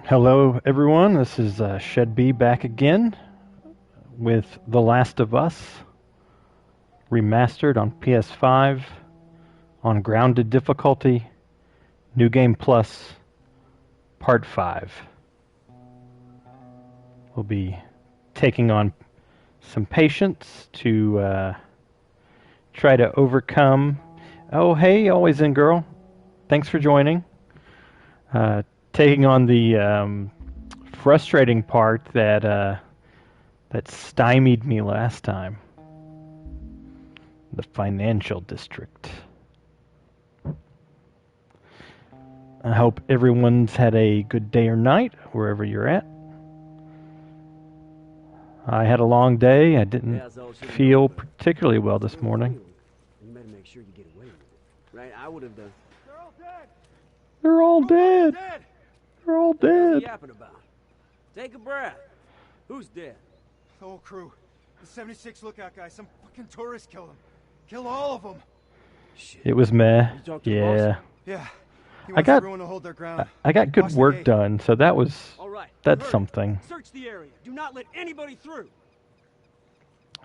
Hello, everyone. This is Shed B back again with The Last of Us Remastered on PS5 on grounded difficulty, New Game Plus, Part 5. We'll be taking on some patience to try to overcome. Oh, hey, always in, girl. Thanks for joining. Taking on the frustrating part that stymied me last time. The financial district. I hope everyone's had a good day or night, wherever you're at. I had a long day. I didn't feel particularly well this morning. You better make sure you get away with it. Right? I would have done. They're all dead! They're all dead! They're all What are dead! you yapping about? Take a breath. Who's dead? The whole crew. The 76 lookout guy. Some fucking tourists killed him. Kill all of them. Shit. It was meh. You talked to Yeah. Boss? Yeah. He wants got- everyone to hold their ground. I got good Watch the work gate. done, so that was... All right. That's hurry. something. Search the area. Do not let anybody through.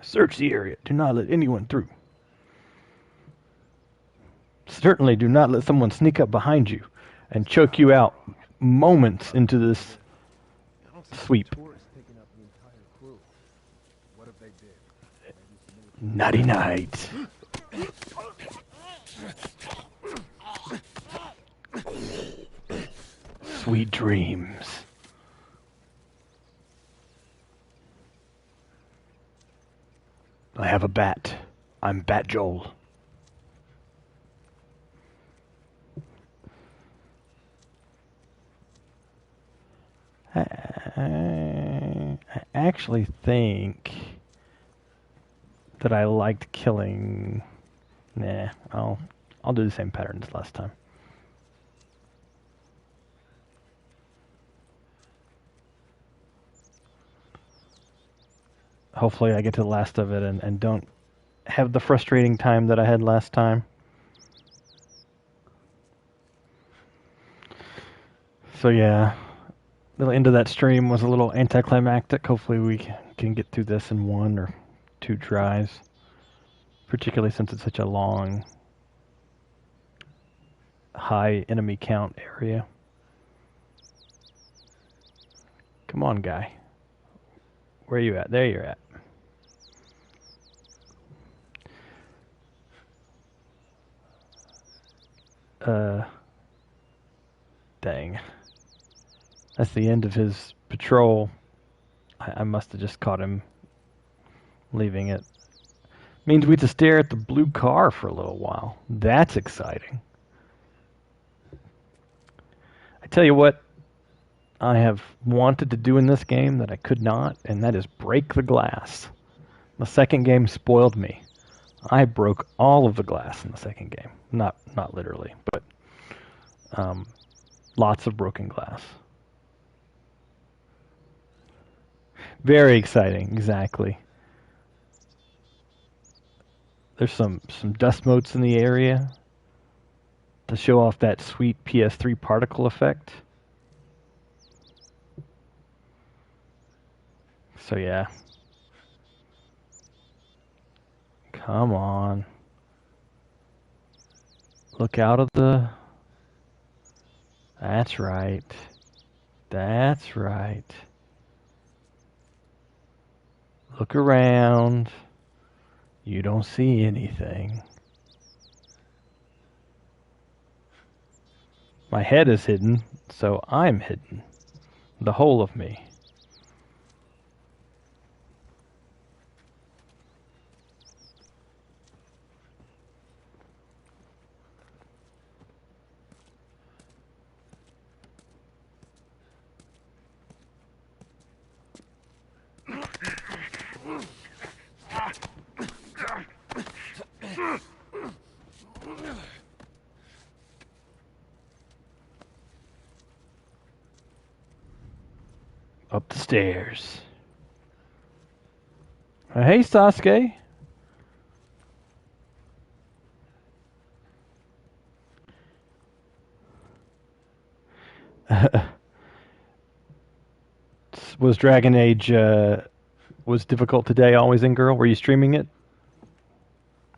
Search the area. Do not let anyone through. Certainly do not let someone sneak up behind you and choke you out moments into this sweep. Naughty night. Sweet dreams. I have a bat. I'm Bat Joel. I actually think that I liked killing. Nah, I'll do the same pattern as last time. Hopefully I get to the last of it and don't have the frustrating time that I had last time. So yeah, the end of that stream was a little anticlimactic. Hopefully we can get through this in one or two tries, particularly since it's such a long, high enemy count area. Come on, guy. Where are you at? There you're at. Dang. That's the end of his patrol. I must have just caught him leaving it. Means we have to stare at the blue car for a little while. That's exciting. I tell you what I have wanted to do in this game that I could not, and that is break the glass. The second game spoiled me. I broke all of the glass in the second game. Not literally, but lots of broken glass. Very exciting, exactly. There's some dust motes in the area to show off that sweet PS3 particle effect. So yeah. Come on. Look out of the... That's right. That's right. Look around. You don't see anything. My head is hidden, so I'm hidden. The whole of me. Up the stairs. Hey, Sasuke. Was Dragon Age was difficult today? Always in girl. Were you streaming it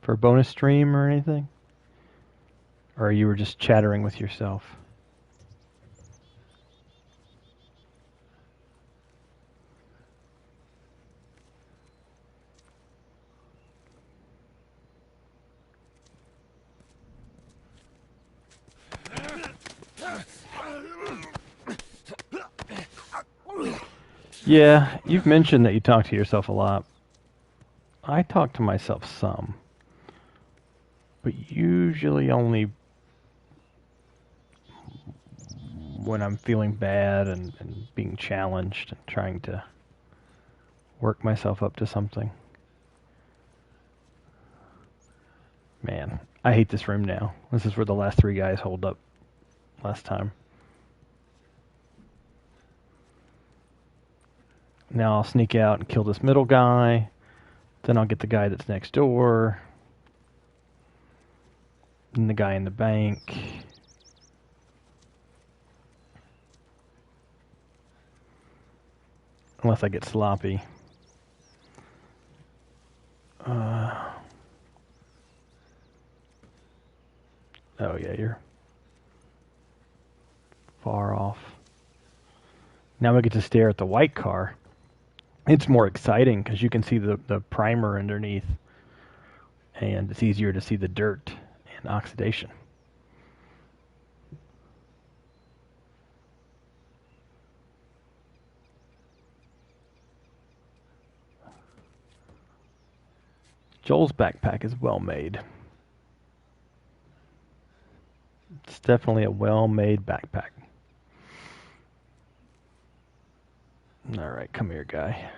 for a bonus stream or anything, or you were just chattering with yourself? Yeah, you've mentioned that you talk to yourself a lot. I talk to myself some, but usually only when I'm feeling bad and being challenged and trying to work myself up to something. Man, I hate this room now. This is where the last 3 guys hold up last time. Now I'll sneak out and kill this middle guy. Then I'll get the guy that's next door. And the guy in the bank. Unless I get sloppy. Oh yeah, you're far off. Now we get to stare at the white car. It's more exciting because you can see the primer underneath, and it's easier to see the dirt and oxidation. Joel's backpack is well made. It's definitely a well-made backpack. Alright, come here, guy.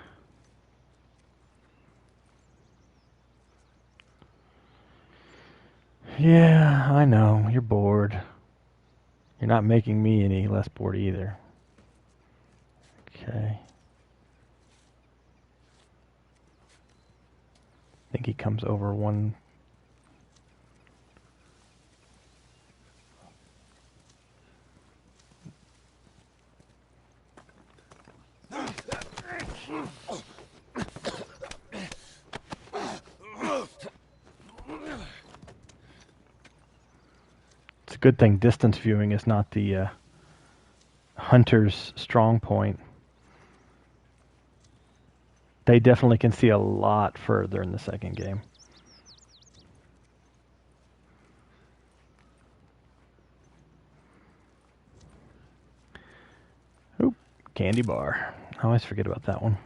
Yeah, I know. You're bored. You're not making me any less bored either. Okay. I think he comes over one. It's a good thing distance viewing is not the hunter's strong point. They definitely can see a lot further in the second game. Oop, candy bar. I always forget about that one.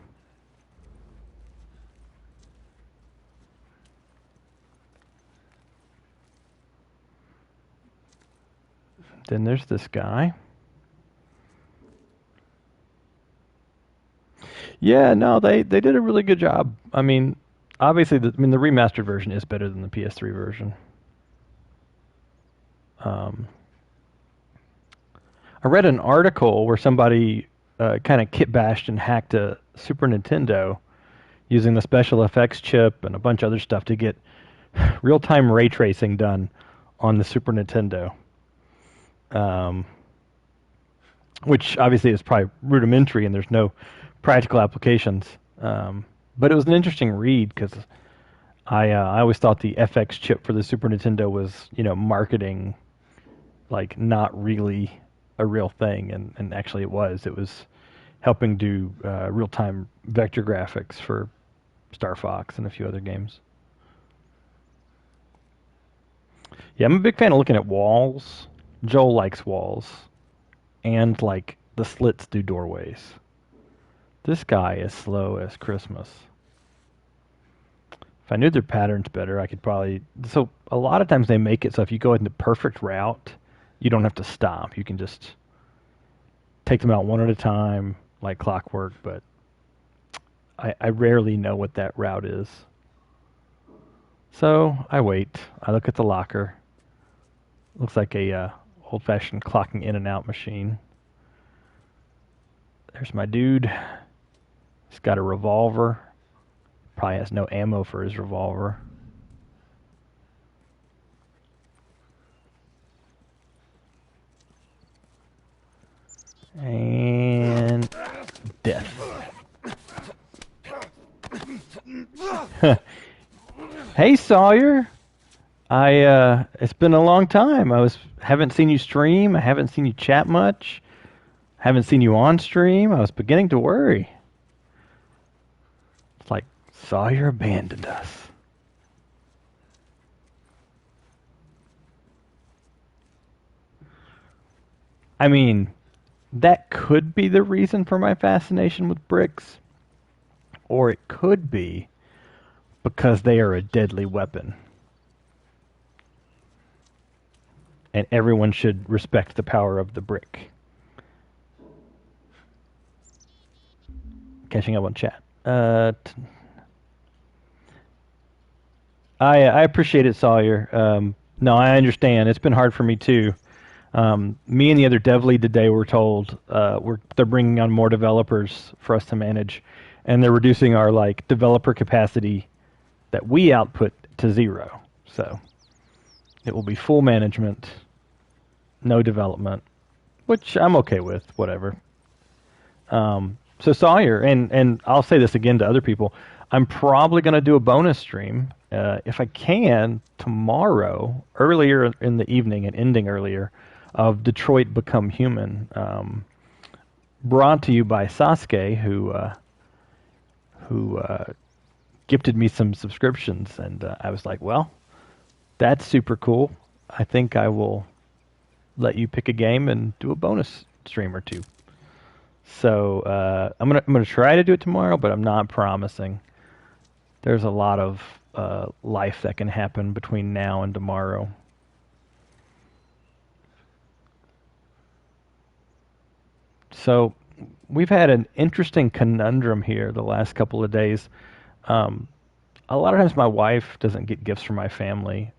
Then there's this guy. Yeah, no, they did a really good job. I mean, obviously, the remastered version is better than the PS3 version. I read an article where somebody kind of kit bashed and hacked a Super Nintendo using the special effects chip and a bunch of other stuff to get real-time ray tracing done on the Super Nintendo. Which obviously is probably rudimentary and there's no practical applications. But it was an interesting read because I always thought the FX chip for the Super Nintendo was, marketing, like not really a real thing, and actually it was. It was helping do real-time vector graphics for Star Fox and a few other games. Yeah, I'm a big fan of looking at walls. Joel likes walls. And, like, the slits through doorways. This guy is slow as Christmas. If I knew their patterns better, I could probably... So, a lot of times they make it so if you go in the perfect route, you don't have to stop. You can just take them out one at a time, like clockwork, but I rarely know what that route is. So, I wait. I look at the locker. Looks like a old-fashioned clocking in and out machine. There's my dude. He's got a revolver. Probably has no ammo for his revolver. And death. Hey Sawyer, it's been a long time. Haven't seen you stream. I haven't seen you chat much. Haven't seen you on stream. I was beginning to worry. It's like Sawyer abandoned us. I mean, that could be the reason for my fascination with bricks, or it could be because they are a deadly weapon. And everyone should respect the power of the brick. Catching up on chat. I appreciate it, Sawyer. No, I understand. It's been hard for me too. Me and the other dev lead today were told they're bringing on more developers for us to manage, and they're reducing our like developer capacity that we output to 0. So it will be full management, no development, which I'm okay with. Whatever. So Sawyer, and I'll say this again to other people, I'm probably going to do a bonus stream if I can tomorrow, earlier in the evening and ending earlier, of Detroit Become Human, brought to you by Sasuke, who gifted me some subscriptions, and I was like, well, that's super cool. I think I will let you pick a game and do a bonus stream or two. So I'm gonna try to do it tomorrow, but I'm not promising. There's a lot of life that can happen between now and tomorrow. So we've had an interesting conundrum here the last couple of days. A lot of times my wife doesn't get gifts from my family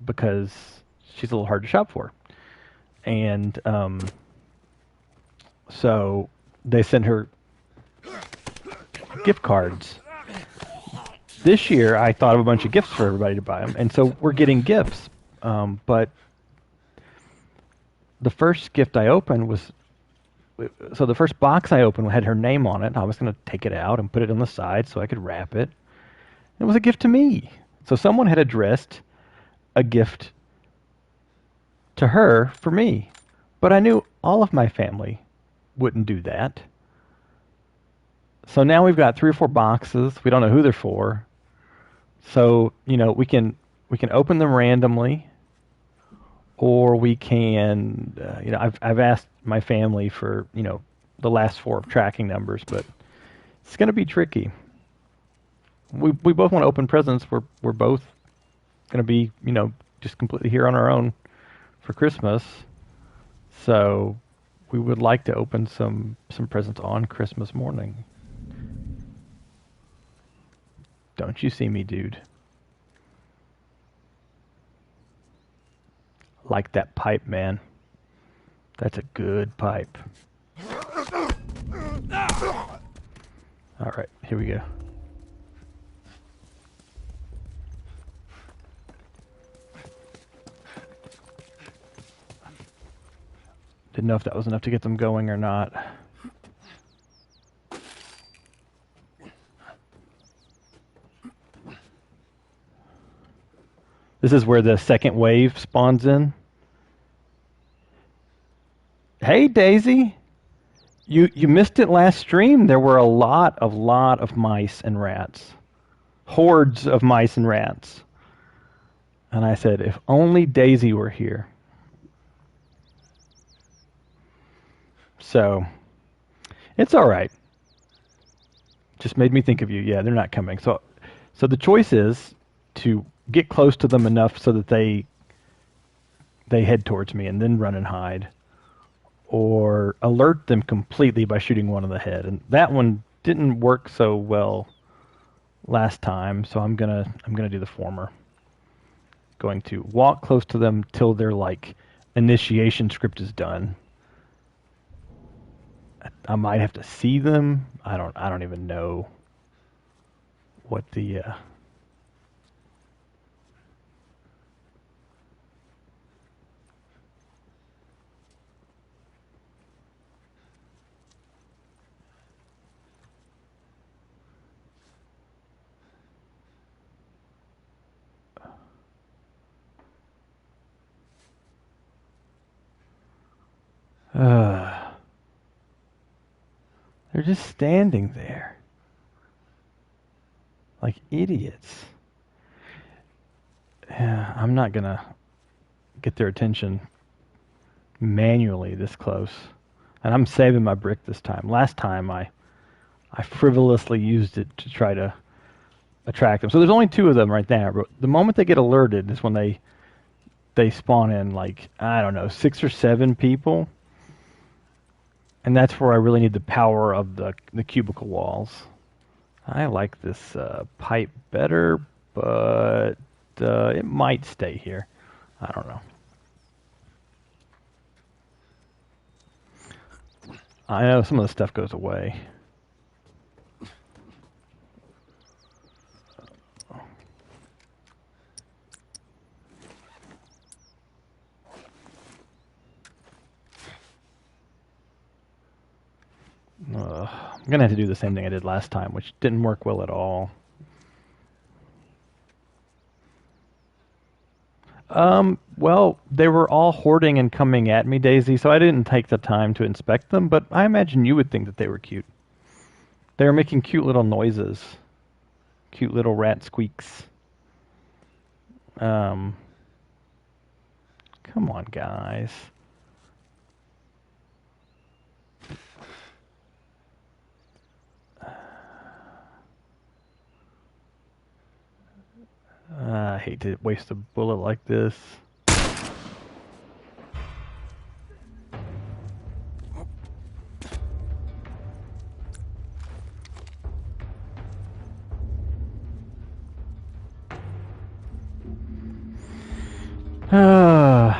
because she's a little hard to shop for. And so they send her gift cards. This year, I thought of a bunch of gifts for everybody to buy them, and so we're getting gifts. But the first gift I opened was, so the first box I opened had her name on it. I was going to take it out and put it on the side so I could wrap it. It was a gift to me. So someone had addressed a gift to her for me. But I knew all of my family wouldn't do that. So now we've got 3 or 4 boxes. We don't know who they're for. So, we can open them randomly, or we can, I've asked my family for, the last 4 tracking numbers, but it's going to be tricky. We both want to open presents. We're both going to be, just completely here on our own for Christmas. So we would like to open some presents on Christmas morning. Don't you see me, dude? Like that pipe, man. That's a good pipe. All right, here we go. Didn't know if that was enough to get them going or not. This is where the second wave spawns in. Hey, Daisy. You missed it last stream. There were a lot of mice and rats. Hordes of mice and rats. And I said, if only Daisy were here. So, it's all right. Just made me think of you. Yeah, they're not coming. So the choice is to get close to them enough so that they head towards me and then run and hide, or alert them completely by shooting one in the head. And that one didn't work so well last time, so I'm gonna do the former. Going to walk close to them till their like initiation script is done. I might have to see them. I don't even know what the They're just standing there. Like idiots. Yeah, I'm not gonna get their attention manually this close. And I'm saving my brick this time. Last time I frivolously used it to try to attract them. So there's only two of them right now. But the moment they get alerted is when they spawn in, like, I don't know, 6 or 7 people. And that's where I really need the power of the cubicle walls. I like this pipe better, but it might stay here. I don't know. I know some of the stuff goes away. I'm going to have to do the same thing I did last time, which didn't work well at all. Well, they were all hoarding and coming at me, Daisy, so I didn't take the time to inspect them, but I imagine you would think that they were cute. They were making cute little noises. Cute little rat squeaks. Come on, guys. I hate to waste a bullet like this.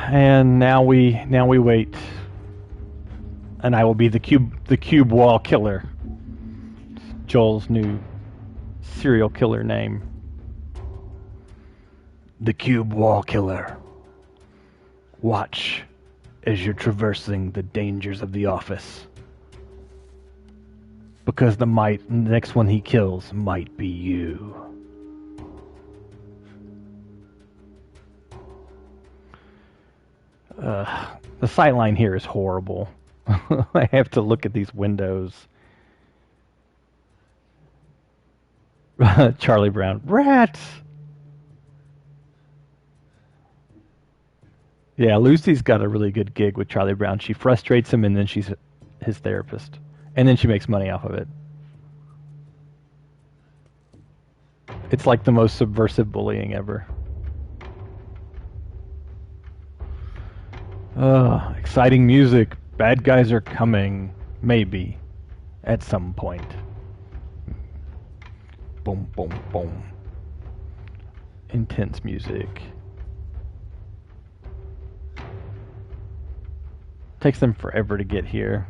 And now we wait. And I will be the cube wall killer. Joel's new serial killer name. The cube wall killer. Watch as you're traversing the dangers of the office. Because the next one he kills might be you. The sightline here is horrible. I have to look at these windows. Charlie Brown. Rats! Yeah, Lucy's got a really good gig with Charlie Brown. She frustrates him, and then she's his therapist. And then she makes money off of it. It's like the most subversive bullying ever. Exciting music. Bad guys are coming. Maybe. At some point. Boom, boom, boom. Intense music. Takes them forever to get here.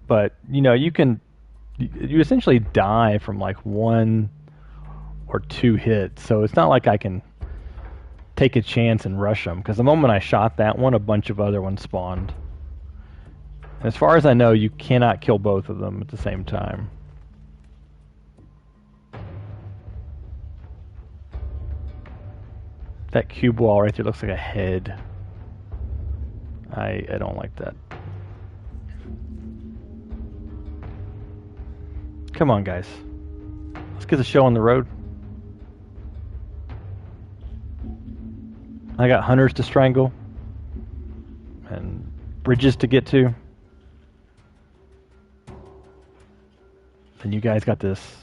But, you know, you essentially die from like 1 or 2 hits. So it's not like I can take a chance and rush them. Because the moment I shot that one, a bunch of other ones spawned. And as far as I know, you cannot kill both of them at the same time. That cube wall right there looks like a head. I don't like that. Come on, guys. Let's get the show on the road. I got hunters to strangle. And bridges to get to. And you guys got this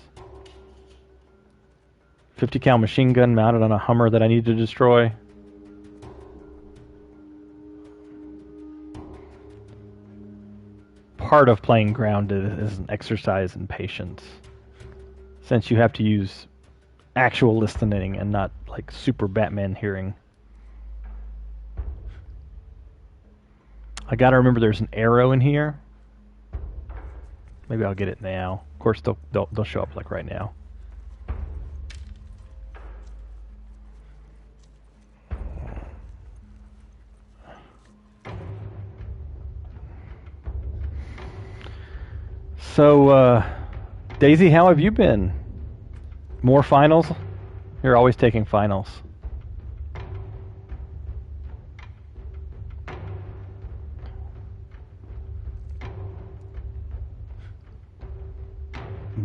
50 cal machine gun mounted on a Hummer that I need to destroy. Part of playing grounded is an exercise in patience, since you have to use actual listening and not like super Batman hearing. I gotta remember there's an arrow in here. Maybe I'll get it now. Of course, they'll show up like right now. So, Daisy, how have you been? More finals? You're always taking finals.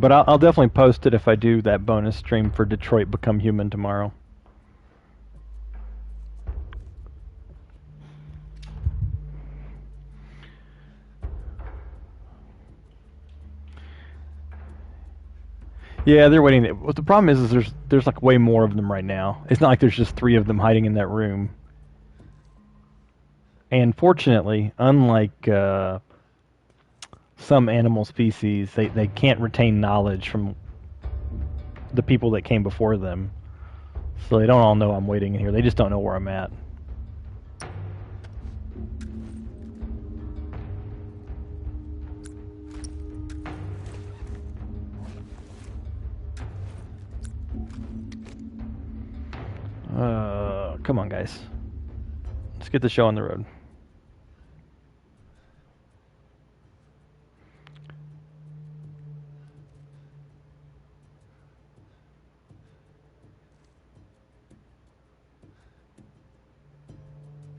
But I'll definitely post it if I do that bonus stream for Detroit Become Human tomorrow. Yeah, they're waiting. What the problem is there's like way more of them right now. It's not like there's just 3 of them hiding in that room. And fortunately, unlike some animal species, they can't retain knowledge from the people that came before them. So they don't all know I'm waiting in here. They just don't know where I'm at. Come on, guys. Let's get the show on the road.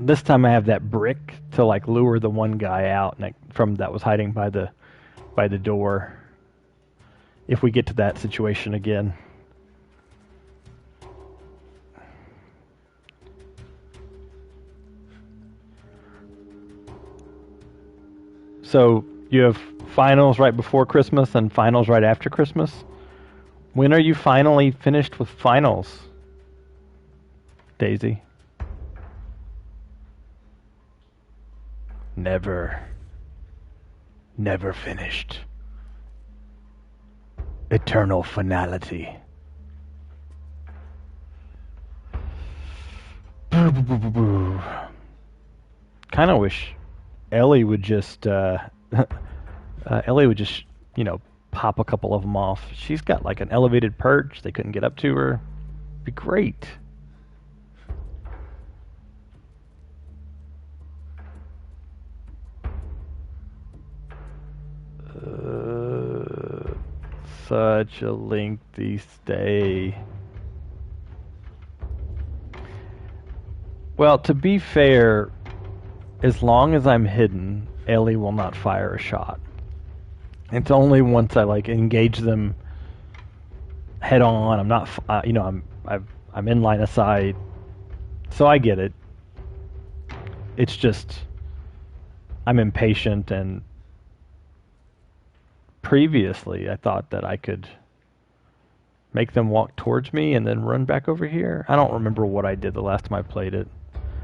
This time I have that brick to like lure the one guy out from that was hiding by the door. If we get to that situation again. So you have finals right before Christmas and finals right after Christmas. When are you finally finished with finals, Daisy? Never. Never finished. Eternal finality. Kind of wish Ellie would just, pop a couple of them off. She's got like an elevated perch. They couldn't get up to her. Be great. Such a lengthy stay. Well, to be fair, as long as I'm hidden, Ellie will not fire a shot. It's only once I like engage them head on. I'm not, I'm in line of sight, so I get it. It's just I'm impatient, and previously I thought that I could make them walk towards me and then run back over here. I don't remember what I did the last time I played it.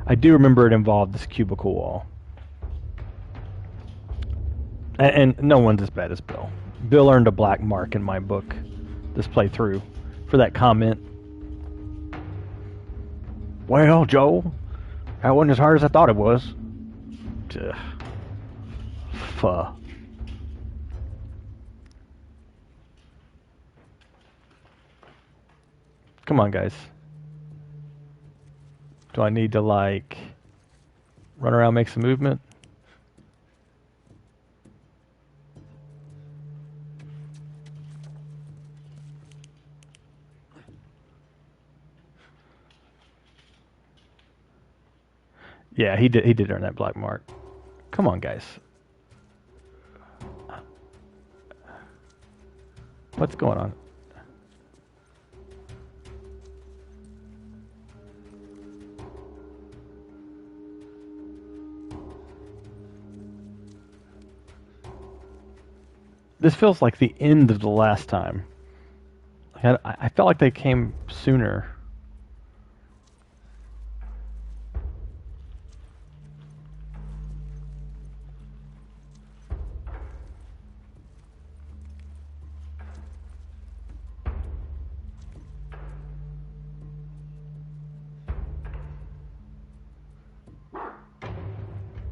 I do remember it involved this cubicle wall. And no one's as bad as Bill. Bill earned a black mark in my book this playthrough for that comment. Well, Joel, that wasn't as hard as I thought it was. Fuh. Come on, guys. Do I need to, like, run around, make some movement? Yeah, he did earn that black mark. Come on, guys. What's going on? This feels like the end of the last time. I felt like they came sooner.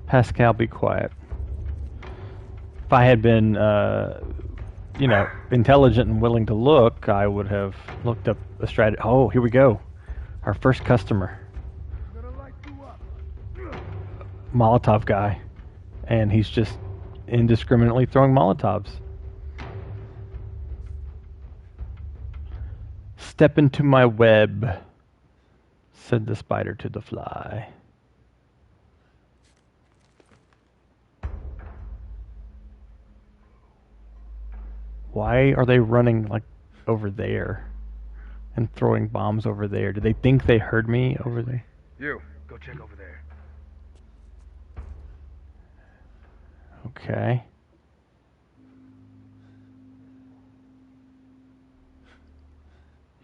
Pascal, be quiet. If I had been, intelligent and willing to look, I would have looked up a strategy. Oh, here we go. Our first customer. Molotov guy. And he's just indiscriminately throwing Molotovs. Step into my web, said the spider to the fly. Why are they running like over there and throwing bombs over there? Do they think they heard me over there? You, go check over there. Okay.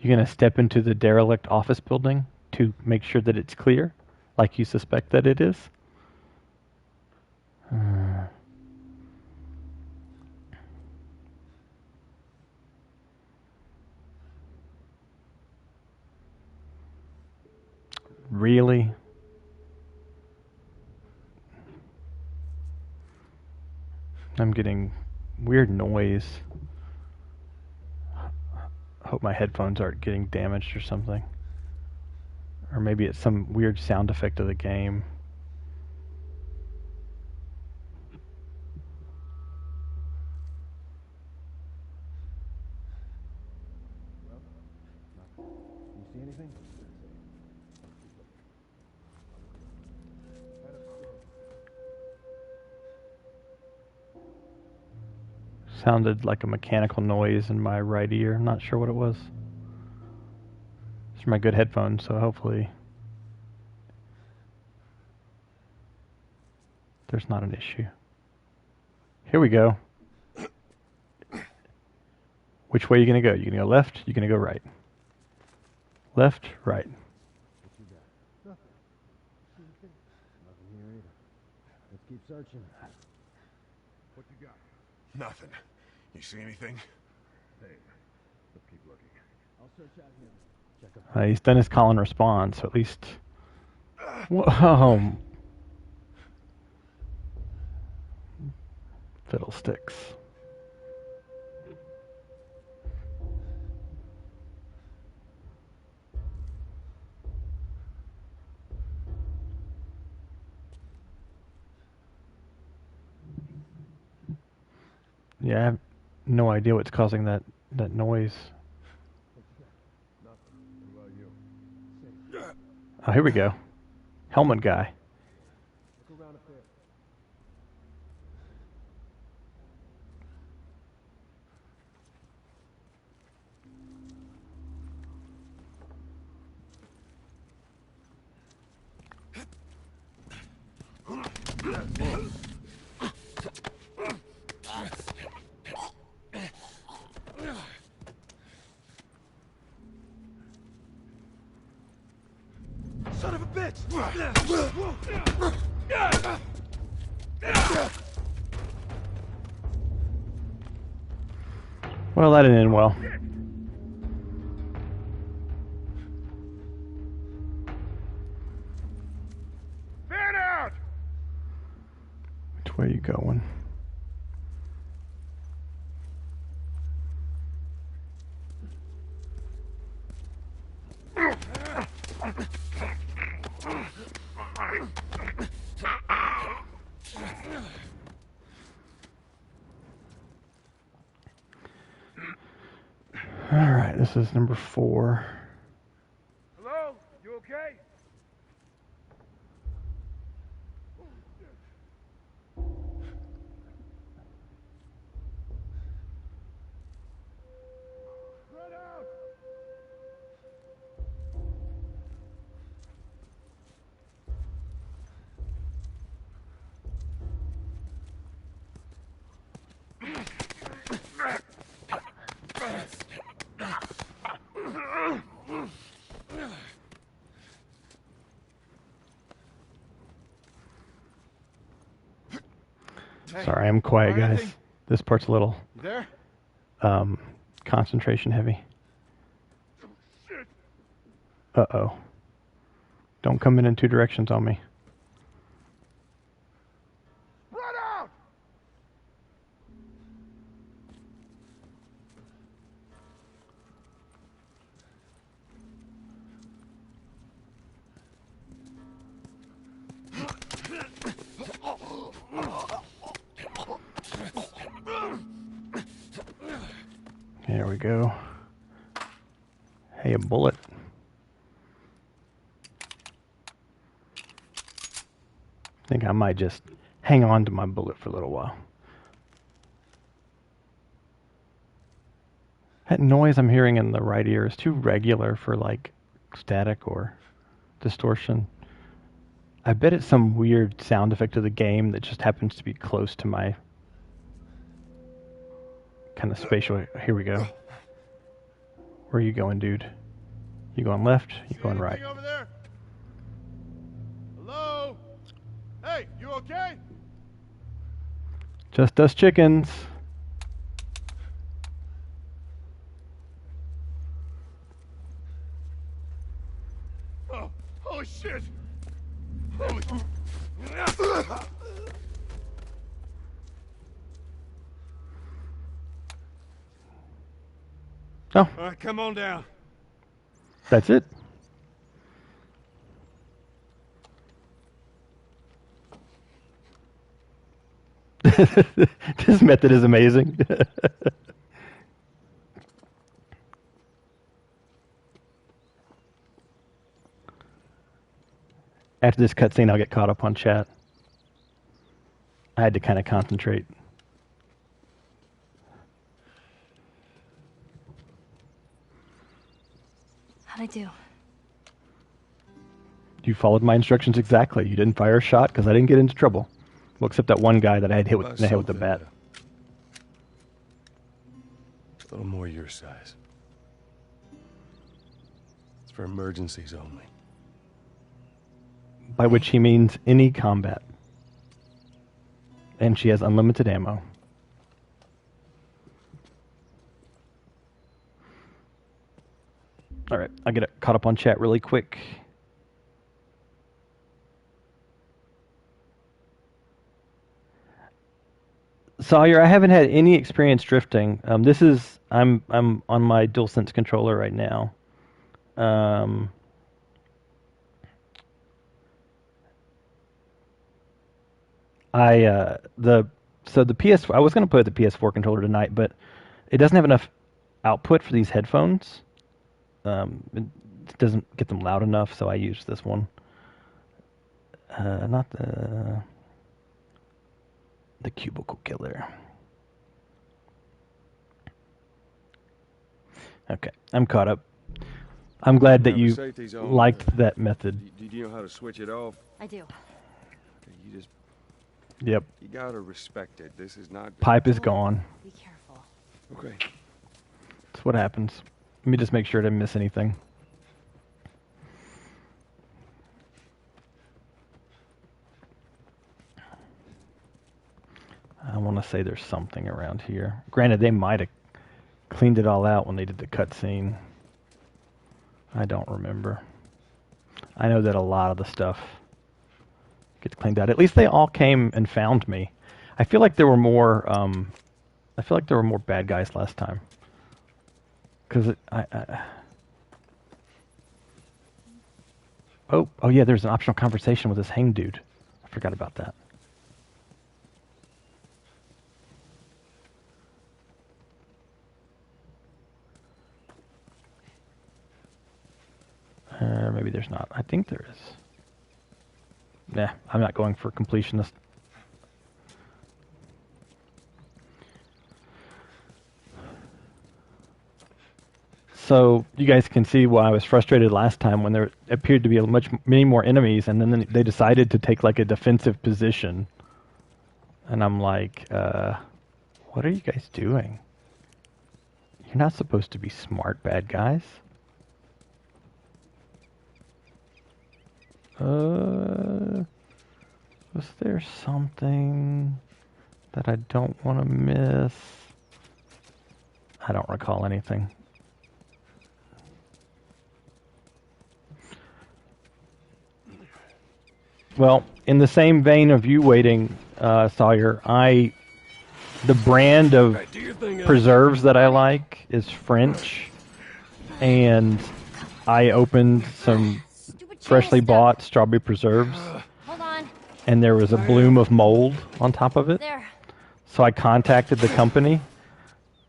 You gonna step into the derelict office building to make sure that it's clear, like you suspect that it is? Really? I'm getting weird noise. Hope my headphones aren't getting damaged or something. Or maybe it's some weird sound effect of the game. You see anything? Sounded like a mechanical noise in my right ear. I'm not sure what it was. These are my good headphones, so hopefully there's not an issue. Here we go. Which way are you going to go? You going to go left? You going to go right? Left, right. What you got? Nothing. Nothing here either. Let's keep searching. What you got? Nothing. You see anything? Hey, let's keep looking. I'll search out here. Check them. He's done his call and response, so at least... Whoa. Fiddlesticks. Yeah, I have no idea what's causing that noise. Nothing. What about you? Oh, here we go. Helmet guy. Look around up there. Son of a bitch! Well, that didn't end well. Fan out! Which way are you going? Alright, this is number 4. Hello? You okay? Spread out! Hey, Sorry, I'm quiet, find guys. anything? This part's a little You there? concentration heavy. Uh-oh. Don't come in 2 directions on me. Spread out! Here we go. Hey, a bullet. I think I might just hang on to my bullet for a little while. That noise I'm hearing in the right ear is too regular for like static or distortion. I bet it's some weird sound effect of the game that just happens to be close to my kind of spatial. Here we go. Where are you going, dude? You going left? You going right? Over there? Hello? Hey, you okay? Just us chickens. Oh, holy shit! Holy... Oh, All right, come on down. that's it. This method is amazing. After this cutscene, I'll get caught up on chat. I had to kind of concentrate. How'd I do? You followed my instructions exactly. You didn't fire a shot because I didn't get into trouble. Well, except that one guy that I had hit in the head with the bat. A little more your size. It's for emergencies only. By which he means any combat. And she has unlimited ammo. Alright, I'll get caught up on chat really quick. Sawyer, I haven't had any experience drifting. I'm on my DualSense controller right now. The PS I was going to put the PS4 controller tonight, but it doesn't have enough output for these headphones. It doesn't get them loud enough, so I use this one. Not the Cubicle Killer. Okay, I'm caught up. I'm glad that you liked that method. Do you know how to switch it off? I do. You just... Yep. You gotta respect it. This is not... Pipe is gone. Be careful. Okay. That's what happens. Let me just make sure I didn't miss anything. I want to say there's something around here. Granted, they might have cleaned it all out when they did the cutscene. I don't remember. I know that a lot of the stuff gets cleaned out. At least they all came and found me. I feel like there were more. I feel like there were more bad guys last time. Because oh yeah, there's an optional conversation with this hang dude. I forgot about that. Maybe there's not. I think there is. Nah, I'm not going for completionist. So you guys can see why I was frustrated last time when there appeared to be many more enemies, and then they decided to take like a defensive position. And I'm like, what are you guys doing? You're not supposed to be smart bad guys. Was there something that I don't want to miss? I don't recall anything. Well, in the same vein of you waiting, Sawyer, the brand of preserves that I like is French, and I opened some freshly bought strawberry preserves, and there was a bloom of mold on top of it. There. So I contacted the company,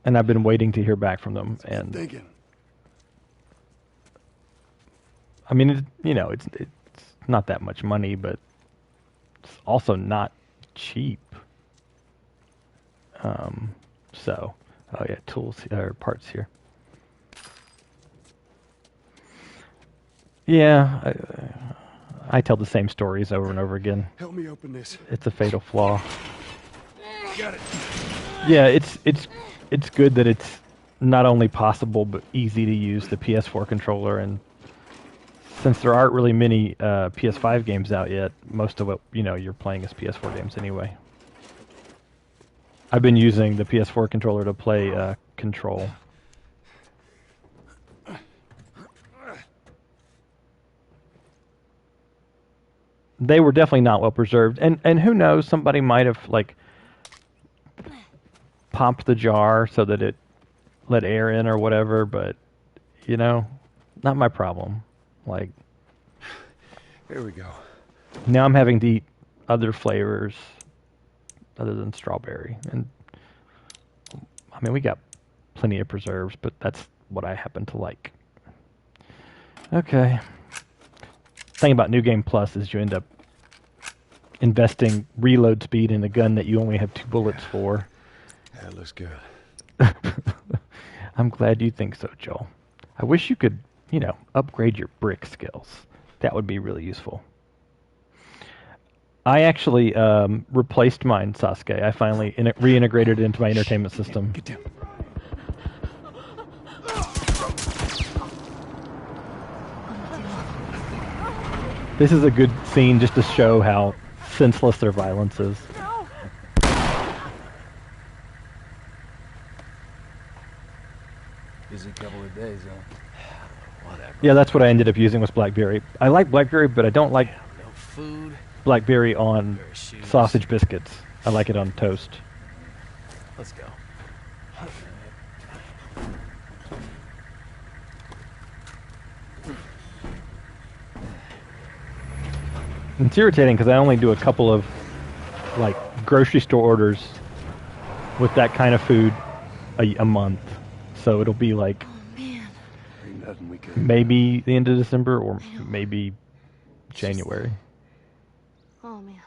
and I've been waiting to hear back from them. And I mean, it's not that much money, but it's also not cheap. So, oh yeah, tools or parts here. Yeah, I tell the same stories over and over again. Help me open this. It's a fatal flaw. Got it. Yeah, it's good that it's not only possible but easy to use the PS4 controller, and since there aren't really many PS5 games out yet, most of what you're playing is PS4 games anyway. I've been using the PS4 controller to play Control. They were definitely not well preserved, and who knows, somebody might have like popped the jar so that it let air in or whatever, but not my problem. Like, Here we go. now I'm having to eat other flavors other than strawberry, and I mean we got plenty of preserves, but that's what I happen to like. Okay. Thing about New Game Plus is you end up investing reload speed in a gun that you only have 2 bullets for. That looks good. I'm glad you think so, Joel. I wish you could, upgrade your brick skills. That would be really useful. I actually replaced mine, Sasuke. I finally reintegrated it into my entertainment system. Get down. This is a good scene just to show how senseless their violence is. Busy couple of days, huh? Whatever. Yeah, that's what I ended up using was Blackberry. I like Blackberry, but I don't like No food. Blackberry on Pair of shoes. sausage biscuits. I like it on toast. Let's go. It's irritating because I only do a couple of like grocery store orders with that kind of food a month. So it'll be like Ain't nothing we can. maybe the end of December or maybe January. Oh, man.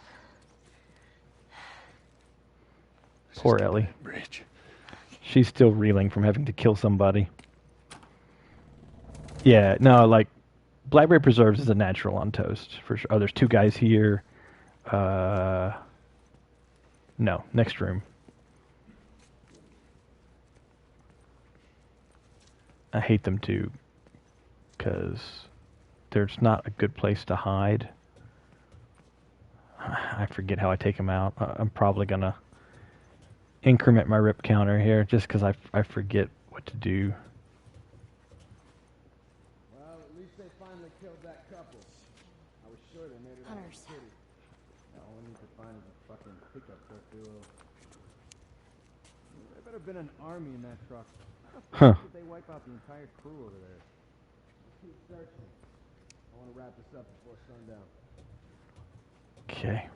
Poor Ellie. Bridge. She's still reeling from having to kill somebody. Yeah, no, like blackberry preserves is a natural on toast for sure. Oh, there's 2 guys here. No, next room. I hate them too, because there's not a good place to hide. I forget how I take them out. I'm probably gonna increment my rip counter here, just because I forget what to do. Well, at least they finally killed that couple. I was sure they made it out of the Hunters. city. Now all we need to find is a fucking pickup truck duo. There better been an army in that truck. How the fuck did they wipe out the entire crew over there? Let's keep searching. I want to wrap this up before sundown. Okay.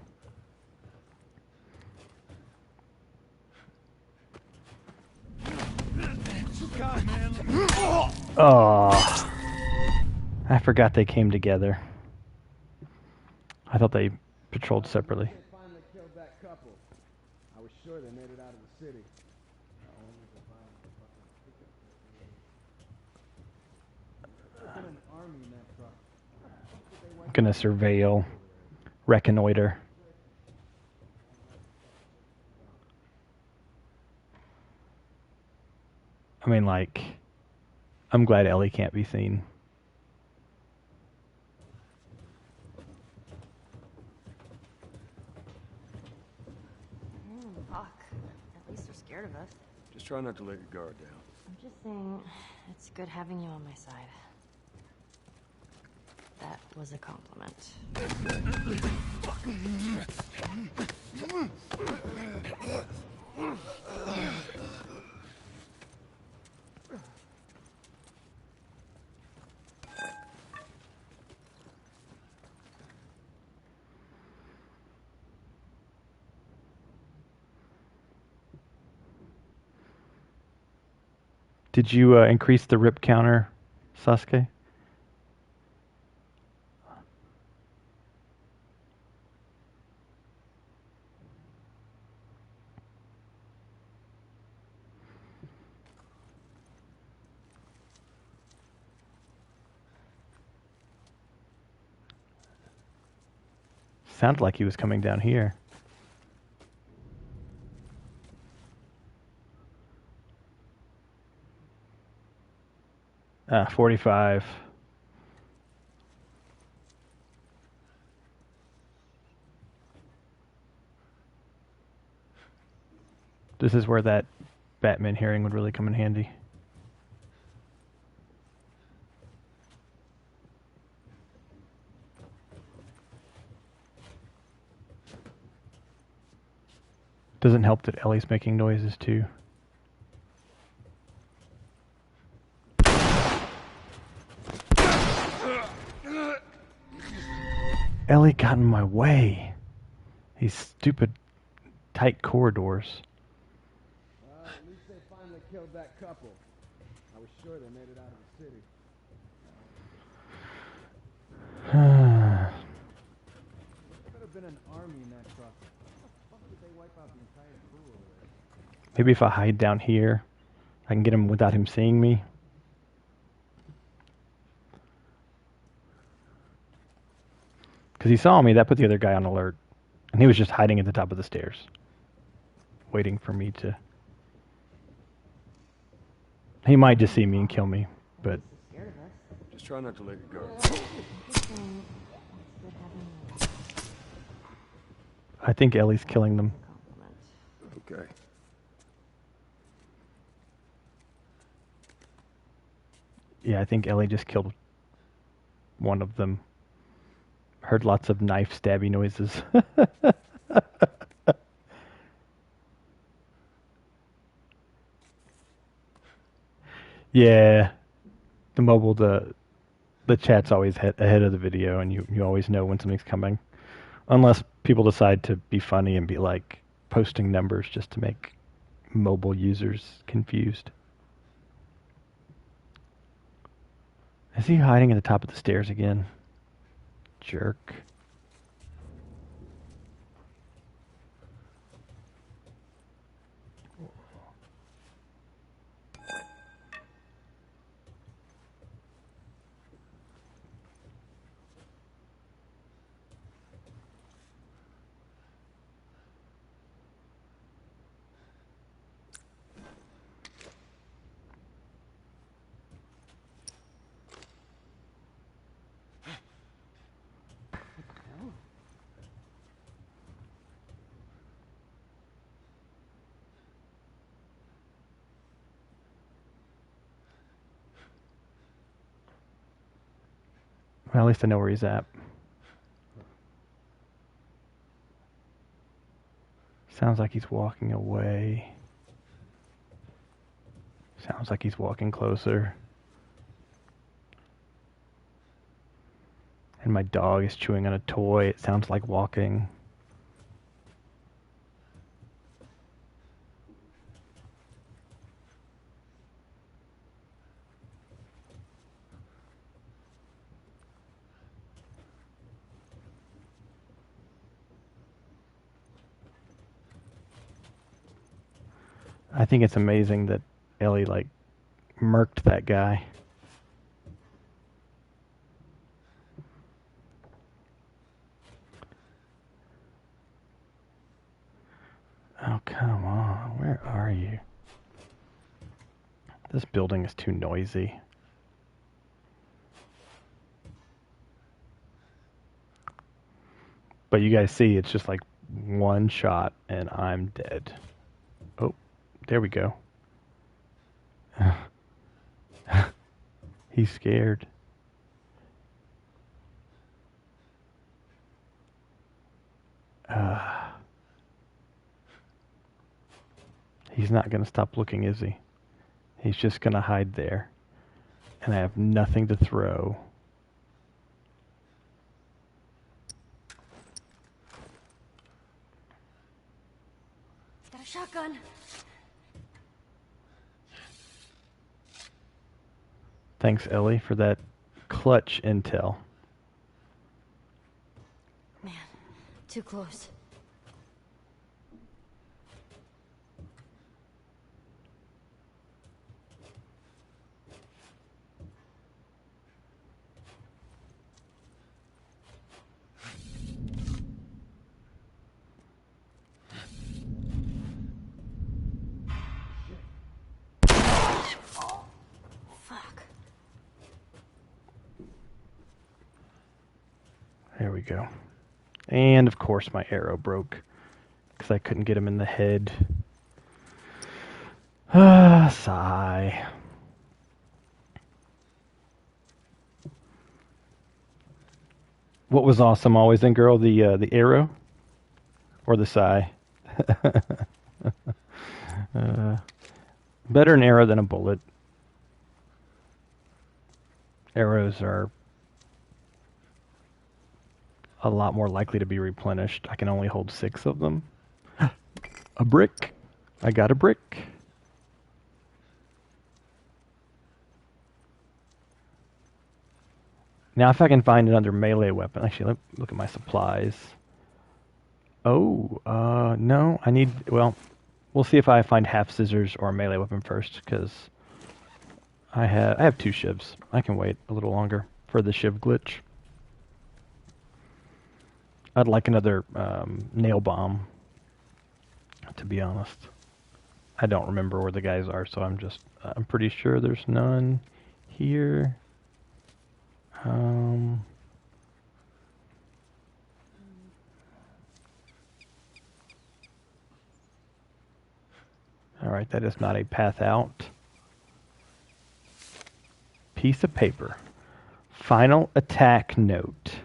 God, man. Oh, I forgot they came together. I thought they patrolled separately. They finally killed that couple. I was sure they made it out of the city. Now all we need to find is a fucking pickup truck duo. There better been an army in that truck. How the fuck did they wipe I'm gonna surveil, reconnoiter. I mean, like, I'm glad Ellie can't be seen. Fuck. At least they're scared of us. Just try not to let your guard down. I'm just saying, it's good having you on my side. That was a compliment. Did you increase the rip counter, Sasuke? Sounded like he was coming down here. 45. This is where that Batman hearing would really come in handy. Doesn't help that Ellie's making noises too. Ellie got in my way. These stupid tight corridors. Well, at least they finally killed that couple. I was sure they made it out of the city. There could have been an army in that truck. How the fuck did they wipe out the entire crew over there? Maybe if I hide down here, I can get him without him seeing me. Because he saw me, that put the other guy on alert. And he was just hiding at the top of the stairs. Waiting for me to... He might just see me and kill me, but... Scared of us. Just try not to let your guard down. Just saying, it's good having you on my side. I think Ellie's killing them. Compliment. Okay. Yeah, I think Ellie just killed one of them. Heard lots of knife stabby noises. Yeah, the chat's always ahead of the video, and you always know when something's coming, unless people decide to be funny and be like posting numbers just to make mobile users confused. Is he hiding at the top of the stairs again? Jerk. Well, at least I know where he's at. Sounds like he's walking away. Sounds like he's walking closer. And my dog is chewing on a toy. It sounds like walking. I think it's amazing that Ellie, like, murked that guy. Oh, come on. Where are you? This building is too noisy. But you guys see, it's just like one shot and I'm dead. Oh, there we go. He's scared. He's not going to stop looking, is he? He's just going to hide there. And I have nothing to throw. Got a shotgun. Thanks, Ellie, for that clutch intel. Man, too close. we go. And of course my arrow broke because I couldn't get him in the head. Sigh. What was awesome always in girl, the arrow or the sigh? Better an arrow than a bullet. Arrows are a lot more likely to be replenished. I can only hold 6 of them. A brick. I got a brick. Now if I can find another melee weapon. Actually, let me look at my supplies. Oh, no. I need... Well, we'll see if I find half scissors or a melee weapon first, because I have 2 shivs. I can wait a little longer for the shiv glitch. I'd like another nail bomb, to be honest. I don't remember where the guys are, so I'm pretty sure there's none here. Alright, that is not a path out. Piece of paper. Final attack note.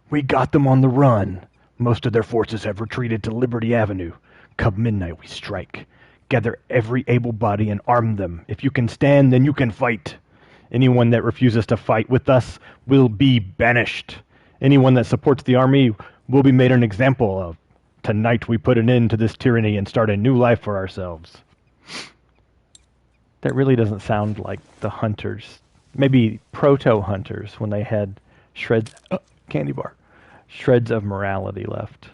We got them on the run. Most of their forces have retreated to Liberty Avenue. Come midnight, we strike. Gather every able body and arm them. If you can stand, then you can fight. Anyone that refuses to fight with us will be banished. Anyone that supports the army will be made an example of. Tonight we put an end to this tyranny and start a new life for ourselves. That really doesn't sound like the hunters. Maybe proto-hunters when they had shreds... candy bar. Shreds of morality left.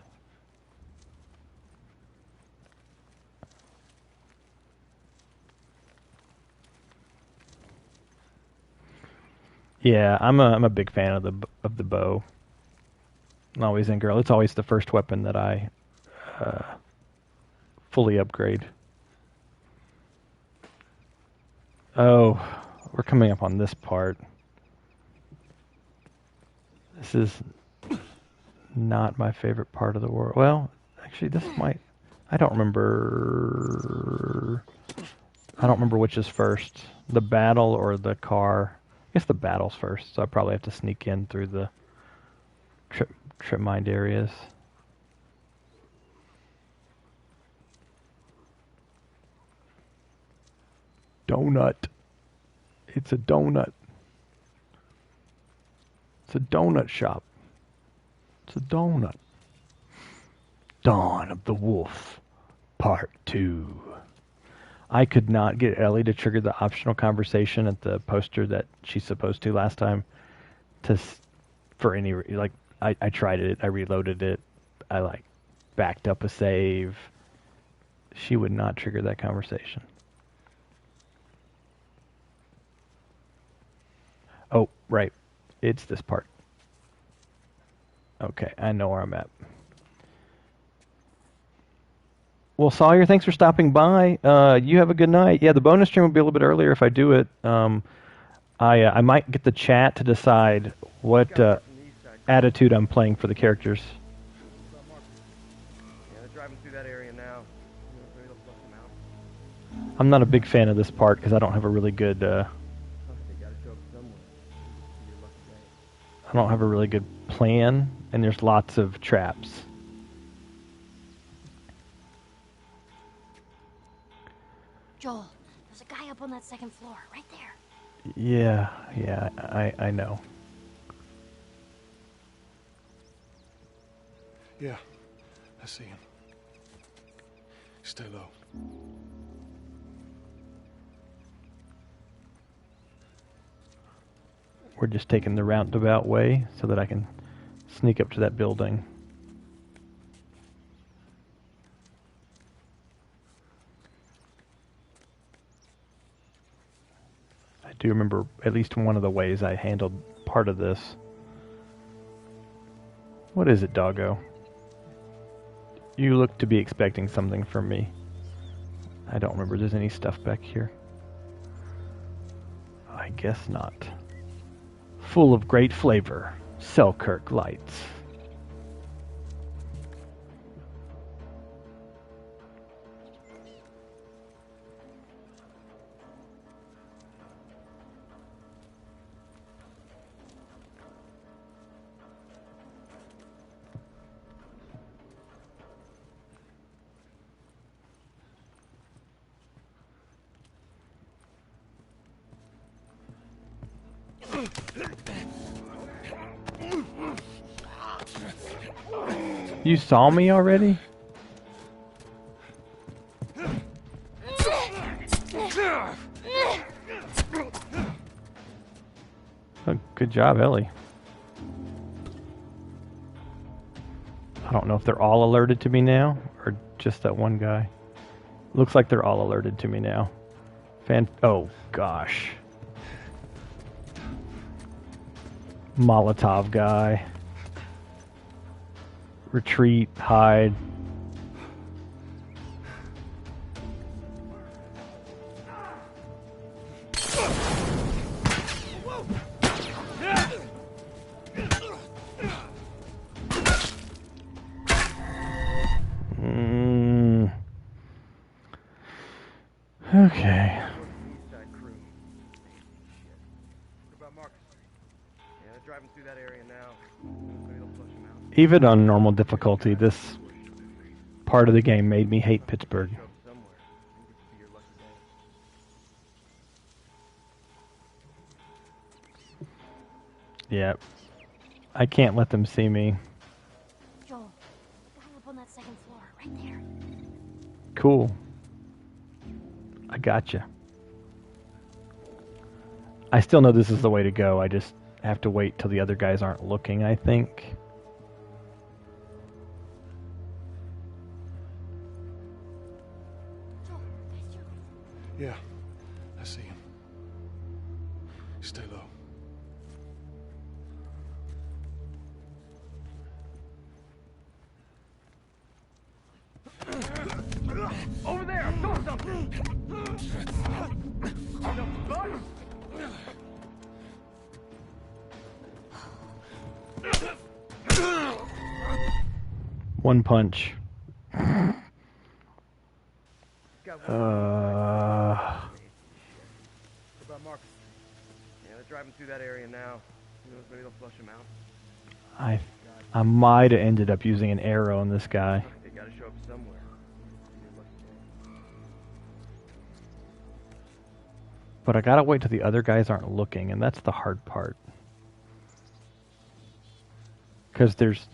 Yeah, I'm a big fan of the bow. Always in girl. It's always the first weapon that I fully upgrade. Oh, we're coming up on this part. This is not my favorite part of the world. Well, actually, this might... I don't remember which is first. The battle or the car. I guess the battle's first, so I probably have to sneak in through the trip mined areas. Donut. It's a donut. It's a donut shop. It's a donut. Dawn of the Wolf, Part 2. I could not get Ellie to trigger the optional conversation at the poster that she's supposed to last time. For any... Like, I tried it. I reloaded it. I, backed up a save. She would not trigger that conversation. Oh, right. It's this part. Okay, I know where I'm at. Well, Sawyer, thanks for stopping by. You have a good night. Yeah, the bonus stream will be a little bit earlier if I do it. I might get the chat to decide what attitude I'm playing for the characters. Yeah, they're driving through that area now. Ready to flush them out. I'm not a big fan of this part because I don't have a really good... They gotta show up somewhere. Your lucky day. I don't have a really good plan, and there's lots of traps. Joel, there's a guy up on that second floor, right there. Yeah, I know. Yeah, I see him. Stay low. We're just taking the roundabout way so that I can sneak up to that building. I do remember at least one of the ways I handled part of this. What is it, doggo? You look to be expecting something from me. I don't remember there's any stuff back here. I guess not. Full of great flavor. Selkirk lights. You saw me already? Oh, good job, Ellie. I don't know if they're all alerted to me now, or just that one guy. Looks like they're all alerted to me now. Oh, gosh. Molotov guy. Retreat, hide. Okay. Even on normal difficulty, this part of the game made me hate Pittsburgh. Yeah. I can't let them see me. Joel, the guy up on that second floor, right there. Cool. I gotcha. I still know this is the way to go. I just have to wait till the other guys aren't looking, I think. Joel, guys, Joel. Yeah, I see him. Stay low. Over there! I'm doing something! One punch. What about Marcus? Yeah, they're driving through that area now. Who knows, maybe they'll flush him out. I might have ended up using an arrow on this guy. They gotta show up somewhere. But I gotta wait till the other guys aren't looking, and that's the hard part. Because there's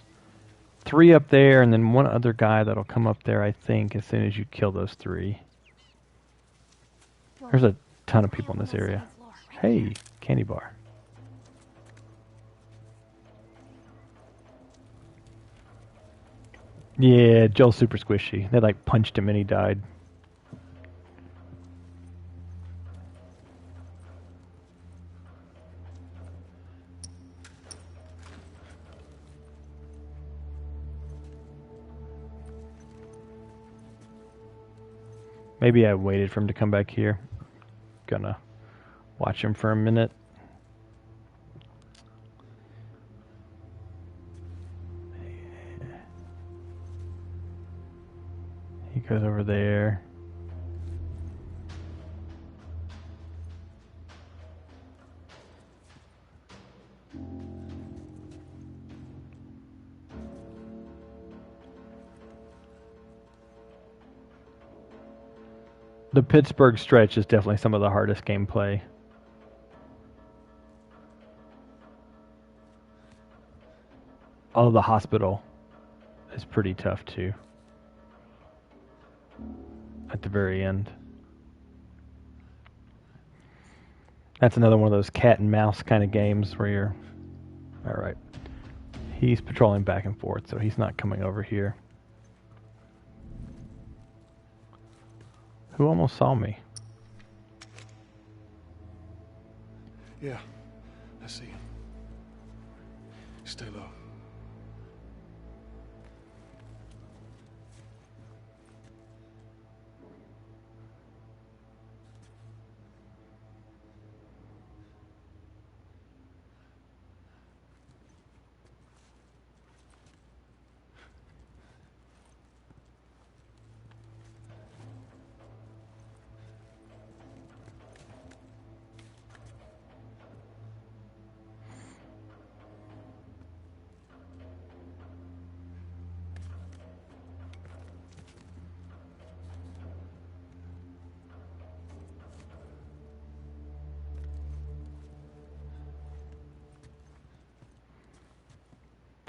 3 up there, and then one other guy that'll come up there, I think, as soon as you kill those 3. There's a ton of people in this area. Hey, candy bar. Yeah, Joel's super squishy. They like punched him and he died. Maybe I waited for him to come back here. Gonna watch him for a minute. He goes over there. The Pittsburgh stretch is definitely some of the hardest gameplay. Oh, the hospital is pretty tough too. At the very end. That's another one of those cat and mouse kind of games where you're... Alright. He's patrolling back and forth, so he's not coming over here. Who almost saw me? Yeah, I see him. Stay low.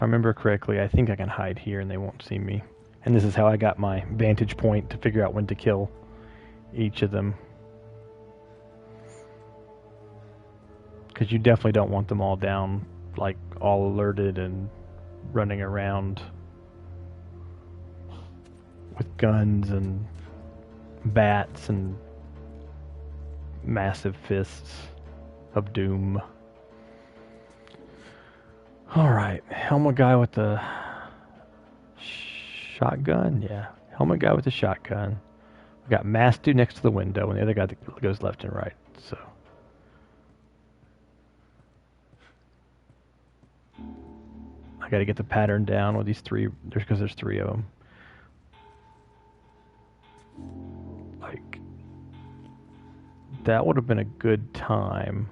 I remember correctly, I think I can hide here and they won't see me. And this is how I got my vantage point to figure out when to kill each of them. Because you definitely don't want them all down, like all alerted and running around with guns and bats and massive fists of doom. Alright, helmet guy with the shotgun? Yeah, helmet guy with the shotgun. We got masked dude next to the window and the other guy that goes left and right, so. I gotta get the pattern down with these three, because there's three of them. Like, that would have been a good time.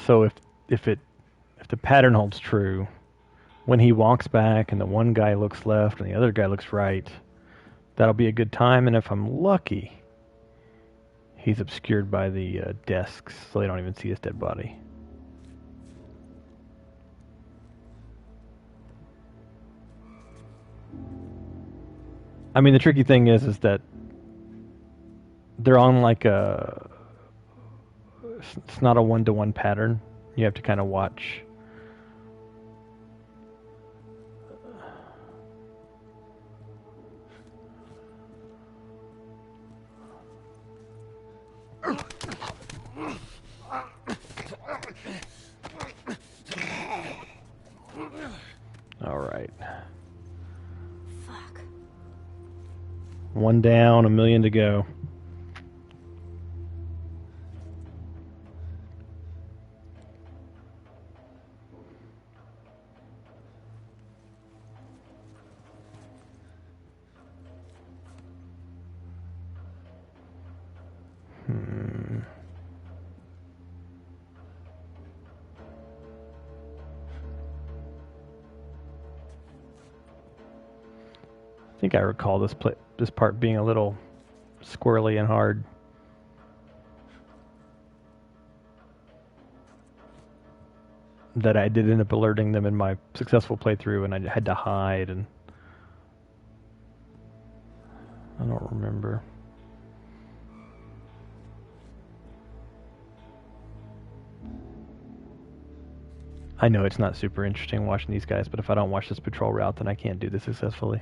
So if the pattern holds true, when he walks back and the one guy looks left and the other guy looks right, that'll be a good time. And if I'm lucky, he's obscured by the desks, so they don't even see his dead body. I mean, the tricky thing is that they're on like a... It's not a one-to-one pattern. You have to kind of watch. All right. Fuck. One down, 1,000,000 to go. I think I recall this part being a little squirrely and hard. That I did end up alerting them in my successful playthrough, and I had to hide, and I don't remember. I know it's not super interesting watching these guys, but if I don't watch this patrol route, then I can't do this successfully.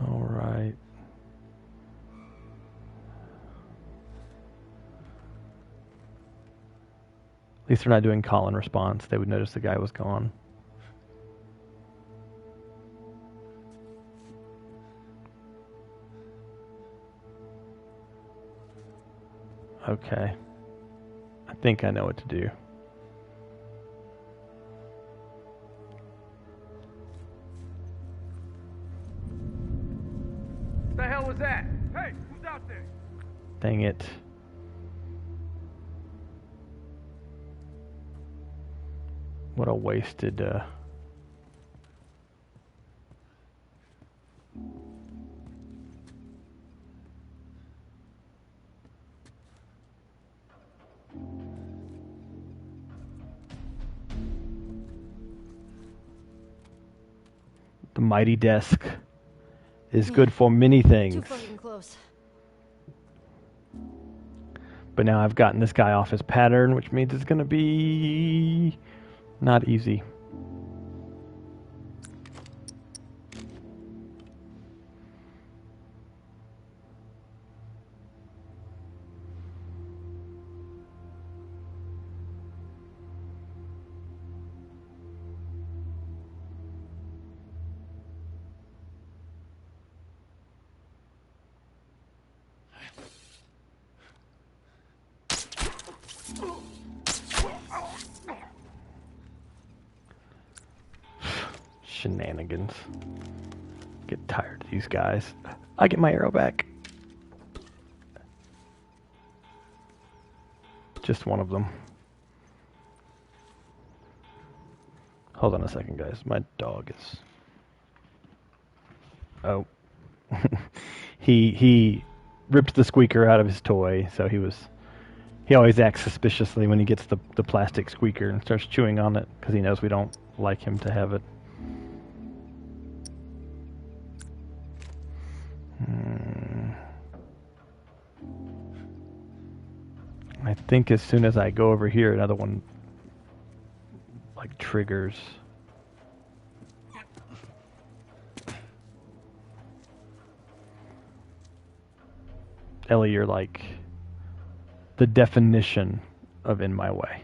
All right. At least they're not doing call and response. They would notice the guy was gone. Okay. I think I know what to do. What the hell was that? Hey, who's out there? Dang it. What a wasted... The mighty desk is good for many things. Too fucking close. But now I've gotten this guy off his pattern, which means it's going to be not easy. Shenanigans. Get tired of these guys. I get my arrow back. Just one of them. Hold on a second, guys. My dog is... Oh. he ripped the squeaker out of his toy, so he always acts suspiciously when he gets the plastic squeaker and starts chewing on it because he knows we don't like him to have it. I think as soon as I go over here, another one like triggers. Ellie, you're like the definition of in my way.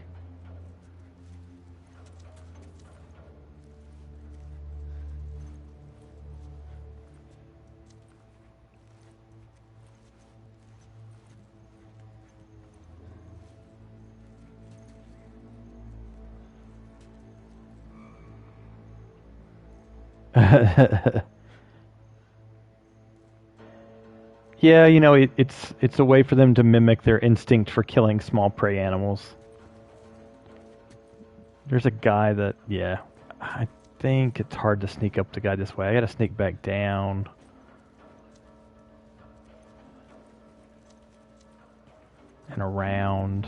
Yeah, you know, it's a way for them to mimic their instinct for killing small prey animals. There's a guy that, yeah, I think it's hard to sneak up the guy this way. I gotta sneak back down. And around.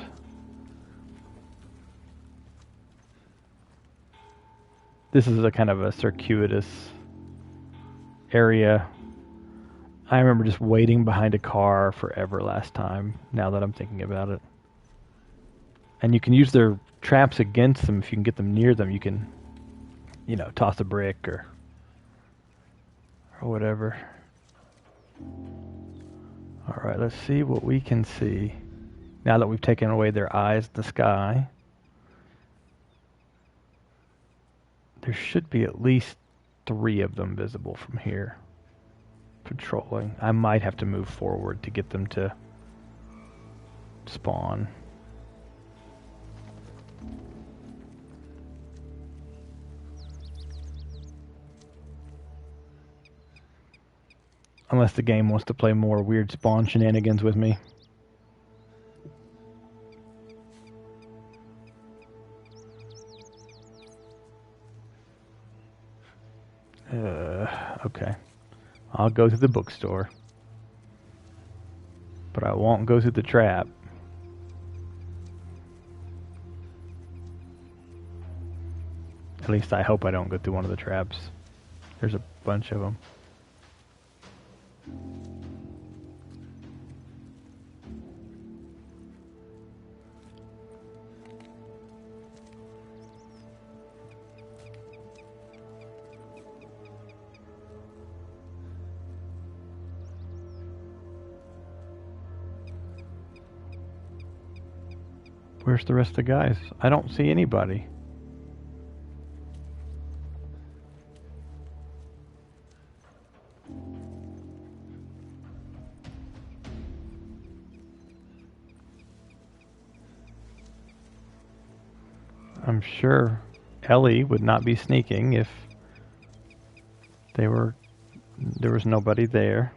This is a kind of a circuitous area. I remember just waiting behind a car forever last time, now that I'm thinking about it. And you can use their traps against them if you can get them near them. You can, you know, toss a brick or whatever. Alright, let's see what we can see. Now that we've taken away their eyes in the sky. There should be at least 3 of them visible from here. Patrolling. I might have to move forward to get them to spawn. Unless the game wants to play more weird spawn shenanigans with me. Okay. I'll go to the bookstore. But I won't go through the trap. At least I hope I don't go through one of the traps. There's a bunch of them. Where's the rest of the guys? I don't see anybody. I'm sure Ellie would not be sneaking if there was nobody there.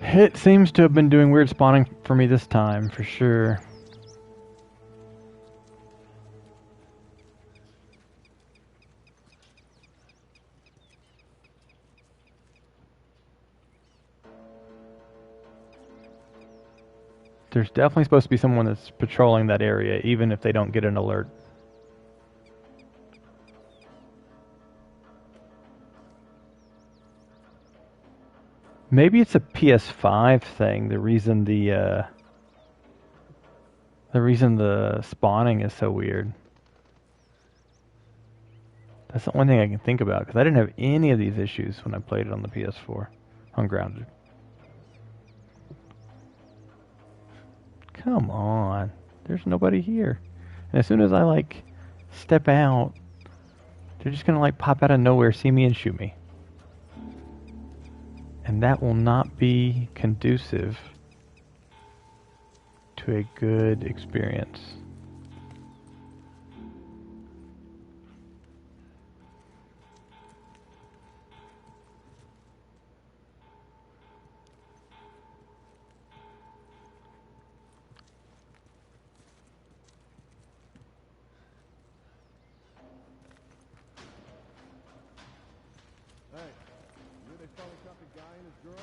It seems to have been doing weird spawning for me this time, for sure. There's definitely supposed to be someone that's patrolling that area, even if they don't get an alert. Maybe it's a PS5 thing. The reason the spawning is so weird. That's the only thing I can think about, because I didn't have any of these issues when I played it on the PS4, ungrounded. Come on, there's nobody here. And as soon as I like step out, they're just gonna like pop out of nowhere, see me, and shoot me. And that will not be conducive to a good experience. guy and his girl?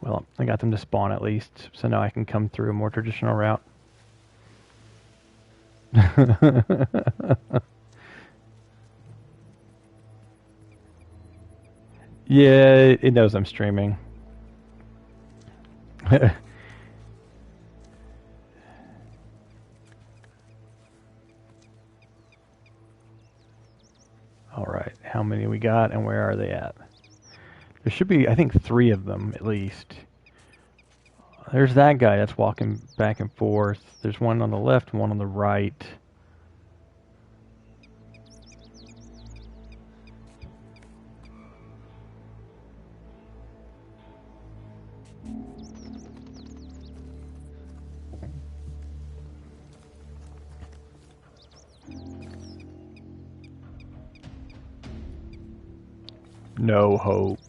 Well, I got them to spawn at least, so now I can come through a more traditional route. Yeah, it knows I'm streaming. All right, how many we got and where are they at? There should be, I think, 3 of them at least. There's that guy that's walking back and forth. There's one on the left and one on the right. No hope.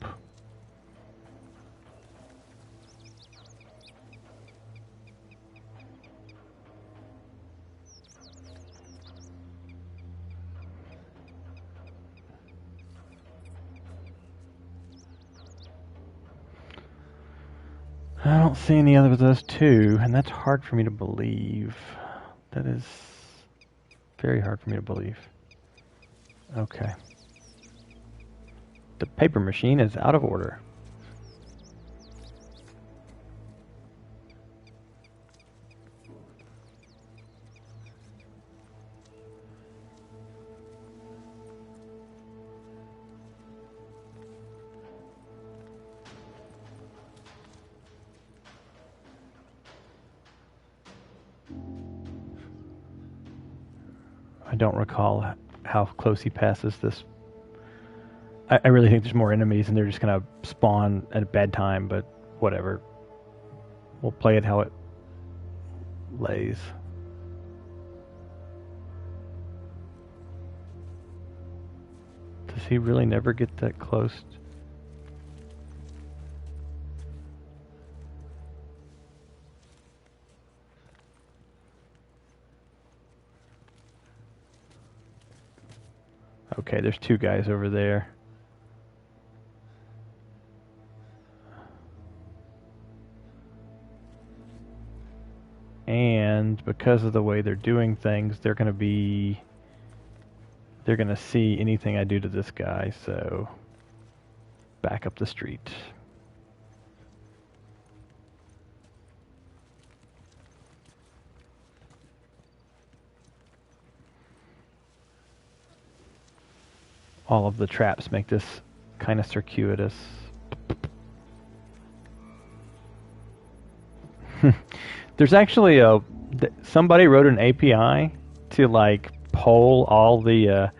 I don't see any other of those 2, and that's hard for me to believe. That is very hard for me to believe. Okay. The paper machine is out of order. I don't recall how close he passes this. I really think there's more enemies and they're just going to spawn at a bad time, but whatever. We'll play it how it lays. Does he really never get that close? Okay, there's 2 guys over there. And because of the way they're doing things, they're going to see anything I do to this guy, so back up the street. All of the traps make this kind of circuitous. There's actually somebody wrote an API to like poll all the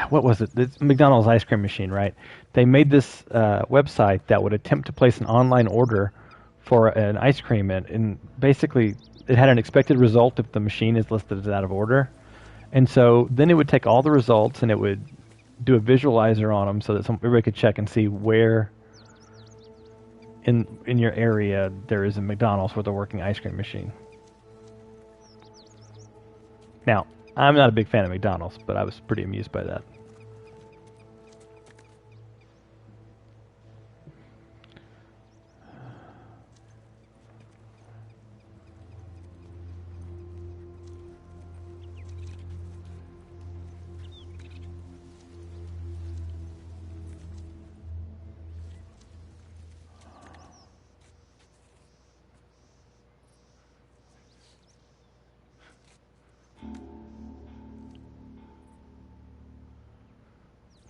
what was it? It's McDonald's ice cream machine, right? They made this website that would attempt to place an online order for an ice cream, and basically it had an expected result if the machine is listed as out of order. And so then it would take all the results and it would do a visualizer on them so that everybody could check and see where in your area there is a McDonald's with a working ice cream machine. Now, I'm not a big fan of McDonald's, but I was pretty amused by that.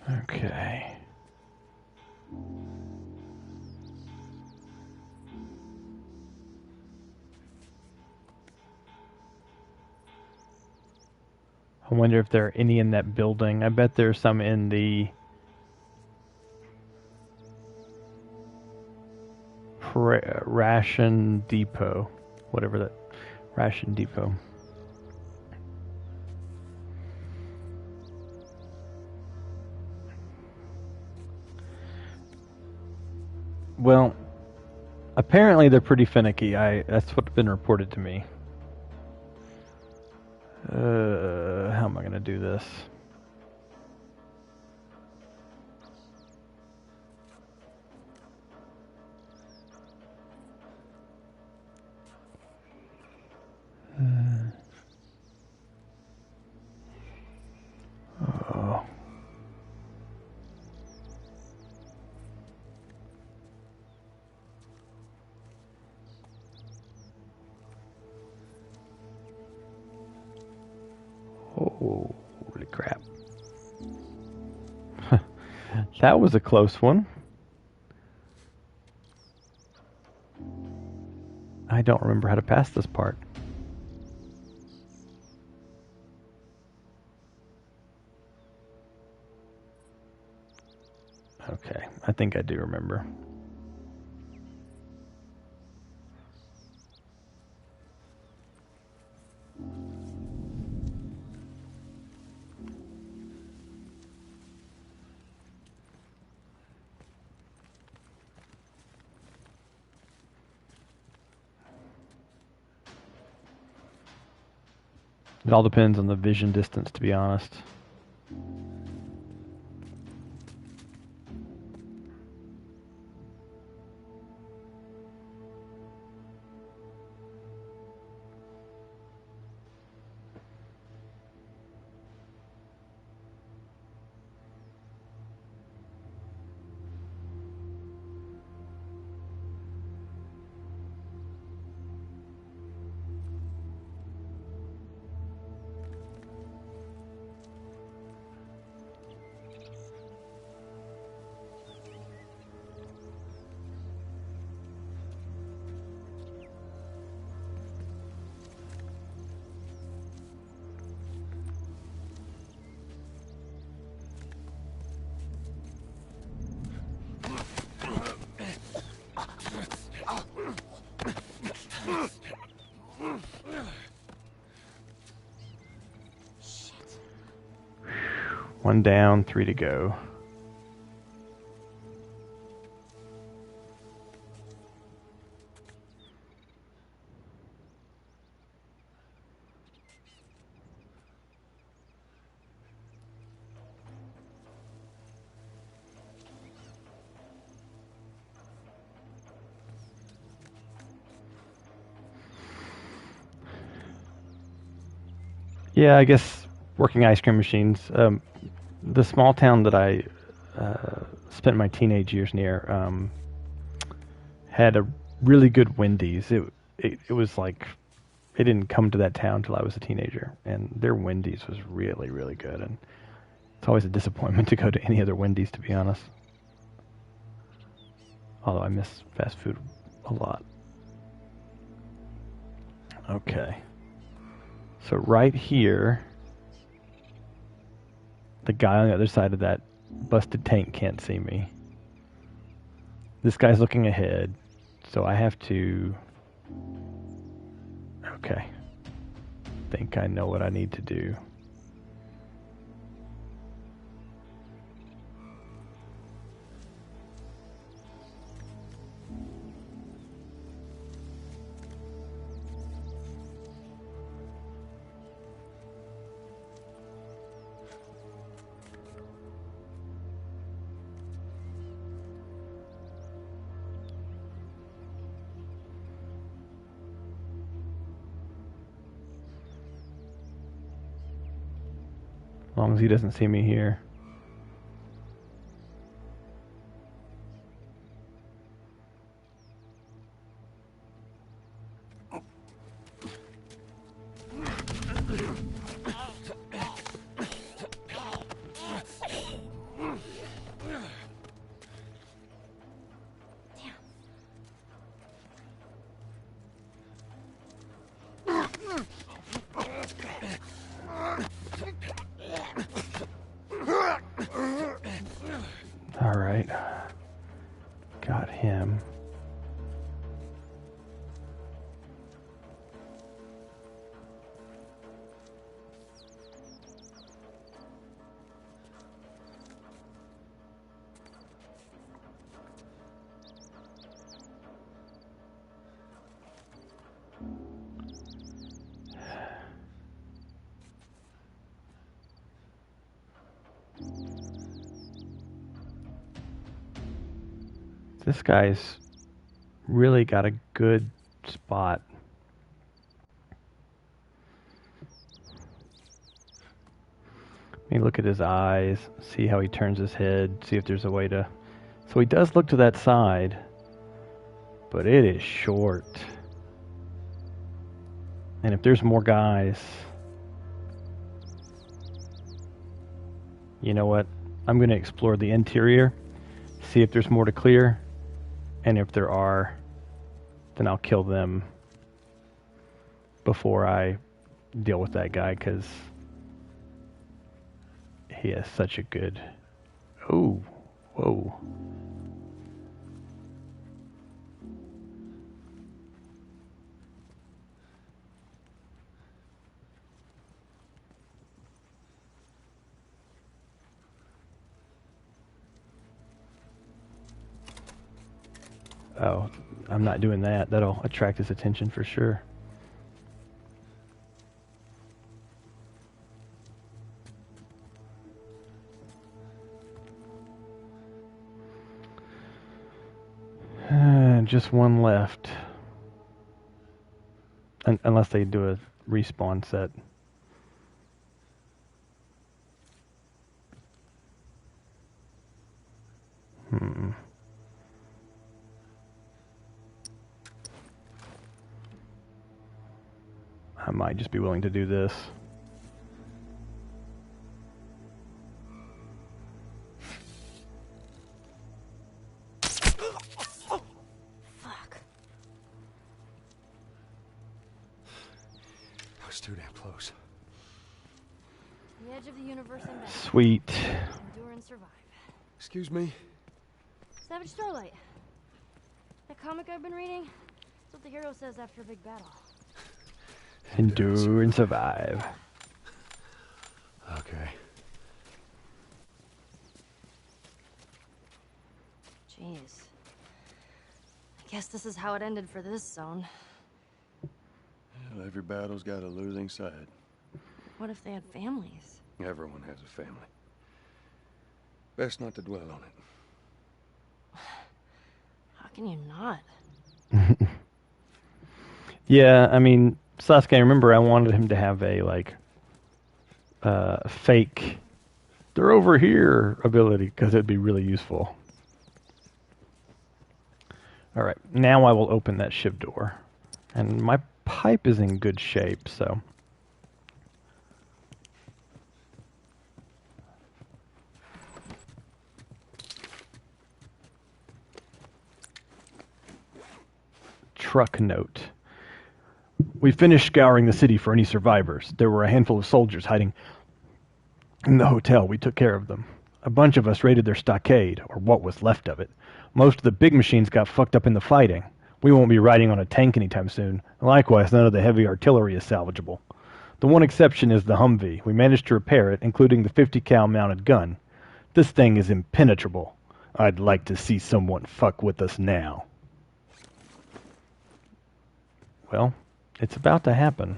Okay. I wonder if there are any in that building. I bet there's some in the ration depot, whatever that ration depot. Well, Apparently they're pretty finicky. That's what's been reported to me. How am I gonna do this? Oh. Holy crap. That was a close one. I don't remember how to pass this part. Okay, I think I do remember. It all depends on the vision distance, to be honest. One down, 3 to go. Yeah, I guess working ice cream machines. The small town that I spent my teenage years near had a really good Wendy's. It was like it didn't come to that town till I was a teenager, and their Wendy's was really, really good. And it's always a disappointment to go to any other Wendy's, to be honest. Although I miss fast food a lot. Okay. So right here, the guy on the other side of that busted tank can't see me. This guy's looking ahead, so I have to... Okay. Think I know what I need to do. As long as he doesn't see me here. Alright. Got him. This guy's really got a good spot. Let me look at his eyes, see how he turns his head, see if there's a way to... So he does look to that side, but it is short. And if there's more guys... You know what? I'm going to explore the interior, see if there's more to clear, and if there are, then I'll kill them before I deal with that guy, because he has such a good... Oh, whoa. Oh, I'm not doing that. That'll attract his attention for sure. Just one left. Unless they do a respawn set. I might just be willing to do this. Fuck. That was too damn close. The edge of the universe and back. Sweet. Endure and survive. Excuse me? Savage Starlight. That comic I've been reading? That's what the hero says after a big battle. Endure and survive. Okay. Jeez. I guess this is how it ended for this zone. Well, every battle's got a losing side. What if they had families? Everyone has a family. Best not to dwell on it. How can you not? Yeah, I mean, Sasuke, remember I wanted him to have a, like, fake, they're over here ability, because it'd be really useful. Alright, now I will open that shiv door. And my pipe is in good shape, so... Truck note. We finished scouring the city for any survivors. There were a handful of soldiers hiding in the hotel. We took care of them. A bunch of us raided their stockade, or what was left of it. Most of the big machines got fucked up in the fighting. We won't be riding on a tank anytime soon. Likewise, none of the heavy artillery is salvageable. The one exception is the Humvee. We managed to repair it, including the 50 cal mounted gun. This thing is impenetrable. I'd like to see someone fuck with us now. Well, it's about to happen.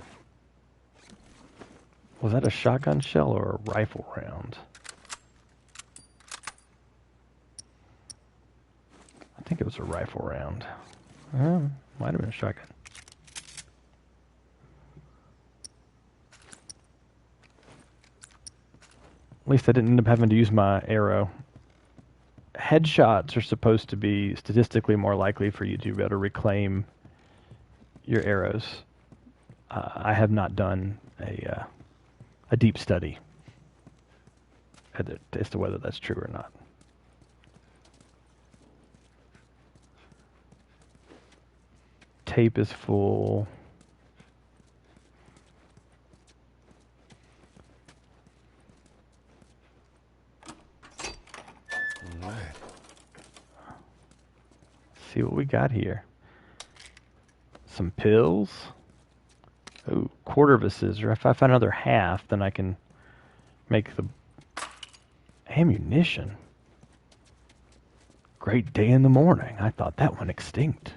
Was that a shotgun shell or a rifle round? I think it was a rifle round. Might have been a shotgun. At least I didn't end up having to use my arrow. Headshots are supposed to be statistically more likely for you to be able to reclaim your arrows. I have not done a deep study as to whether that's true or not. Tape is full. All right. See what we got here. Some pills. Oh, quarter of a scissor. If I find another half, then I can make the ammunition. Great day in the morning. I thought that went extinct.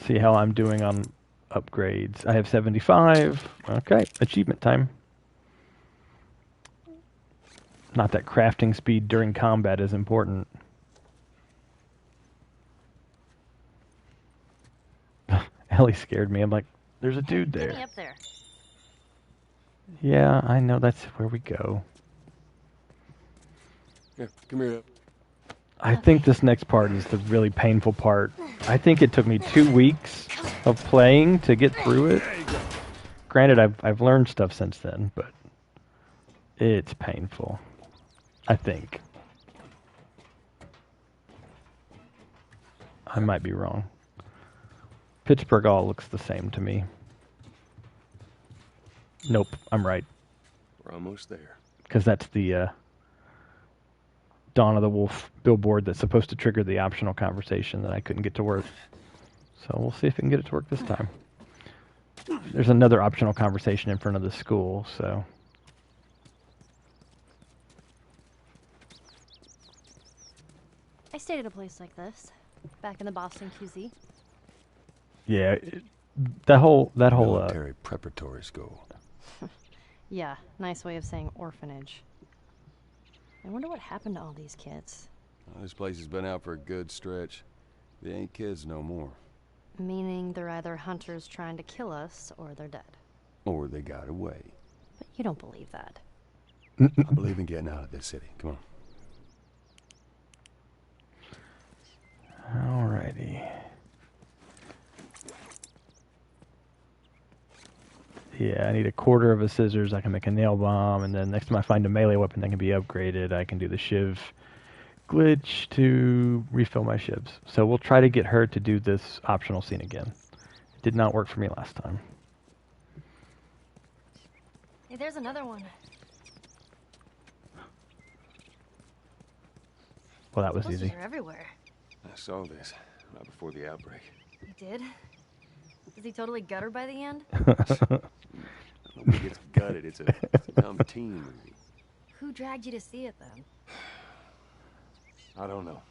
See how I'm doing on upgrades. I have 75. Okay, achievement time. Not that crafting speed during combat is important. Ellie scared me. I'm like, there's a dude Get me there. up there. Yeah, I know that's where we go. Here, come here. I think this next part is the really painful part. I think it took me 2 weeks of playing to get through it. Granted, I've learned stuff since then, but it's painful. I think. I might be wrong. Pittsburgh all looks the same to me. Nope, I'm right. We're almost there. Because that's the Dawn of the Wolf billboard that's supposed to trigger the optional conversation that I couldn't get to work. So we'll see if we can get it to work this time. There's another optional conversation in front of the school, so... I stayed at a place like this, back in the Boston QZ. Yeah, that whole Military preparatory school. Yeah, nice way of saying orphanage. I wonder what happened to all these kids. Well, this place has been out for a good stretch. They ain't kids no more. Meaning they're either hunters trying to kill us, or they're dead. Or they got away. But you don't believe that. I believe in getting out of this city. Come on. Alrighty. Yeah, I need a quarter of a scissors. I can make a nail bomb, and then next time I find a melee weapon that can be upgraded, I can do the shiv glitch to refill my shivs. So we'll try to get her to do this optional scene again. It did not work for me last time. Hey, there's another one. Well, that was Posters easy. are everywhere. I saw this right before the outbreak. You did? Is he totally gutted by the end? Nobody gets gutted. It's a dumb teen movie. Who dragged you to see it then? I don't know.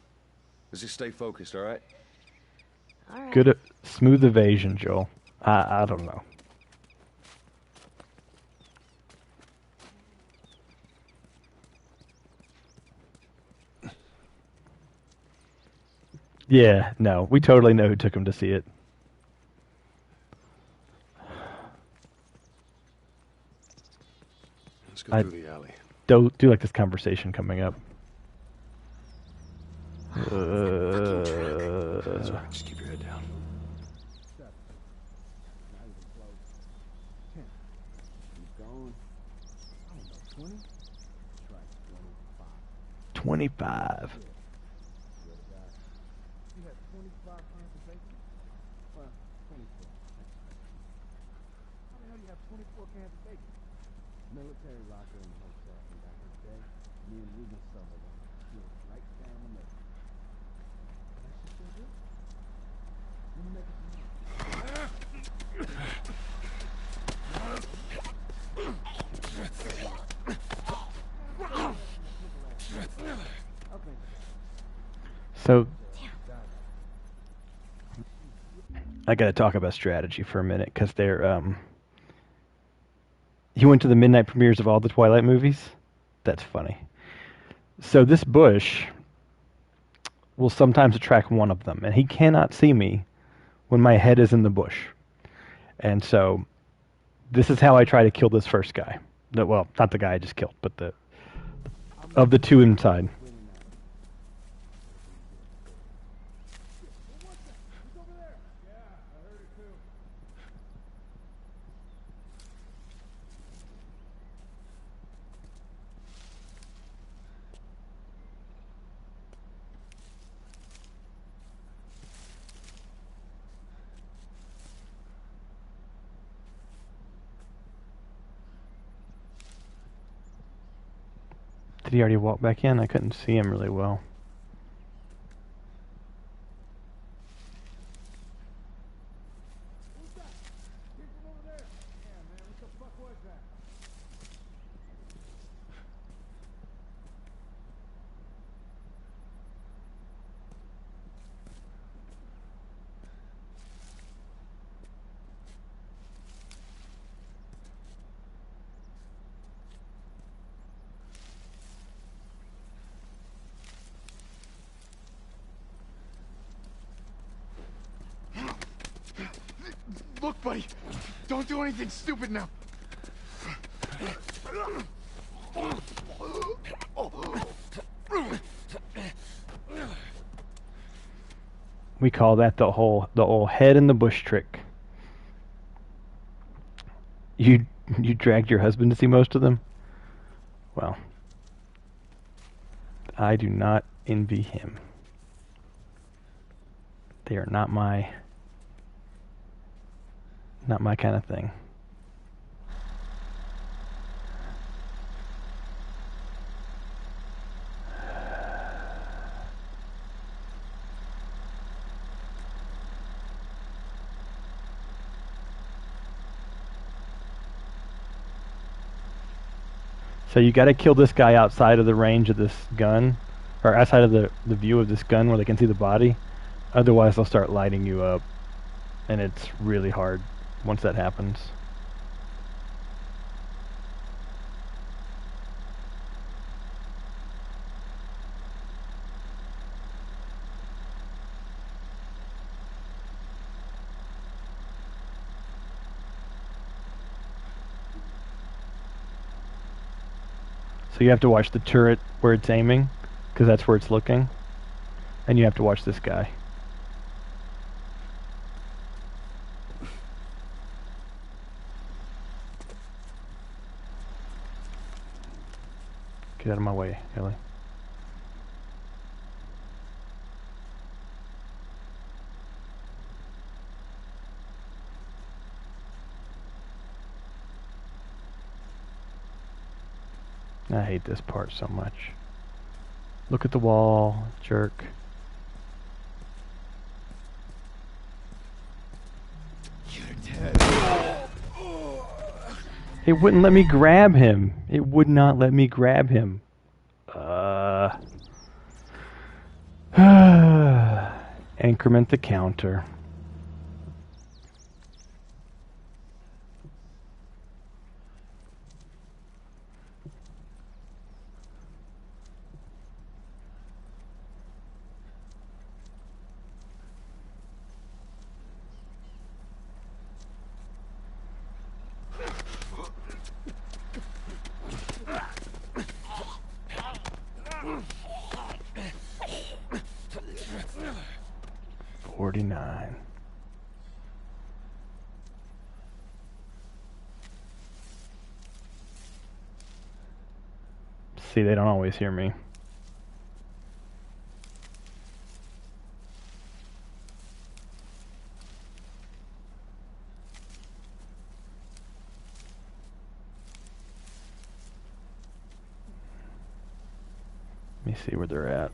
Let's just stay focused, all right? All right. Good, smooth evasion, Joel. I don't know. Yeah, no, we totally know who took him to see it. Let's go through the alley. Do like this conversation coming up. That's right. Just keep your head down. Keep going. I don't know, 20? Try 25. 25. You had 25 pounds of bacon? Well, 24. How the hell do you have 24 cans of bacon? Military locker in the hotel from back in the day. Me and Ruben Sutherland. You were right down the middle. That shit still good? Let me make it some more. So, I got to talk about strategy for a minute because they're. You went to the midnight premieres of all the Twilight movies? That's funny. So this bush will sometimes attract one of them, and he cannot see me when my head is in the bush. And so this is how I try to kill this first guy. Well, not the guy I just killed, but of the two inside. Did he already walk back in? I couldn't see him really well. Look, buddy, don't do anything stupid now. We call that the old head in the bush trick. You dragged your husband to see most of them? Well, I do not envy him. They are not my kind of thing. So you got to kill this guy outside of the range of this gun, or outside of the view of this gun where they can see the body. Otherwise, they'll start lighting you up, and it's really hard once that happens. So you have to watch the turret where it's aiming, because that's where it's looking. And you have to watch this guy. Get out of my way, Ellie. I hate this part so much. Look at the wall, jerk. You're dead. It wouldn't let me grab him. It would not let me grab him. Increment the counter. $49. See, they don't always hear me. Let me see where they're at.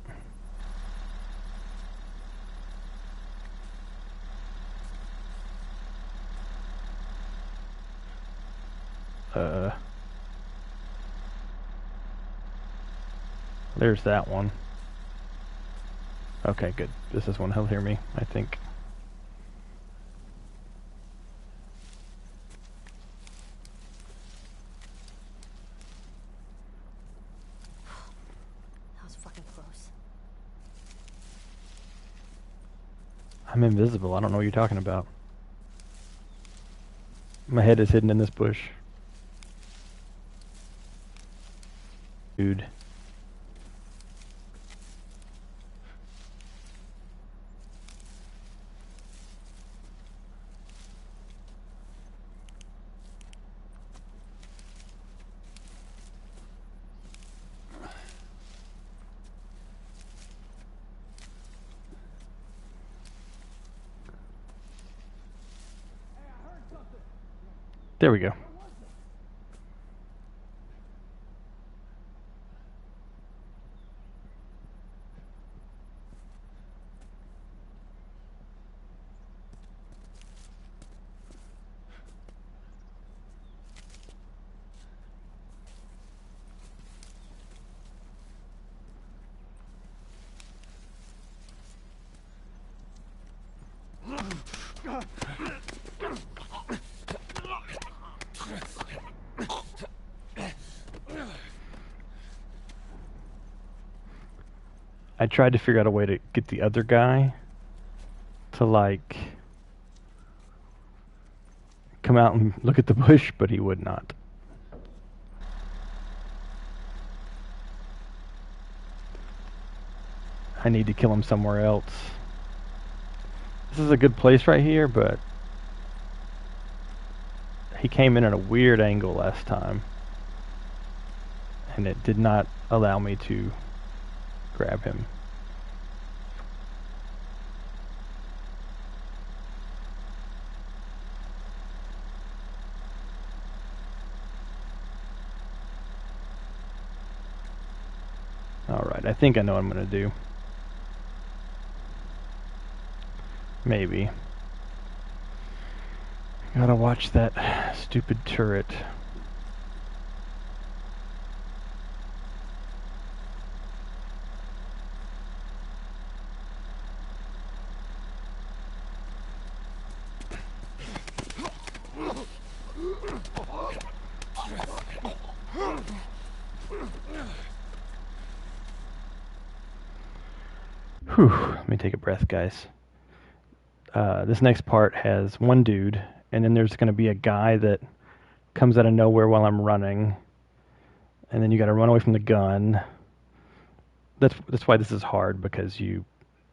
There's that one. Okay, good. This is one he'll hear me, I think. That was fucking close. I'm invisible. I don't know what you're talking about. My head is hidden in this bush. Dude. There we go. I tried to figure out a way to get the other guy to, like, come out and look at the bush, but he would not. I need to kill him somewhere else. This is a good place right here, but he came in at a weird angle last time, and it did not allow me to grab him. Alright, I think I know what I'm going to do. Maybe. Gotta watch that stupid turret. Whew, let me take a breath, guys. This next part has one dude, and then there's going to be a guy that comes out of nowhere while I'm running, and then you got to run away from the gun. That's why this is hard, because you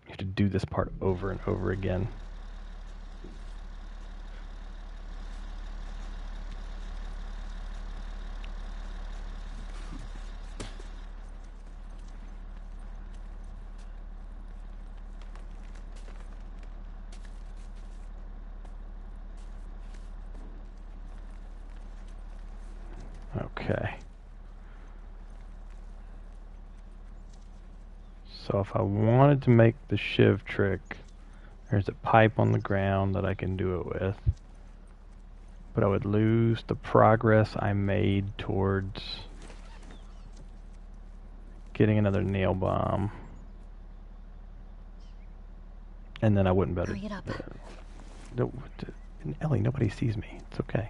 have to do this part over and over again. Okay. So if I wanted to make the shiv trick, there's a pipe on the ground that I can do it with. But I would lose the progress I made towards getting another nail bomb. And then I wouldn't better. Hurry it up. Ellie, nobody sees me. It's okay.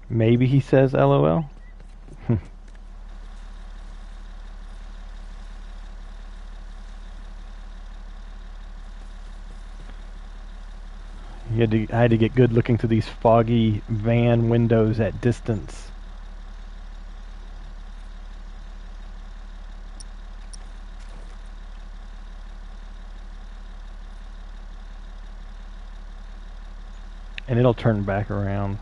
Maybe he says LOL. I had to get good looking through these foggy van windows at distance. And it'll turn back around.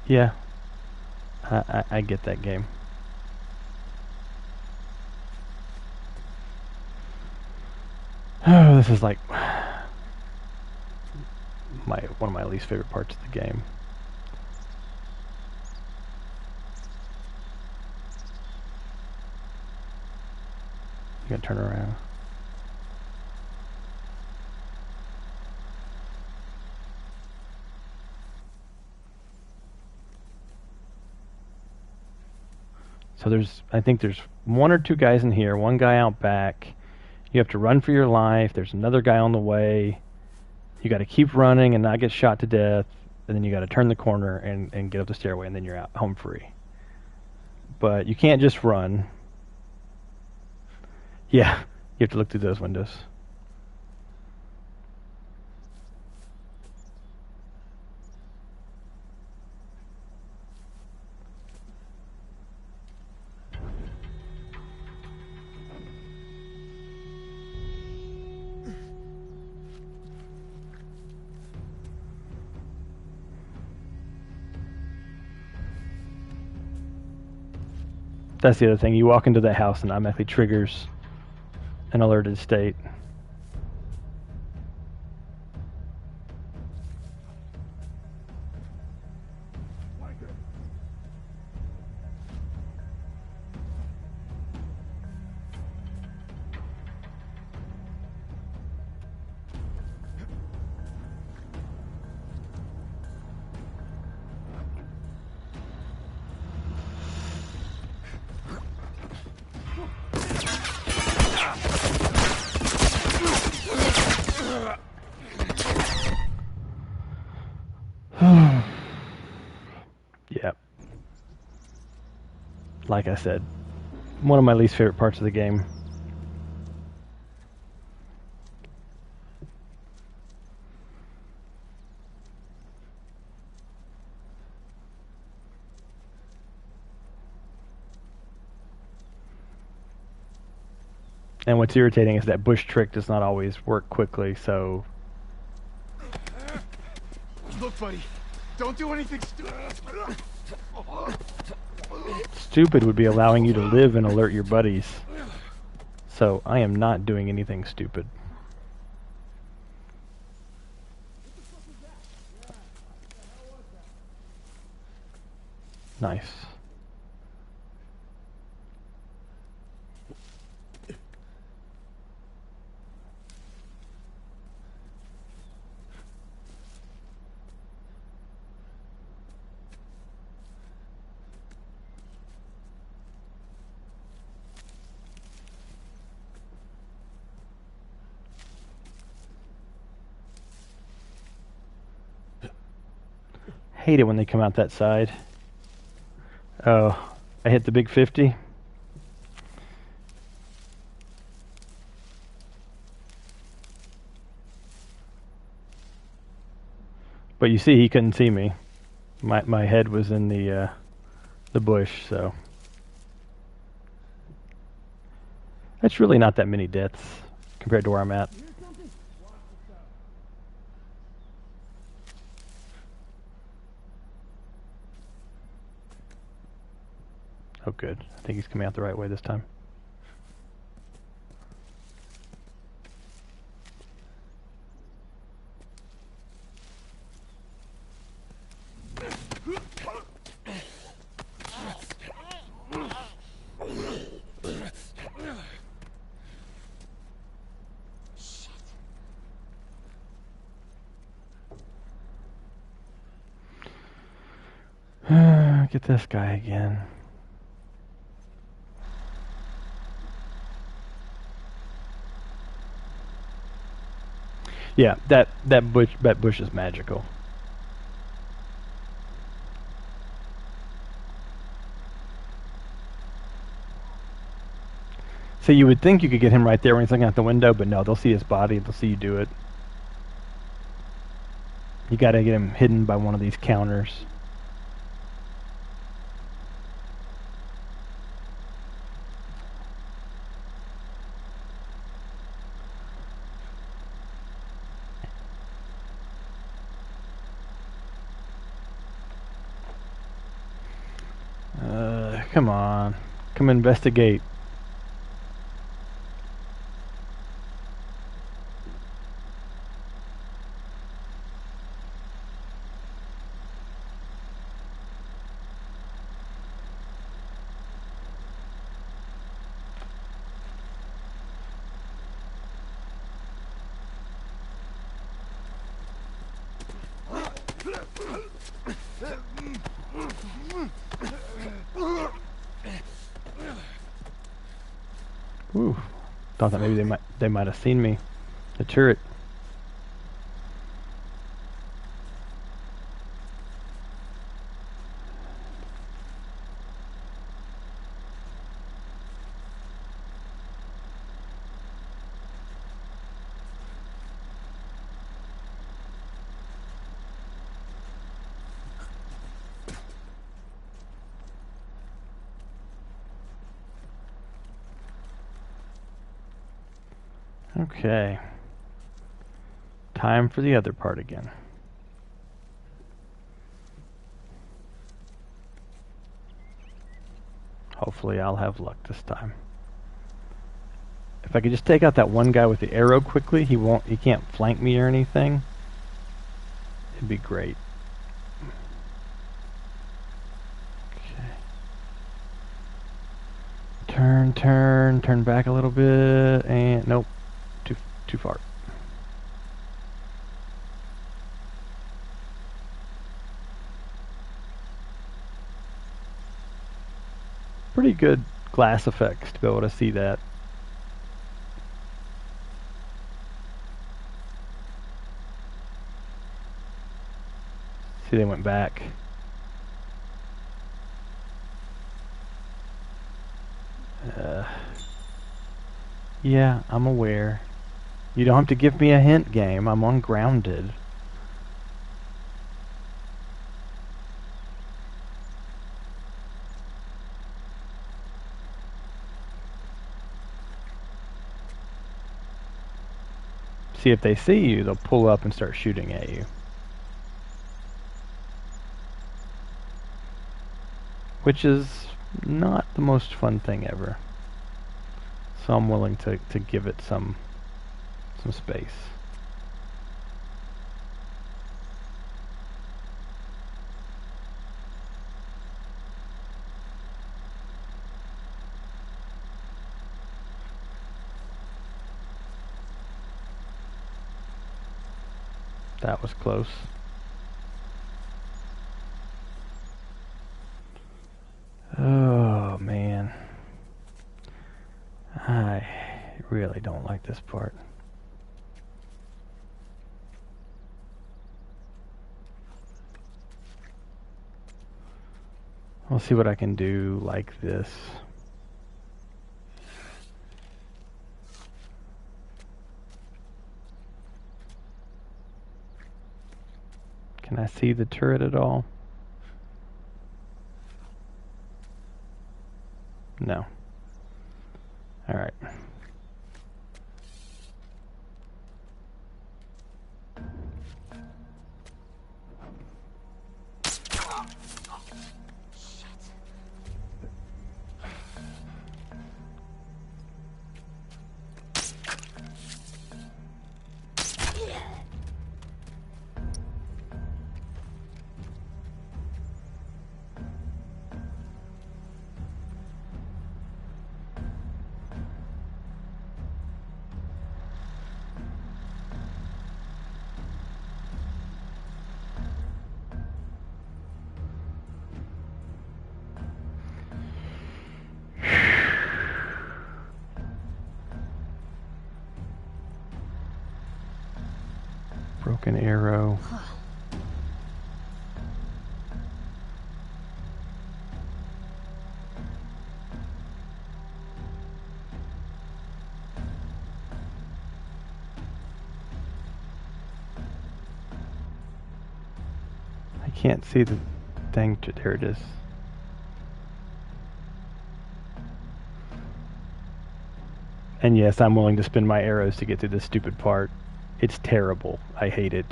Yeah, I get that game. Oh, this is like one of my least favorite parts of the game. You gotta turn around. So I think there's one or two guys in here, one guy out back. You have to run for your life. There's another guy on the way. You got to keep running and not get shot to death. And then you got to turn the corner and get up the stairway, and then you're out home free. But you can't just run. Yeah, you have to look through those windows. That's the other thing. You walk into that house and automatically triggers an alerted state. Yep. like I said, one of my least favorite parts of the game. And what's irritating is that bush trick does not always work quickly, so... Look, buddy, don't do anything stupid. Stupid would be allowing you to live and alert your buddies. So I am not doing anything stupid. Nice. Hate it when they come out that side. Oh, I hit the big 50. But you see, he couldn't see me. My head was in the bush, so that's really not that many deaths compared to where I'm at. Oh, good. I think he's coming out the right way this time. Get this guy again. Yeah, that bush is magical. So you would think you could get him right there when he's looking out the window, but no, they'll see his body, they'll see you do it. You gotta get him hidden by one of these counters. Come on. Come investigate. Ooh, thought that maybe they might have seen me. The turret. Okay. Time for the other part again. Hopefully I'll have luck this time. If I could just take out that one guy with the arrow quickly, he can't flank me or anything. It'd be great. Okay. Turn back a little bit, and nope. Too far. Pretty good glass effects to be able to see that. See, they went back. Yeah, I'm aware. You don't have to give me a hint, game. I'm on grounded. See, if they see you, they'll pull up and start shooting at you. Which is not the most fun thing ever. So I'm willing to give it some space. That was close. Oh, man. I really don't like this part. I'll see what I can do like this. Can I see the turret at all? No. All right. Broken arrow. I can't see the thing. There it is. And yes, I'm willing to spin my arrows to get through this stupid part. It's terrible. I hate it.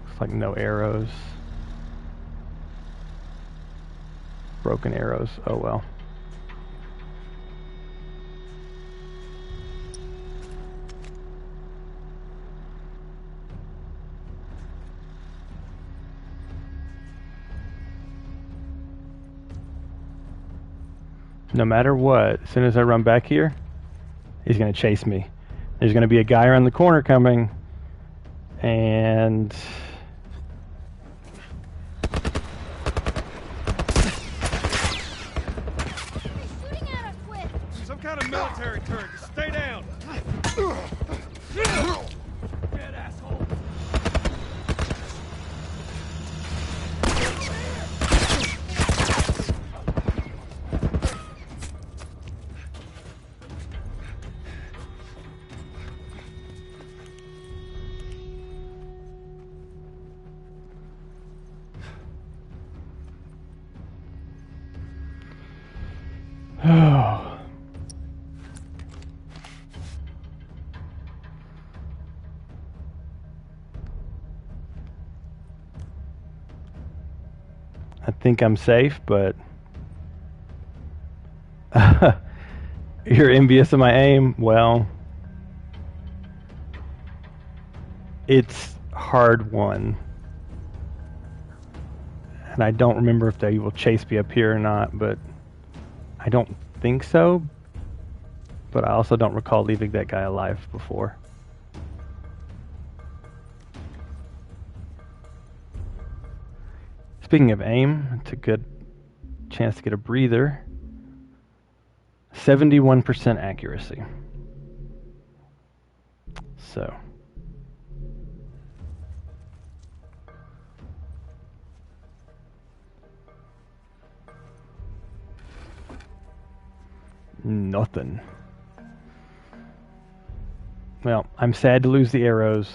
Looks like no arrows. Broken arrows. Oh well. No matter what, as soon as I run back here, he's going to chase me. There's going to be a guy around the corner coming, and Some kind of military turret. Just stay down. Dead asshole. oh. I think I'm safe, but you're envious of my aim. Well, it's hard won. And I don't remember if they will chase me up here or not, but I don't think so. But I also don't recall leaving that guy alive before. Speaking of aim, it's a good chance to get a breather. 71% accuracy. So, Nothing. Well, I'm sad to lose the arrows,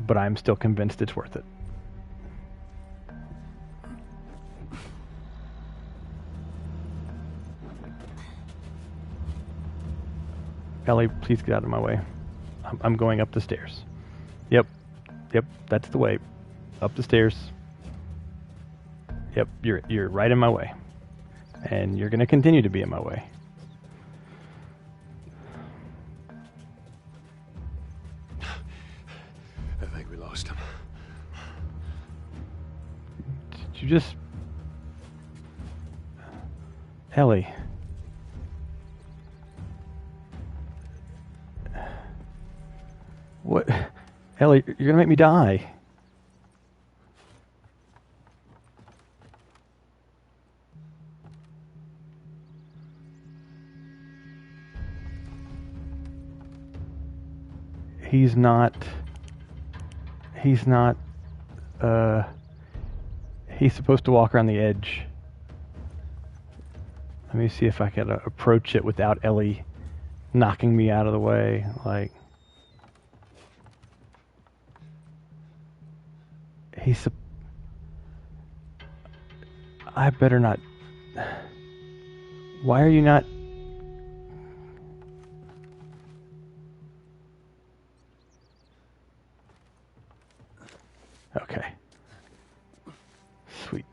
but I'm still convinced it's worth it. Ellie, please get out of my way. I'm going up the stairs. Yep, that's the way. Up the stairs. Yep, you're right in my way. And you're gonna continue to be in my way. I think we lost him. Did you just... Ellie. What? Ellie, you're gonna make me die. He's not, he's supposed to walk around the edge. Let me see if I can approach it without Ellie knocking me out of the way, like. I better not. Why are you not? Okay. Sweet.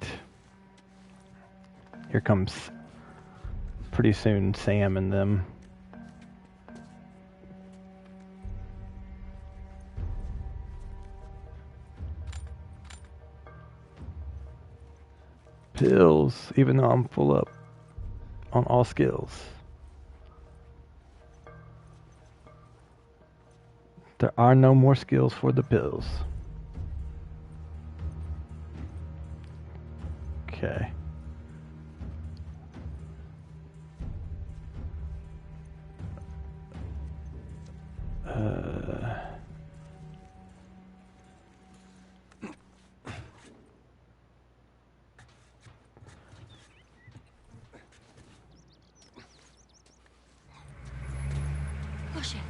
Here comes pretty soon Sam and them. Pills, even though I'm full up on all skills. There are no more skills for the pills. Okay. Oh shit.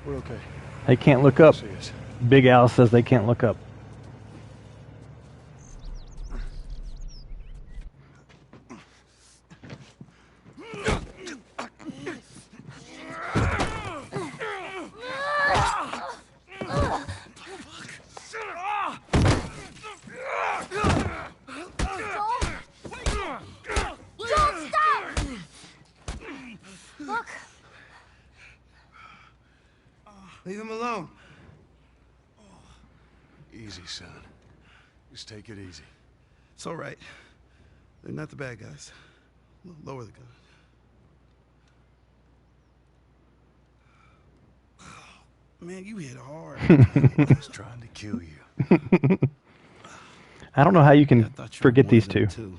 We're okay. They can't look up. See us. Big Al says they can't look up. Leave him alone. Easy, son. Just take it easy. It's all right. They're not the bad guys. Lower the gun. Man, you hit hard. I was trying to kill you. I don't know how you I can thought you were forget one these of them, two. too.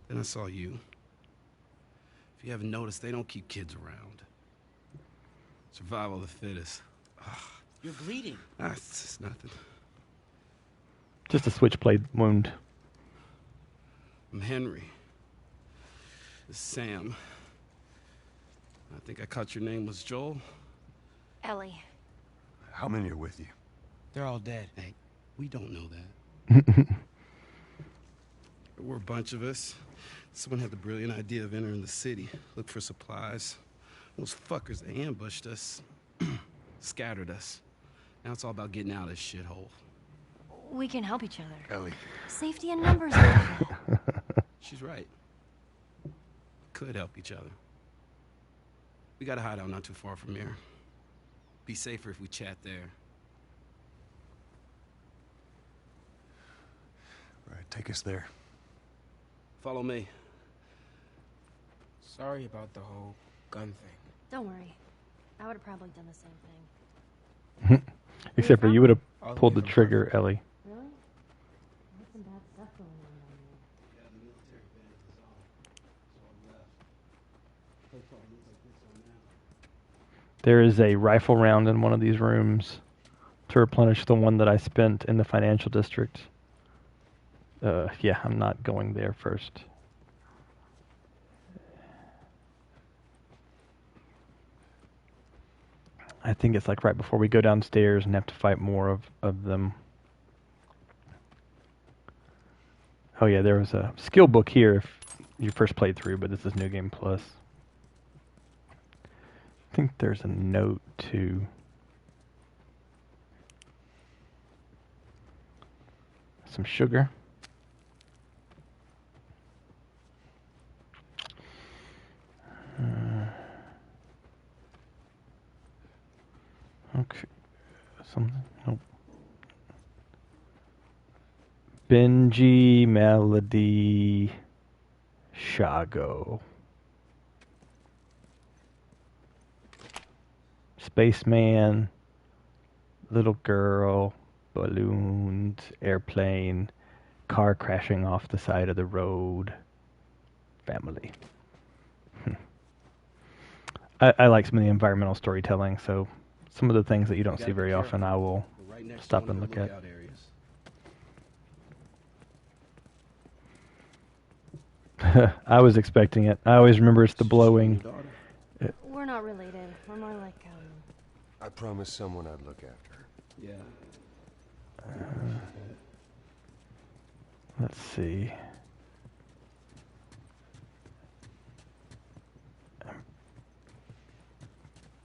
Then I saw you. If you haven't noticed, they don't keep kids around. Survival of the fittest. You're bleeding. It's just nothing. Just a switchblade wound. I'm Henry. This is Sam. I think I caught your name was Joel. Ellie. How many are with you? They're all dead. Hey, we don't know that. There were a bunch of us. Someone had the brilliant idea of entering the city, look for supplies. Those fuckers, they ambushed us, scattered us. Now it's all about getting out of this shithole. We can help each other. Ellie. Safety in numbers. She's right. Could help each other. We got a hideout not too far from here. Be safer if we chat there. Right, take us there. Follow me. Sorry about the whole gun thing. Don't worry. I would have probably done the same thing. Except for you would have All the pulled way the from trigger, Ellie. Really? There's some bad stuff going on down There is a rifle round in one of these rooms to replenish the one that I spent in the financial district. Yeah, I'm not going there first. I think it's like right before we go downstairs and have to fight more of them. Oh yeah, there was a skill book here if you first played through, but this is New Game Plus. I think there's a note too. Some sugar. Okay. Something. Nope. Benji Melody Shago. Spaceman. Little girl. Balloons. Airplane. Car crashing off the side of the road. Family. I like some of the environmental storytelling, so some of the things that you don't see very often I will stop and look at. I was expecting it. I always remember it's the blowing. We're not related. We're more like, I promised someone I'd look after her. Yeah. Let's see.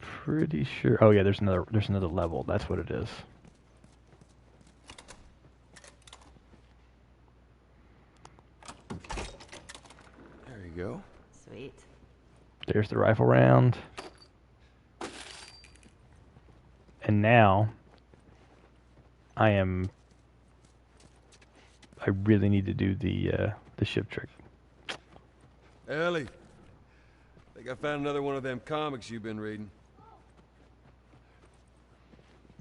Pretty sure. Oh yeah, there's another level. That's what it is. There you go. sweet. There's the rifle round. And now I really need to do the ship trick. Ellie, think I found another one of them comics you've been reading.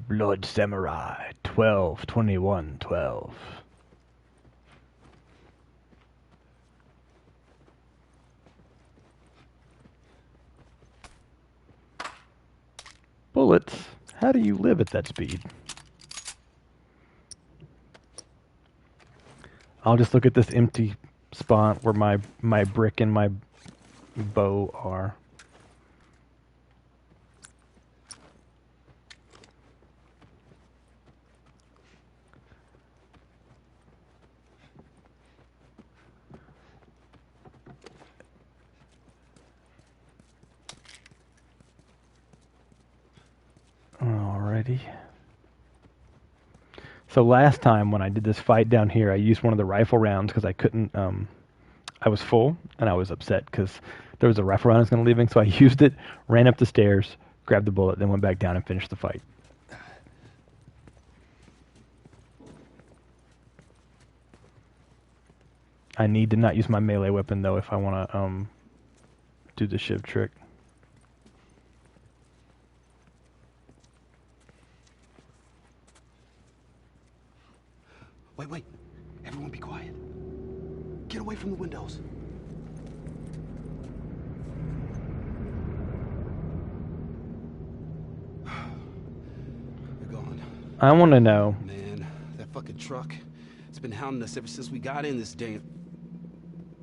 Blood Samurai 12/21/12. Bullets. How do you live at that speed? I'll just look at this empty spot where my brick and my bow are. Alrighty. So last time when I did this fight down here, I used one of the rifle rounds because I couldn't. I was full and I was upset because there was a rifle round I was going to leaving, so I used it, ran up the stairs, grabbed the bullet, then went back down and finished the fight. I need to not use my melee weapon though if I want to do the shiv trick. Wait. Everyone be quiet. Get away from the windows. They're gone. I want to know. Man, that fucking truck. It's been hounding us ever since we got in this damn...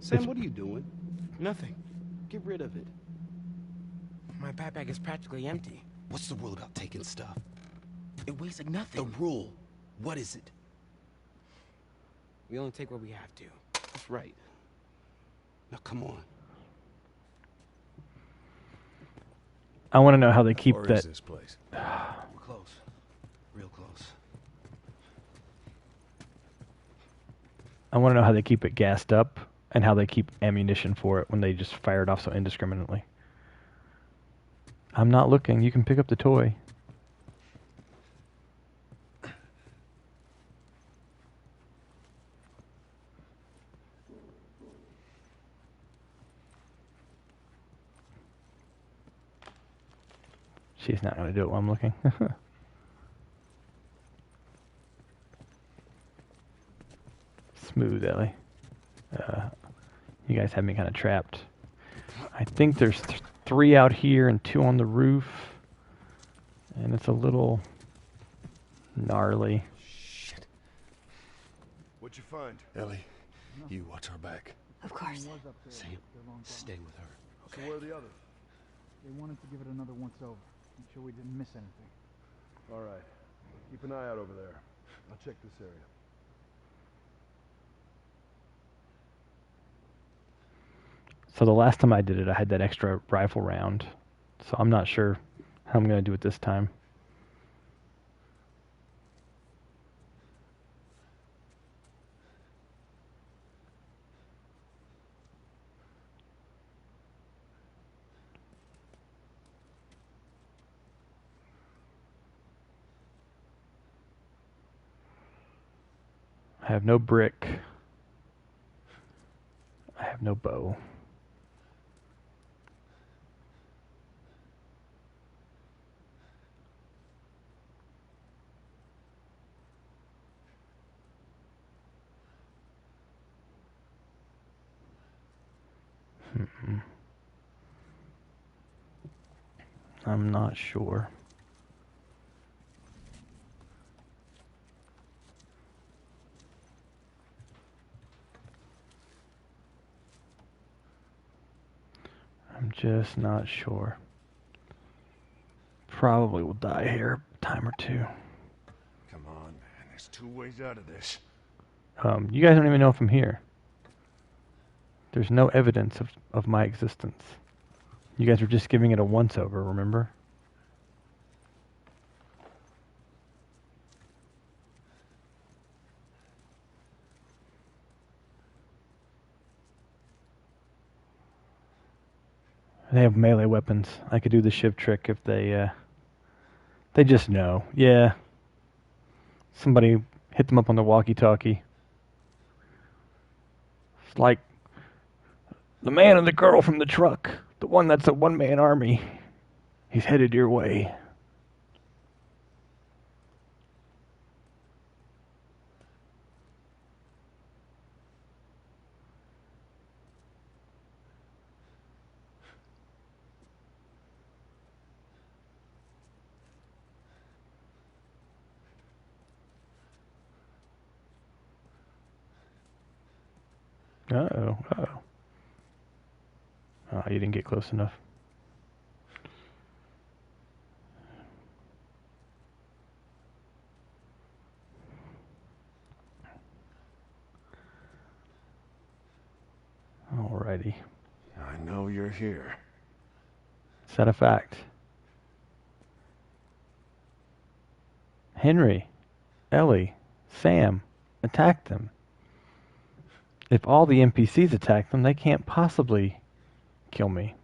Sam, what are you doing? Nothing. Get rid of it. My backpack is practically empty. What's the rule about taking stuff? It weighs like nothing. The rule. What is it? We only take what we have to. That's right. Now, come on. I want to know how they keep Where that. is this place? We're close. Real close. I want to know how they keep it gassed up and how they keep ammunition for it when they just fire it off so indiscriminately. I'm not looking. You can pick up the toy. She's not going to do it while I'm looking. Smooth, Ellie. You guys have me kind of trapped. I think there's 3 out here and 2 on the roof. And it's a little gnarly. Shit. What'd you find? Ellie, you watch our back. Of course. Sam, stay with her. So where are the others? They wanted to give it another once over. Make sure we didn't miss anything. All right. Keep an eye out over there. I'll check this area. So the last time I did it, I had that extra rifle round. So I'm not sure how I'm going to do it this time. I have no brick. I have no bow. I'm not sure. I'm just not sure. Probably will die here a time or two. Come on, man. There's 2 ways out of this. You guys don't even know if I'm here. There's no evidence of my existence. You guys were just giving it a once-over, remember? They have melee weapons. I could do the shiv trick if they just know. Yeah. Somebody hit them up on the walkie-talkie. It's like the man and the girl from the truck. The one that's a one-man army. He's headed your way. Uh-oh, uh-oh. Oh, you didn't get close enough. Alrighty. I know you're here. Is that a fact? Henry, Ellie, Sam, attack them. If all the NPCs attack them, they can't possibly kill me.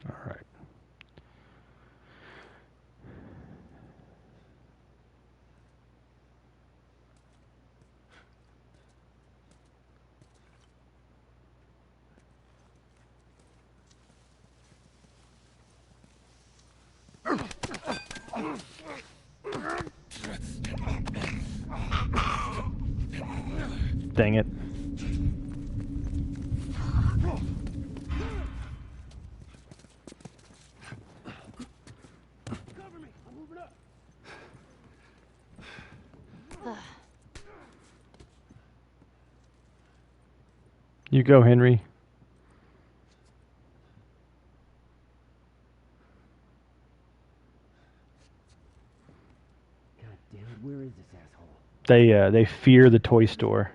All right. Dang it. Cover me. I'm moving up. You go, Henry. God damn it, where is this asshole? They fear the toy store.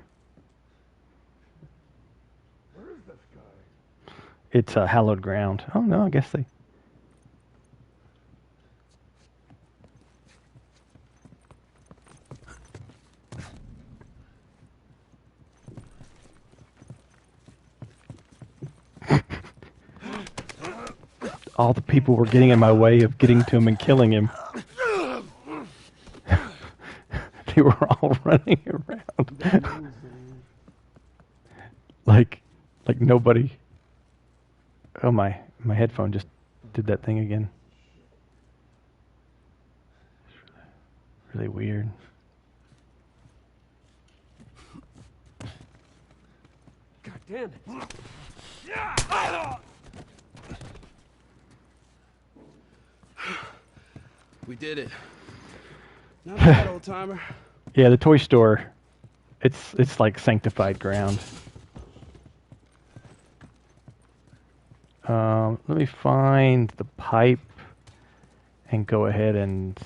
Where is this guy? It's hallowed ground. Oh no, I guess they. All the people were getting in my way of getting to him and killing him. They were all running around. like nobody. Oh, my headphone just did that thing again. It's really weird. God damn it. We did it. Not bad, old timer. Yeah, the toy store. It's like sanctified ground. Let me find the pipe and go ahead and,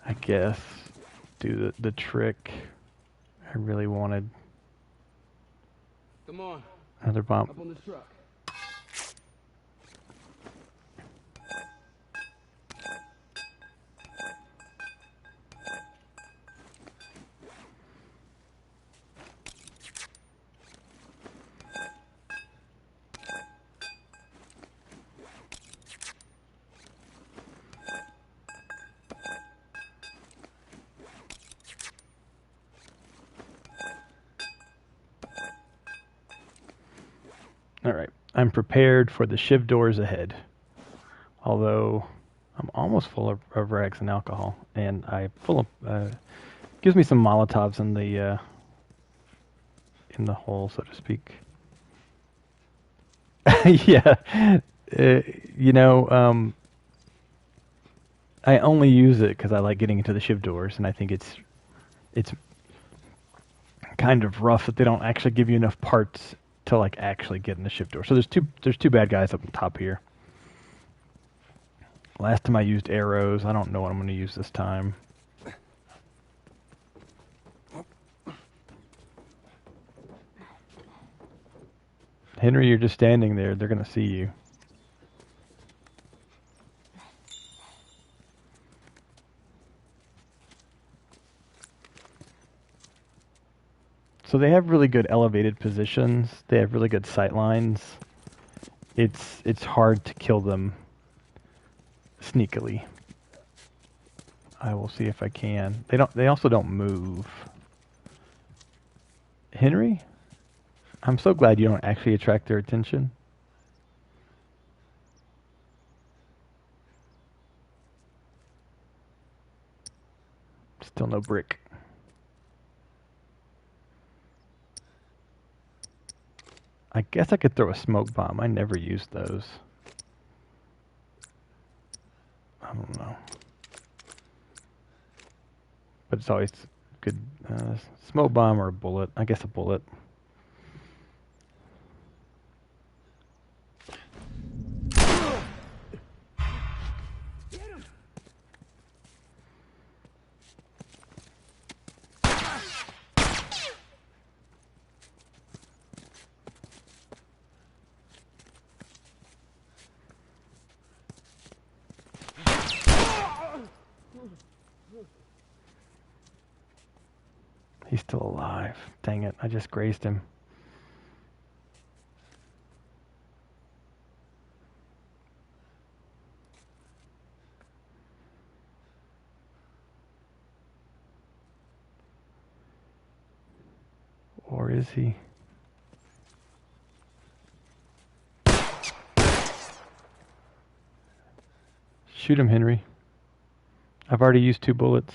I guess, do the trick. I really wanted Come on, another bomb. up on this truck. Alright, I'm prepared for the shiv doors ahead. Although, I'm almost full of rags and alcohol. And I full of, gives me some Molotovs in the hole, so to speak. Yeah, you know, I only use it because I like getting into the shiv doors, and I think it's kind of rough that they don't actually give you enough parts to like actually get in the shiv door. So there's two bad guys up on top here. Last time I used arrows. I don't know what I'm going to use this time. Henry, you're just standing there. They're going to see you. So they have really good elevated positions. They have really good sight lines. It's hard to kill them sneakily. I will see if I can. They also don't move. Henry? I'm so glad you don't actually attract their attention. Still no brick. I guess I could throw a smoke bomb. I never used those. I don't know. But it's always good. Smoke bomb or a bullet. I guess a bullet. He's still alive. Dang it, I just grazed him. Or is he? Shoot him, Henry. I've already used 2 bullets.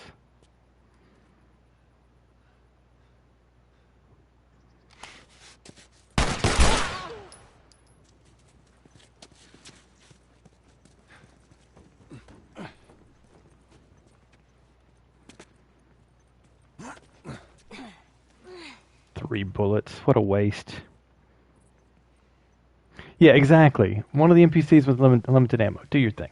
Three bullets. What a waste. Yeah, exactly. One of the NPCs with limited ammo. Do your thing.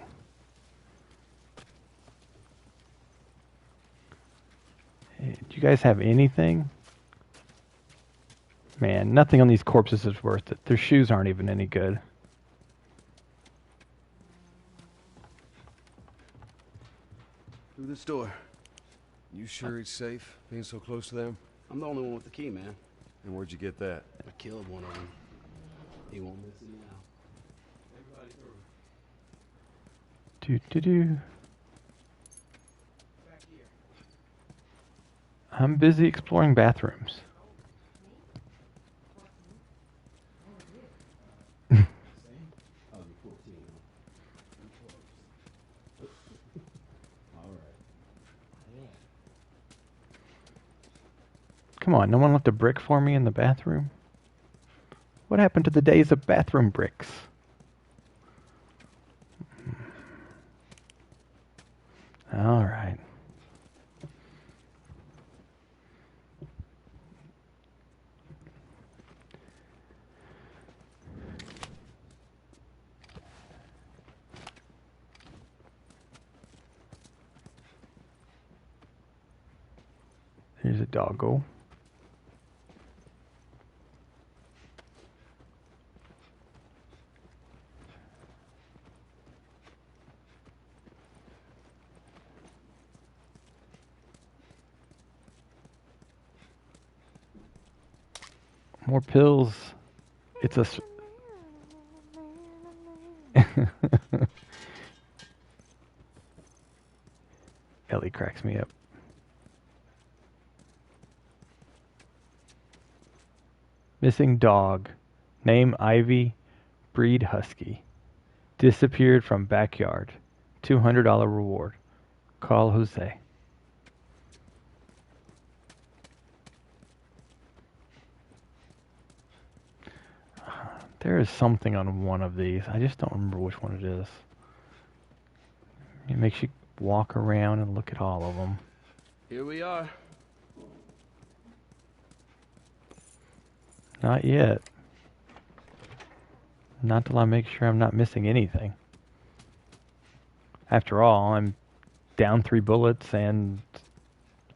Hey, do you guys have anything? Man, nothing on these corpses is worth it. Their shoes aren't even any good. Through this door. You sure it's safe, being so close to them? I'm the only one with the key, man. And where'd you get that? I killed one of them. He won't miss it now. Everybody through. Do. Back here. I'm busy exploring bathrooms. Oh, you're 14, huh? All right. Come on, no one left a brick for me in the bathroom? What happened to the days of bathroom bricks? All right. Here's a doggo. More pills. It's a. Ellie cracks me up. Missing dog. Name Ivy. Breed husky. Disappeared from backyard. $200 reward. Call Jose. There is something on one of these. I just don't remember which one it is. It makes you walk around and look at all of them. Here we are. Not yet. Not till I make sure I'm not missing anything. After all, I'm down 3 bullets and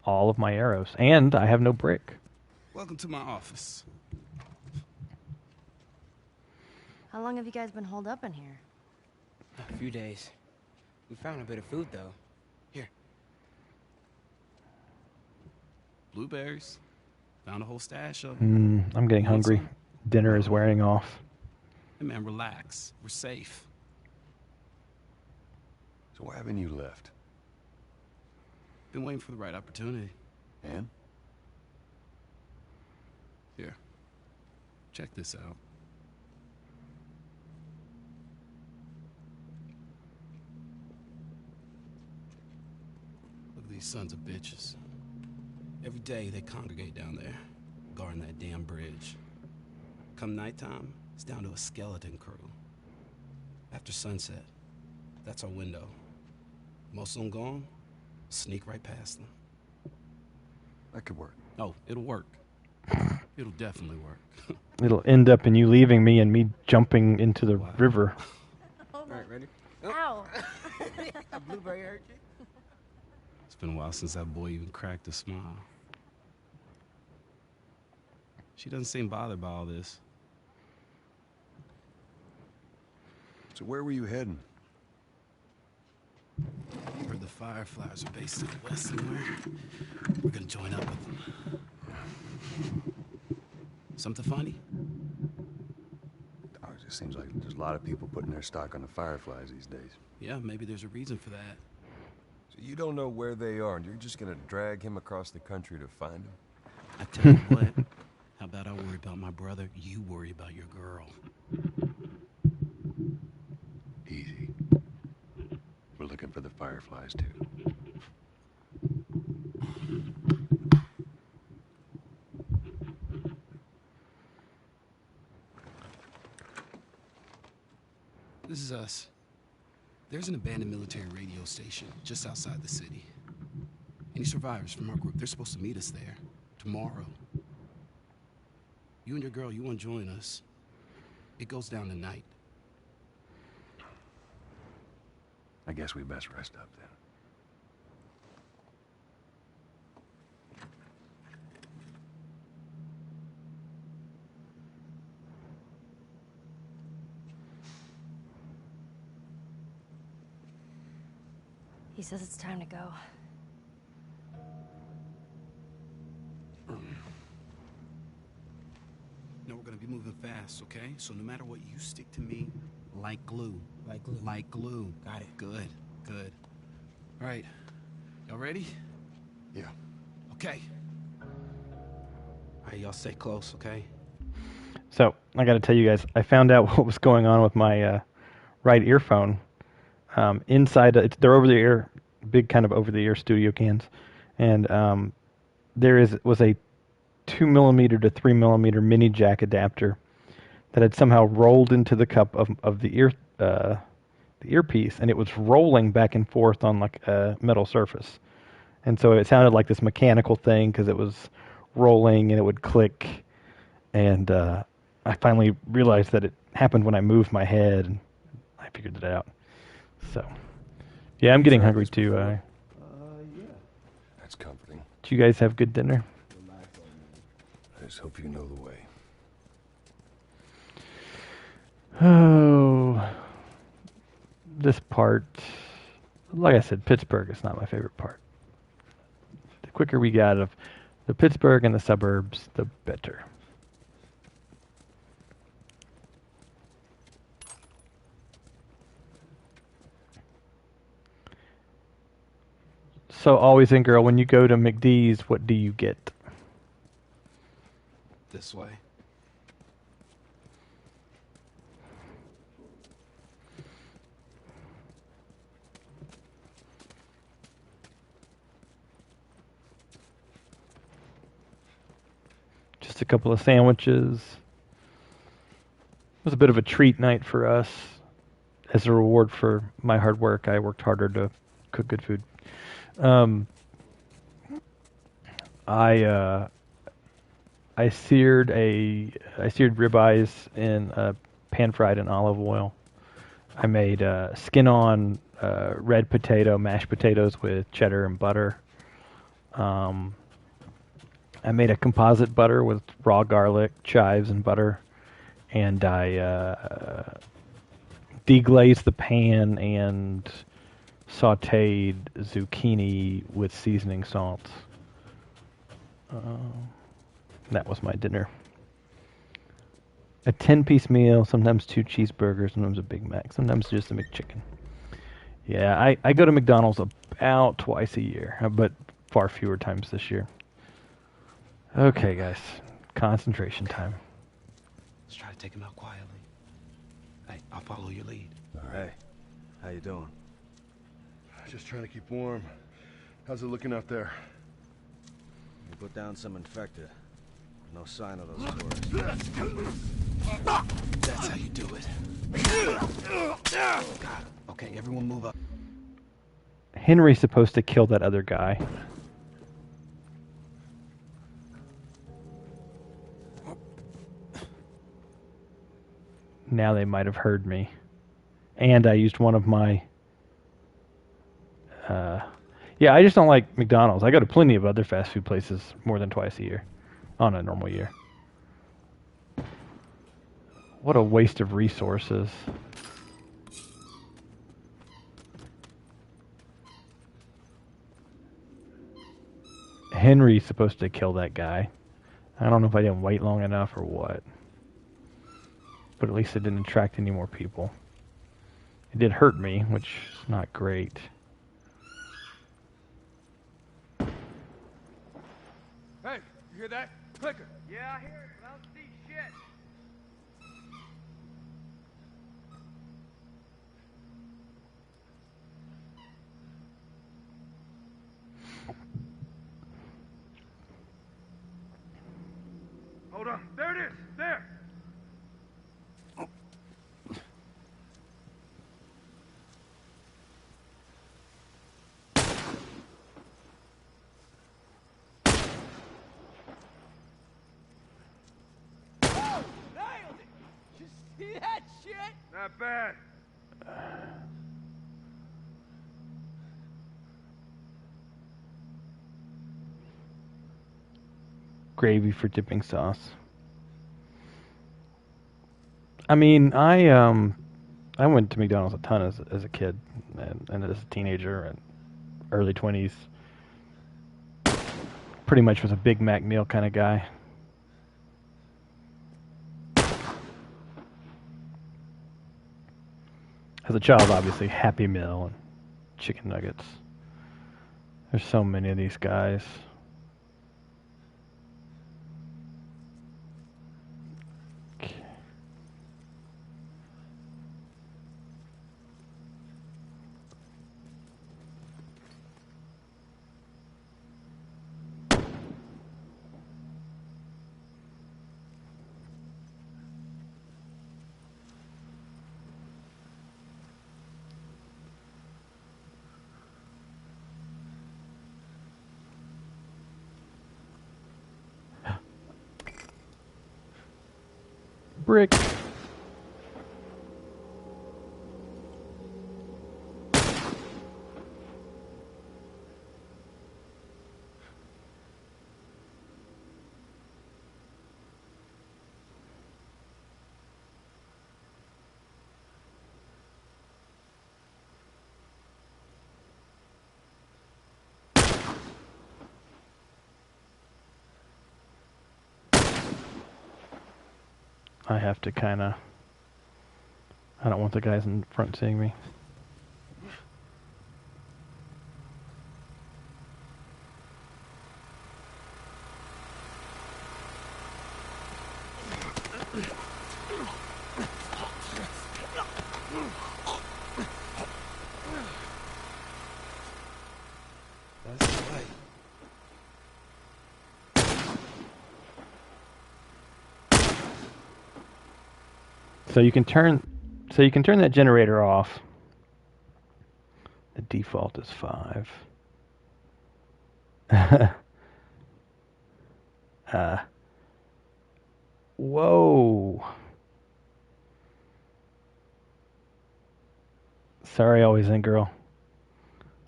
all of my arrows. And I have no brick. Welcome to my office. How long have you guys been holed up in here? A few days. We found a bit of food, though. Here. Blueberries. Found a whole stash of I'm getting hungry. Dinner is wearing off. Hey man, relax. We're safe. So why haven't you left? Been waiting for the right opportunity. And? Here. Check this out. Look at these sons of bitches. Every day they congregate down there, guarding that damn bridge. Come nighttime, it's down to a skeleton crew. After sunset, that's our window. Most of them gone, sneak right past them. That could work. Oh, it'll work. It'll definitely work. It'll end up in you leaving me and me jumping into the river. All right, ready? Ow! A blueberry hurt you? It's been a while since that boy even cracked a smile. She doesn't seem bothered by all this. So where were you heading? Heard the Fireflies are based out west somewhere. We're gonna join up with them. Something funny? Oh, it just seems like there's a lot of people putting their stock on the Fireflies these days. Yeah, maybe there's a reason for that. So you don't know where they are, and you're just gonna drag him across the country to find them? I tell you what, how about I worry about my brother, you worry about your girl. Easy. We're looking for the Fireflies, too. This is us. There's an abandoned military radio station just outside the city. Any survivors from our group, they're supposed to meet us there tomorrow. You and your girl, you want to join us? It goes down tonight. I guess we best rest up then. He says it's time to go. No, we're gonna be moving fast, okay? So no matter what, you stick to me like glue. Like glue. Like glue. Got it. Good, good. All right, y'all ready? Yeah. Okay. All right, y'all stay close, okay? So, I gotta tell you guys, I found out what was going on with my right earphone. Inside, they're over-the-ear, big kind of over-the-ear studio cans. And was a 2mm to 3mm mini jack adapter that had somehow rolled into the cup of the the earpiece, and it was rolling back and forth on like a metal surface. And so it sounded like this mechanical thing because it was rolling and it would click. And I finally realized that it happened when I moved my head, and I figured it out. So, yeah, I'm getting hungry too. Yeah. That's comforting. Did you guys have good dinner? I just hope you know the way. Oh, this part, like I said, Pittsburgh is not my favorite part. The quicker we get out of the Pittsburgh and the suburbs, the better. So, always in girl, when you go to McD's, what do you get? This way. Just a couple of sandwiches. It was a bit of a treat night for us. As a reward for my hard work, I worked harder to cook good food. I seared ribeyes in pan fried in olive oil. I made skin on red potato mashed potatoes with cheddar and butter. I made a composite butter with raw garlic, chives, and butter, and I deglazed the pan and sautéed zucchini with seasoning salt. That was my dinner. A 10-piece meal, sometimes 2 cheeseburgers, sometimes a Big Mac, sometimes just a McChicken. Yeah, I go to McDonald's about twice a year, but far fewer times this year. Okay, guys. Concentration time. Let's try to take him out quietly. Hey, I'll follow your lead. Hey, how you doing? Just trying to keep warm. How's it looking out there? We put down some infected. No sign of those tourists. That's how you do it. Got him. Okay, everyone move up. Henry's supposed to kill that other guy. Now they might have heard me. And I used one of my... yeah, I just don't like McDonald's. I go to plenty of other fast food places more than twice a year. On a normal year. What a waste of resources. Henry's supposed to kill that guy. I don't know if I didn't wait long enough or what. But at least it didn't attract any more people. It did hurt me, which is not great. Hey, you hear that? Clicker. Yeah, I hear it, but I don't see shit. Hold on. There it is. There. Oh, nailed it! You see that shit? Not bad. Gravy for dipping sauce. I mean, I went to McDonald's a ton as a kid and as a teenager and early 20s. Pretty much was a Big Mac meal kind of guy. As a child, obviously, Happy Meal and chicken nuggets. There's so many of these guys. Okay. brick. I have to kind of... I don't want the guys in front seeing me. That's right. So you can turn that generator off. The default is 5. Whoa. Sorry, always in girl.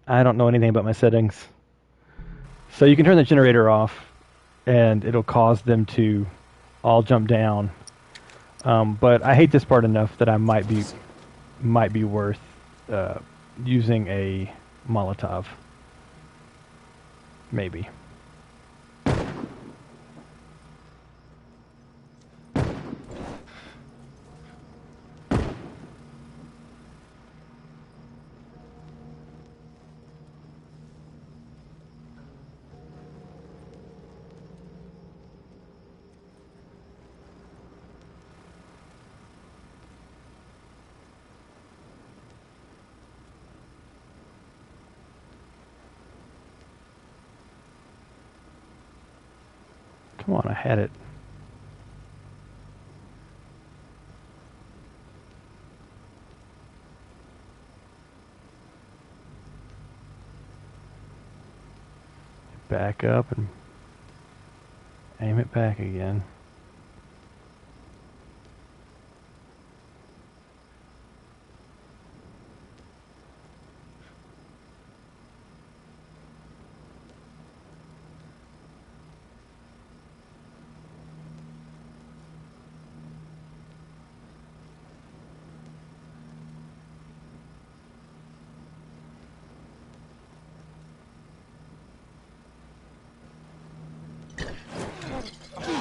I don't know anything about my settings. So you can turn the generator off, and it'll cause them to all jump down. But I hate this part enough that I might be worth using a Molotov. Maybe. Come on, I had it. Back up and aim it back again.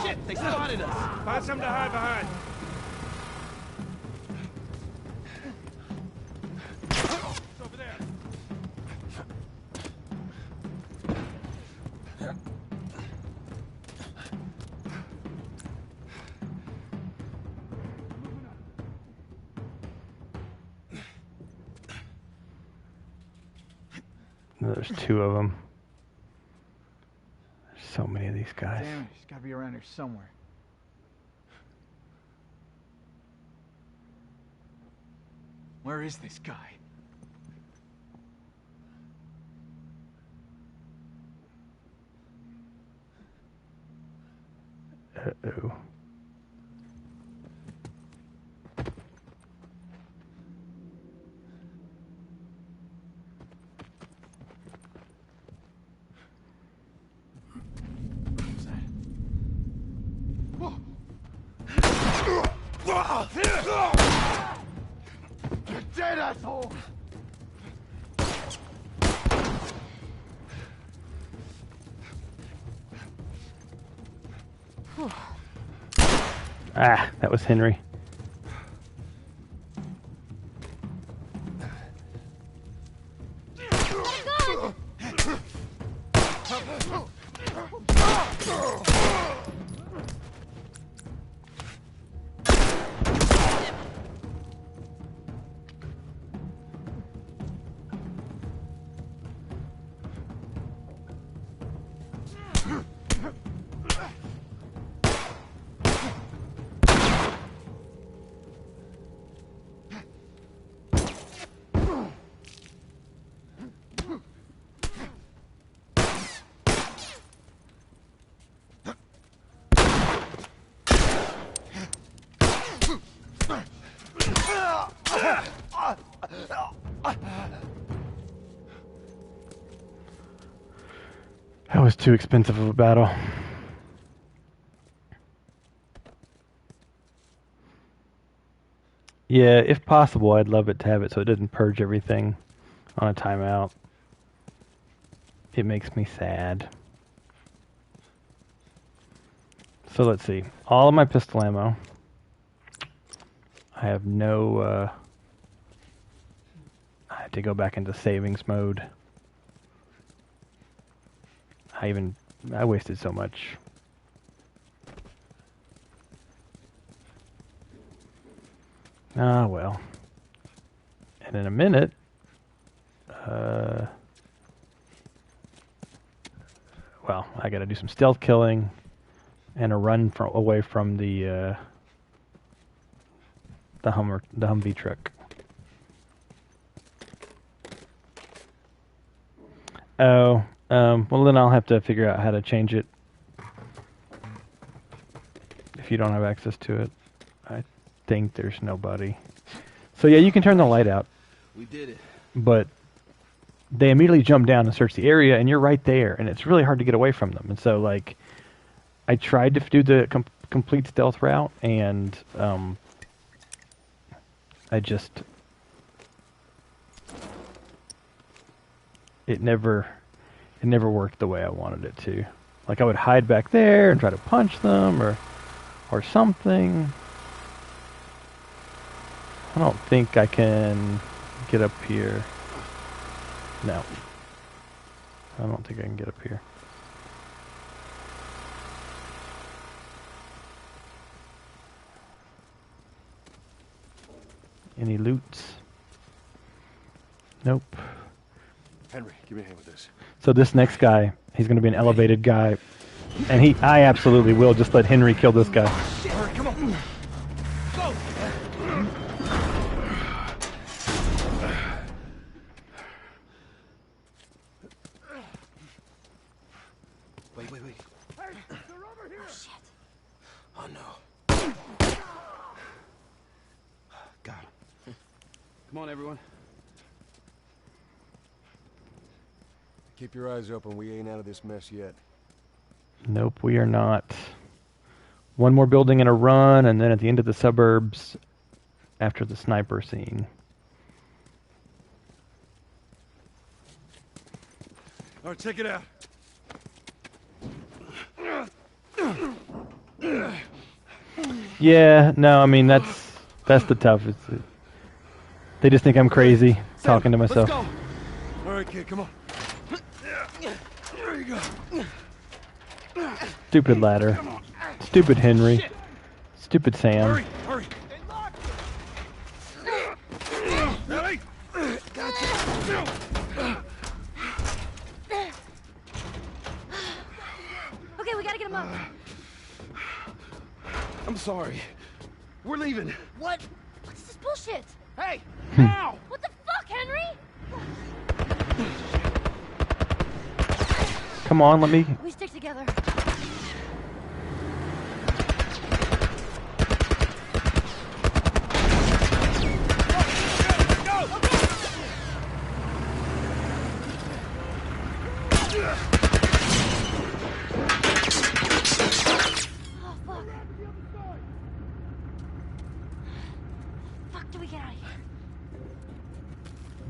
Shit, they spotted us. Find something to hide behind. It's over there. There's 2 of them. There's so many of these guys. Damn it, he's gotta be around here somewhere. Where is this guy? Uh-oh. You're dead, asshole! Ah, that was Henry. That was too expensive of a battle. Yeah, if possible, I'd love it to have it so it doesn't purge everything on a timeout. It makes me sad. So let's see. All of my pistol ammo. I have no... I have to go back into savings mode. I wasted so much. Ah, well. And in a minute, well, I gotta do some stealth killing and a run away from the Humvee truck. Oh, well then I'll have to figure out how to change it if you don't have access to it. I think there's nobody. So yeah, you can turn the light out. We did it. But they immediately jump down and search the area, and you're right there, and it's really hard to get away from them. And so, like, I tried to do the complete stealth route, and it never worked the way I wanted it to. Like, I would hide back there and try to punch them or something. I don't think I can get up here. No. I don't think I can get up here. Any loots? Nope. Henry, give me a hand with this. So this next guy, he's going to be an elevated guy. And I absolutely will just let Henry kill this guy. Hurry, come on. Go. Wait. Hey, they're over here. Oh, shit. Oh no. Got him. Come on, everyone. Keep your eyes open. We ain't out of this mess yet. Nope, we are not. One more building in a run, and then at the end of the suburbs after the sniper scene. All right, check it out. Yeah, no, I mean, that's the tough. They just think I'm crazy talking to myself. Let's go. All right, kid, come on. There you go. Stupid ladder. Stupid Henry. Stupid Sam. Hurry. Ellie! Okay, we gotta get him up. I'm sorry. We're leaving. What? What's this bullshit? Hey! Now! What the fuck, Henry? Come on, let me... We stick together.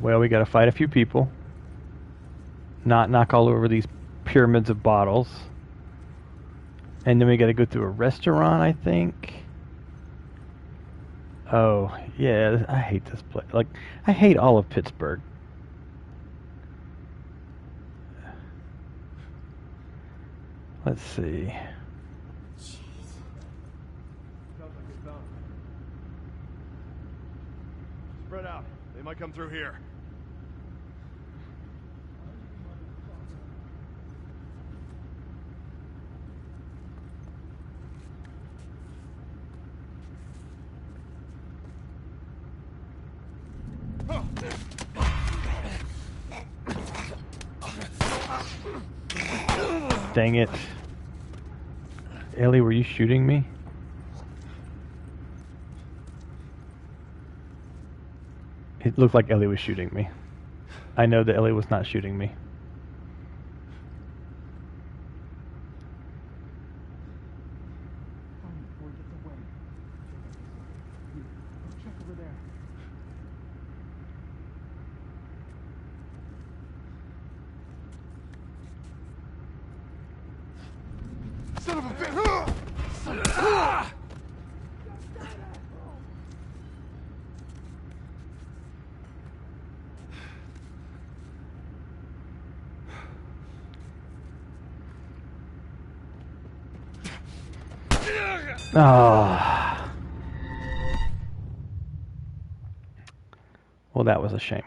Well, we gotta fight a few people. Not knock all over these pyramids of bottles. And then we gotta go through a restaurant, I think. Oh, yeah, I hate this place. Like, I hate all of Pittsburgh. Let's see. Spread out. They might come through here. Dang it. Ellie, were you shooting me? It looked like Ellie was shooting me. I know that Ellie was not shooting me. Find him before he gets away. Check out this side. Here, go check over there. Son of a bitch! Ah. Well, that was a shame.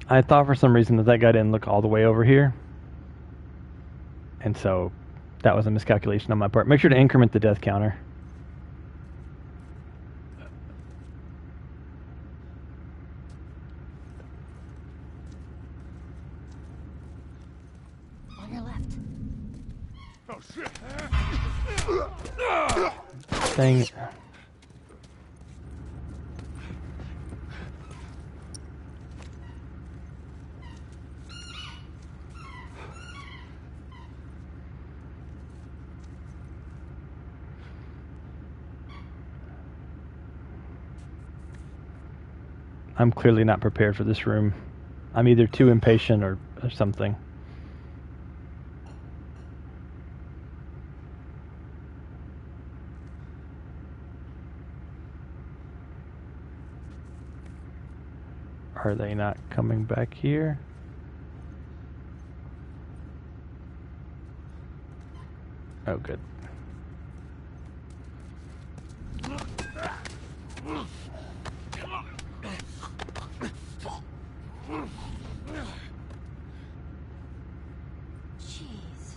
I thought for some reason that guy didn't look all the way over here. And so that was a miscalculation on my part. Make sure to increment the death counter. On your left. Oh shit! Dang it. I'm clearly not prepared for this room. I'm either too impatient or something. Are they not coming back here? Oh, good. Jeez.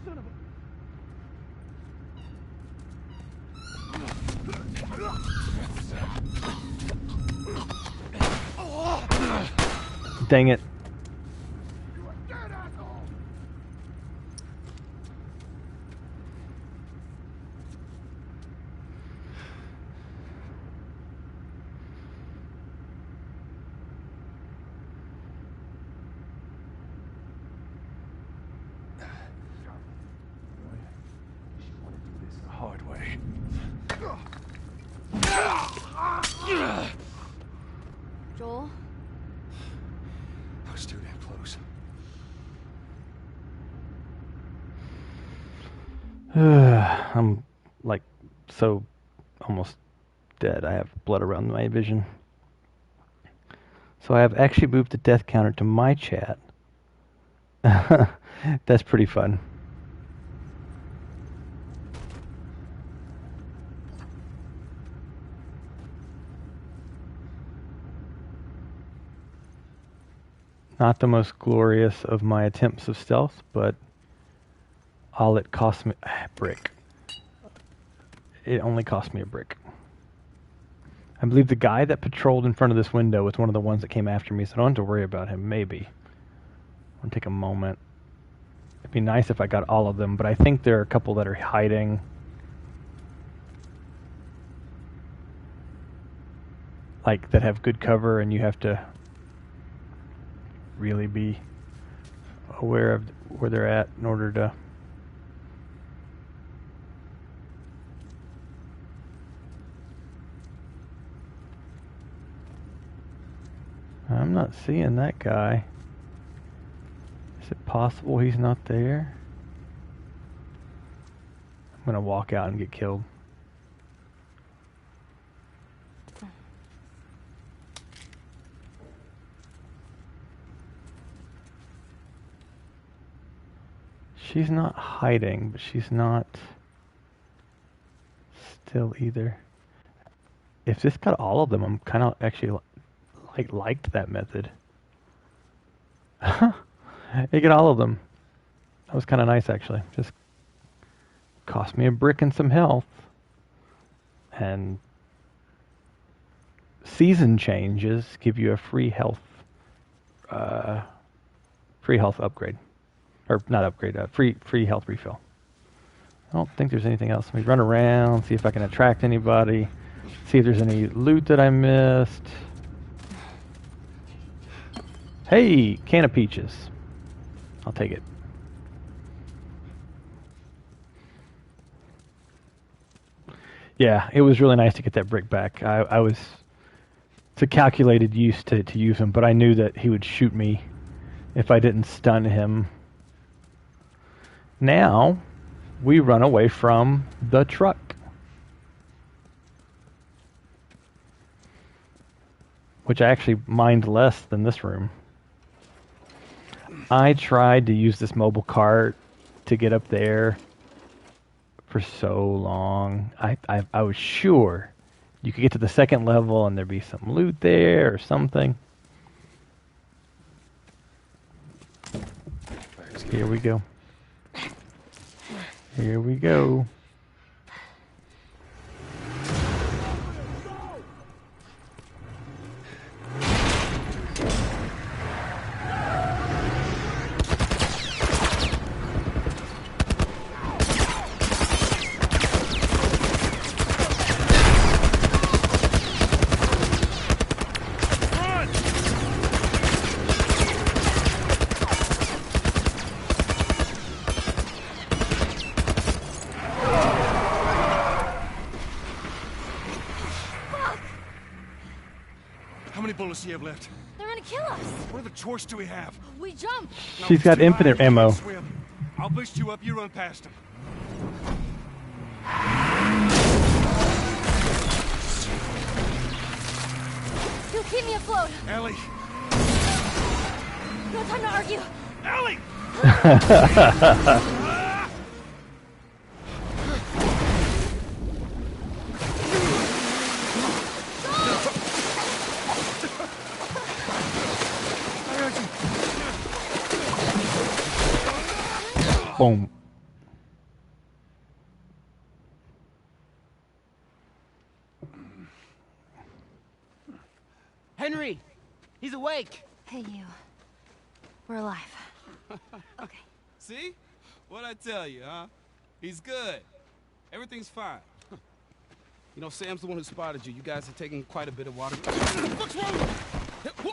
Son of a... Dang it. You are dead, asshole! She wanted to do this the hard way. Joel? I was too damn close. I'm like so almost dead. I have blood around my vision. So I have actually moved the death counter to my chat. That's pretty fun. Not the most glorious of my attempts of stealth, but all it cost me a brick. It only cost me a brick. I believe the guy that patrolled in front of this window was one of the ones that came after me, so I don't have to worry about him, maybe. I'll take a moment. It'd be nice if I got all of them, but I think there are a couple that are hiding. Like, that have good cover, and you have to really be aware of where they're at in order to... I'm not seeing that guy. Is it possible he's not there? I'm gonna walk out and get killed. She's not hiding, but she's not still either. If this got all of them, I'm kind of actually liked that method. You get all of them. That was kind of nice, actually. Just cost me a brick and some health. And season changes give you a free health upgrade. Or not upgrade, free health refill. I don't think there's anything else. Let me run around, see if I can attract anybody. See if there's any loot that I missed. Hey, can of peaches. I'll take it. Yeah, it was really nice to get that brick back. I was... It's a calculated use to use him, but I knew that he would shoot me if I didn't stun him. Now, we run away from the truck. Which I actually mined less than this room. I tried to use this mobile cart to get up there for so long. I was sure you could get to the second level and there'd be some loot there or something. Here we go. Here we go. How many bullets do you have left? They're gonna kill us. What other choice do we have? We jump. She's got infinite ammo. Swim. I'll boost you up, you run past them. You'll keep me afloat. Ellie! No time to argue. Ellie! Boom. Henry! He's awake! Hey, you. We're alive. Okay. See? What'd I tell you, huh? He's good. Everything's fine. You know, Sam's the one who spotted you. You guys are taking quite a bit of water. What's wrong?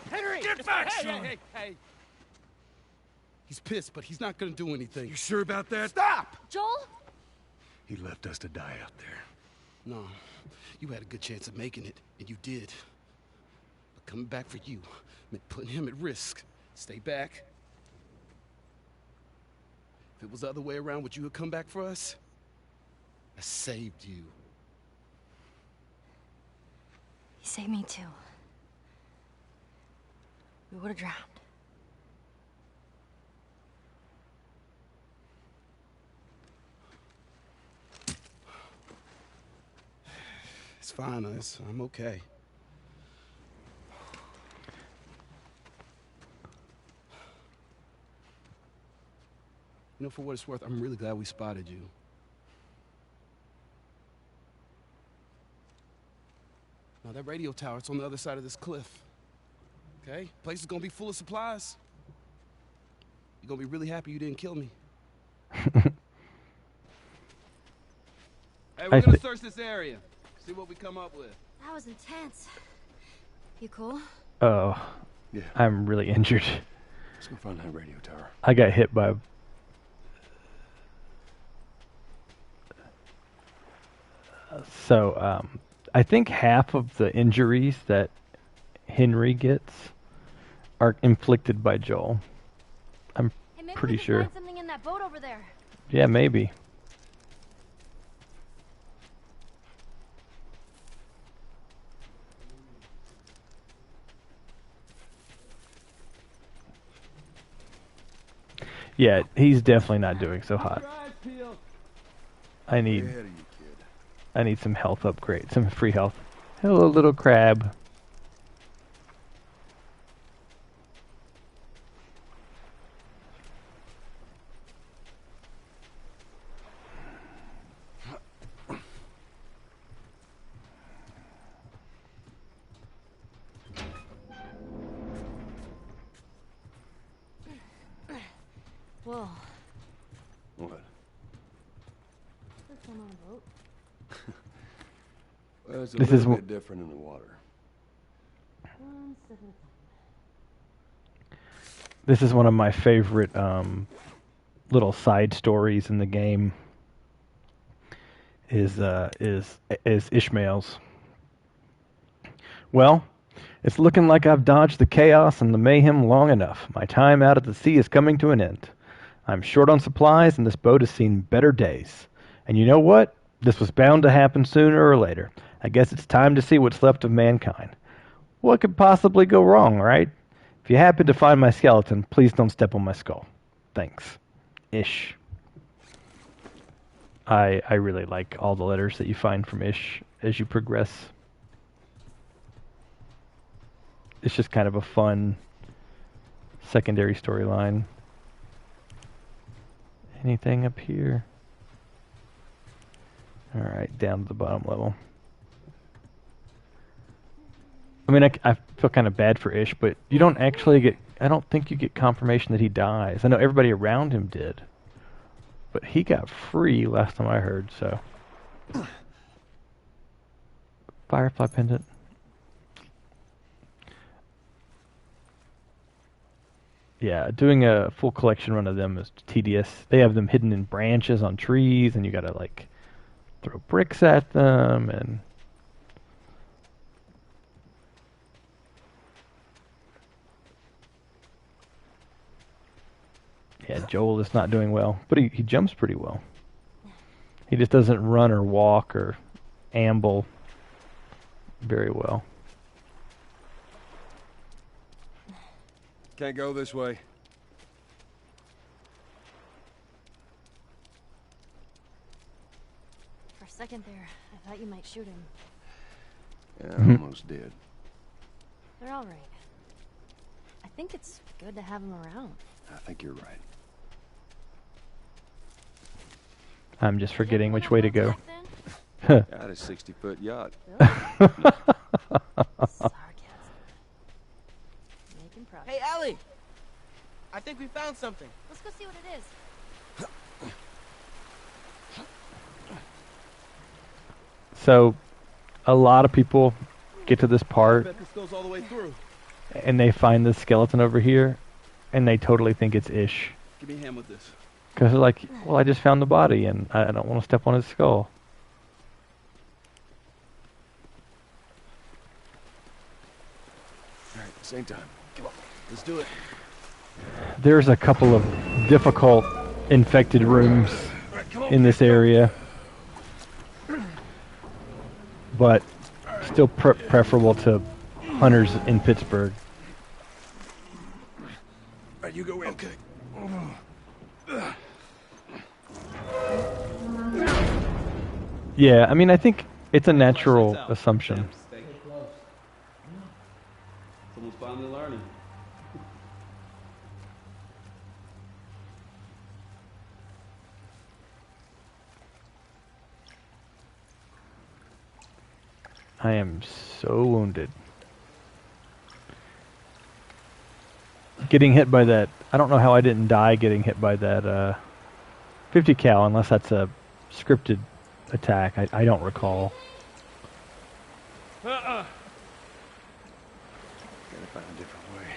Henry! Get back, son! Hey. He's pissed, but he's not gonna do anything. You sure about that? Stop! Joel? He left us to die out there. No. You had a good chance of making it, and you did. But coming back for you meant putting him at risk. Stay back. If it was the other way around, would you have come back for us? I saved you. He saved me too. We would have drowned. It's fine, I'm okay. You know, for what it's worth, I'm really glad we spotted you. Now, that radio tower, it's on the other side of this cliff. Okay? Place is gonna be full of supplies. You're gonna be really happy you didn't kill me. Hey, we're gonna search this area. See what we come up with. That was intense. You cool? Oh. Yeah. I'm really injured. Let's go find that radio tower. I got hit by... So, I think half of the injuries that Henry gets are inflicted by Joel. I'm Hey, pretty we can sure. find something in that boat over there. Yeah, maybe. Yeah, he's definitely not doing so hot. I need some health upgrade, some free health. Hello, little crab. Whoa. What? First time on a boat. Well, it's a This is little wh- bit different in the water. One step at a time. This is one of my favorite little side stories in the game. Is Ishmael's. Well, it's looking like I've dodged the chaos and the mayhem long enough. My time out at the sea is coming to an end. I'm short on supplies, and this boat has seen better days. And you know what? This was bound to happen sooner or later. I guess it's time to see what's left of mankind. What could possibly go wrong, right? If you happen to find my skeleton, please don't step on my skull. Thanks. Ish. I really like all the letters that you find from Ish as you progress. It's just kind of a fun secondary storyline. Anything up here? Alright, down to the bottom level. I mean, I feel kind of bad for Ish, but you don't actually get... I don't think you get confirmation that he dies. I know everybody around him did. But he got free last time I heard, so... Firefly pendant. Yeah, doing a full collection run of them is tedious. They have them hidden in branches on trees, and you gotta, like, throw bricks at them, and... Yeah, Joel is not doing well, but he jumps pretty well. He just doesn't run or walk or amble very well. Can't go this way. For a second there, I thought you might shoot him. Yeah, I almost did. They're all right. I think it's good to have him around. I think you're right. I'm just forgetting which way to go. Got a 60-foot yacht. Sarcasm. Making progress. Hey, Allie! I think we found something. Let's go see what it is. So, a lot of people get to this part, Bet this goes all the way through. and they find this skeleton over here, and they totally think it's Ish. Give me a hand with this. Because they're like, well, I just found the body, and I don't want to step on his skull. All right, same time. Come on, let's do it. There's a couple of difficult infected rooms in this area, but still preferable to hunters in Pittsburgh. All right, you go in. Okay. Yeah, I mean, I think it's a natural assumption. Someone's finally learning. I am so wounded. Getting hit by that, I don't know how I didn't die getting hit by that 50 cal, unless that's a scripted attack. I don't recall. Gotta find a different way.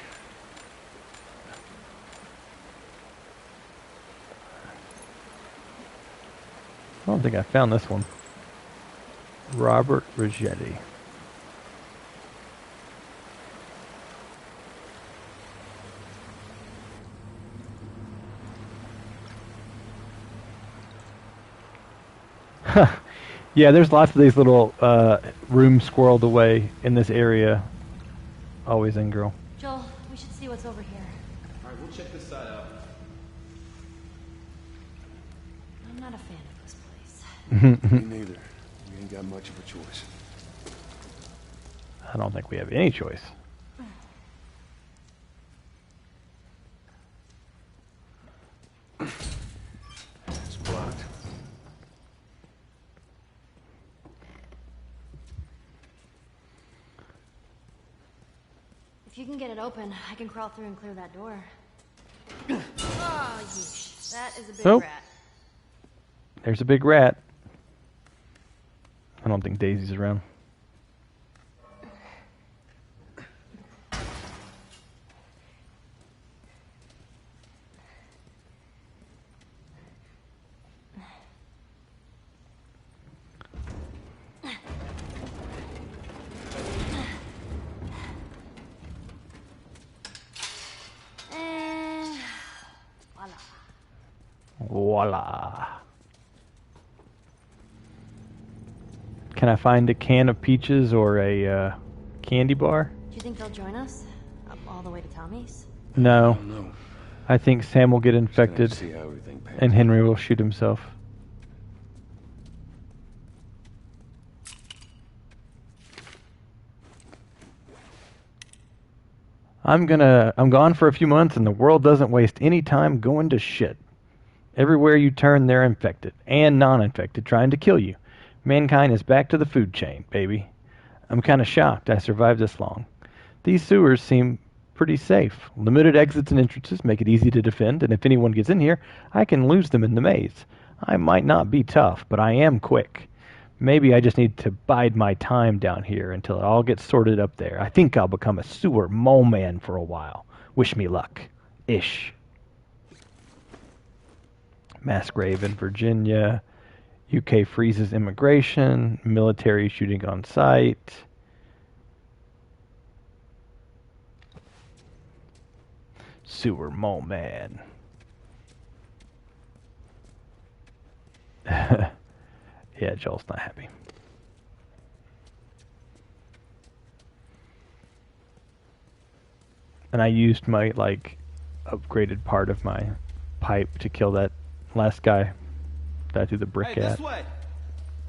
I don't think I found this one. Robert Rigetti. Yeah, there's lots of these little rooms squirreled away in this area. Always in, girl. Joel, we should see what's over here. All right, we'll check this side out. I'm not a fan of this place. Me neither. We ain't got much of a choice. I don't think we have any choice. It's blocked. If you can get it open, I can crawl through and clear that door. Oh, yeesh. That is a big Oh. rat. There's a big rat. I don't think Daisy's around. And voila. Voila. Can I find a can of peaches or a candy bar? Do you think they'll join us? Up all the way to Tommy's? No. No. I think Sam will get infected See how everything pans and out. Henry will shoot himself. I'm gone for a few months and the world doesn't waste any time going to shit. Everywhere you turn, they're infected and non-infected trying to kill you. Mankind is back to the food chain, baby. I'm kind of shocked I survived this long. These sewers seem pretty safe. Limited exits and entrances make it easy to defend, and if anyone gets in here, I can lose them in the maze. I might not be tough, but I am quick. Maybe I just need to bide my time down here until it all gets sorted up there. I think I'll become a sewer mole man for a while. Wish me luck. Ish. Mass grave in Virginia. UK freezes immigration. Military shooting on site. Sewer mole man. Yeah, Joel's not happy. And I used my, upgraded part of my pipe to kill that last guy that I threw the brick at. This way.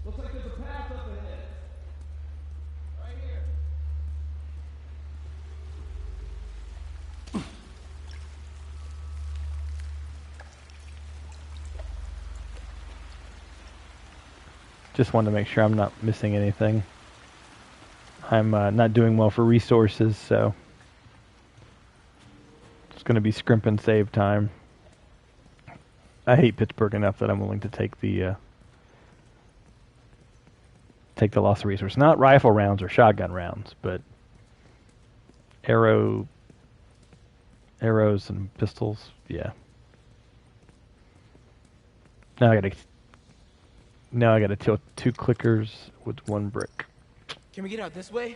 Looks like there's a path up ahead. Right here. Just wanted to make sure I'm not missing anything. I'm not doing well for resources, so it's going to be scrimp and save time. I hate Pittsburgh enough that I'm willing to take the loss of resource. Not rifle rounds or shotgun rounds, but arrows and pistols. Yeah. Now I gotta tilt 2 clickers with 1 brick. Can we get out this way?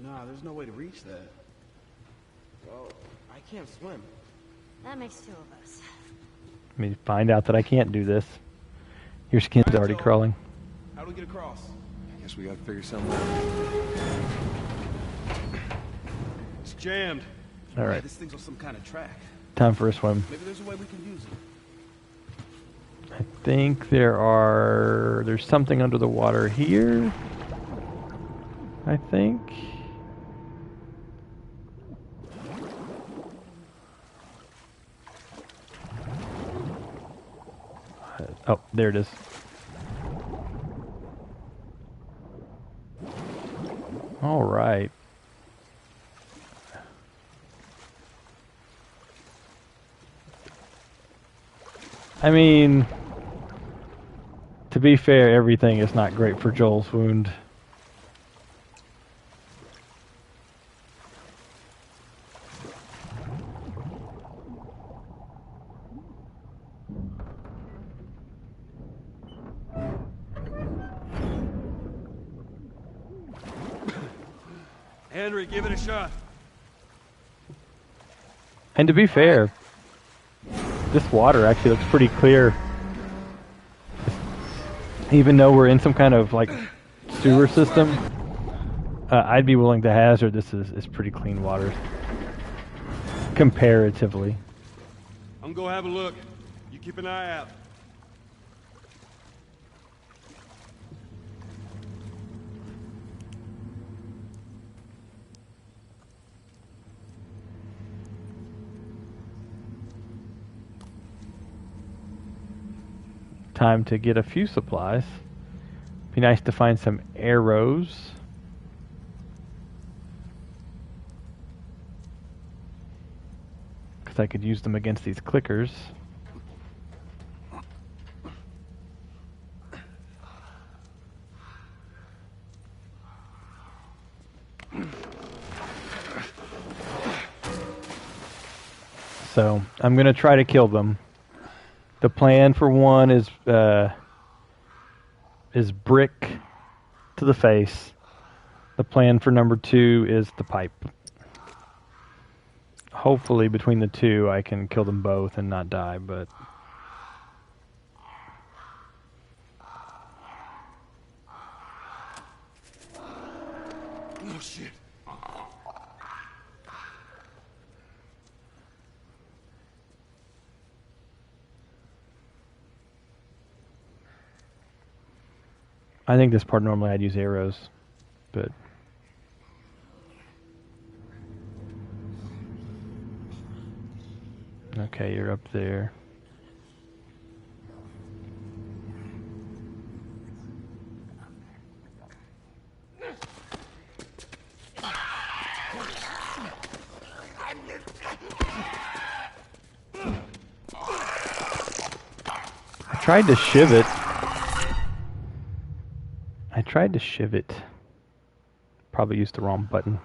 Nah, there's no way to reach that. Well, I can't swim. That makes 2 of us. Let me find out that I can't do this. Your skin's already crawling. How do we get across? I guess we gotta figure something out. It's jammed. All right. This thing's on some kind of track. Time for a swim. Maybe there's a way we can use it. I think there's something under the water here. I think. Oh, there it is. All right. I mean, to be fair, everything is not great for Joel's wound. Henry, give it a shot. And to be fair, this water actually looks pretty clear. Even though we're in some kind of sewer system, I'd be willing to hazard this is pretty clean water. Comparatively. I'm gonna have a look. You keep an eye out. Time to get a few supplies. Be nice to find some arrows. Because I could use them against these clickers. So I'm gonna try to kill them. The plan for one is brick to the face. The plan for number 2 is the pipe. Hopefully between the two I can kill them both and not die, but Oh shit. I think this part normally I'd use arrows, but okay, you're up there. I tried to shiv it. Probably used the wrong button.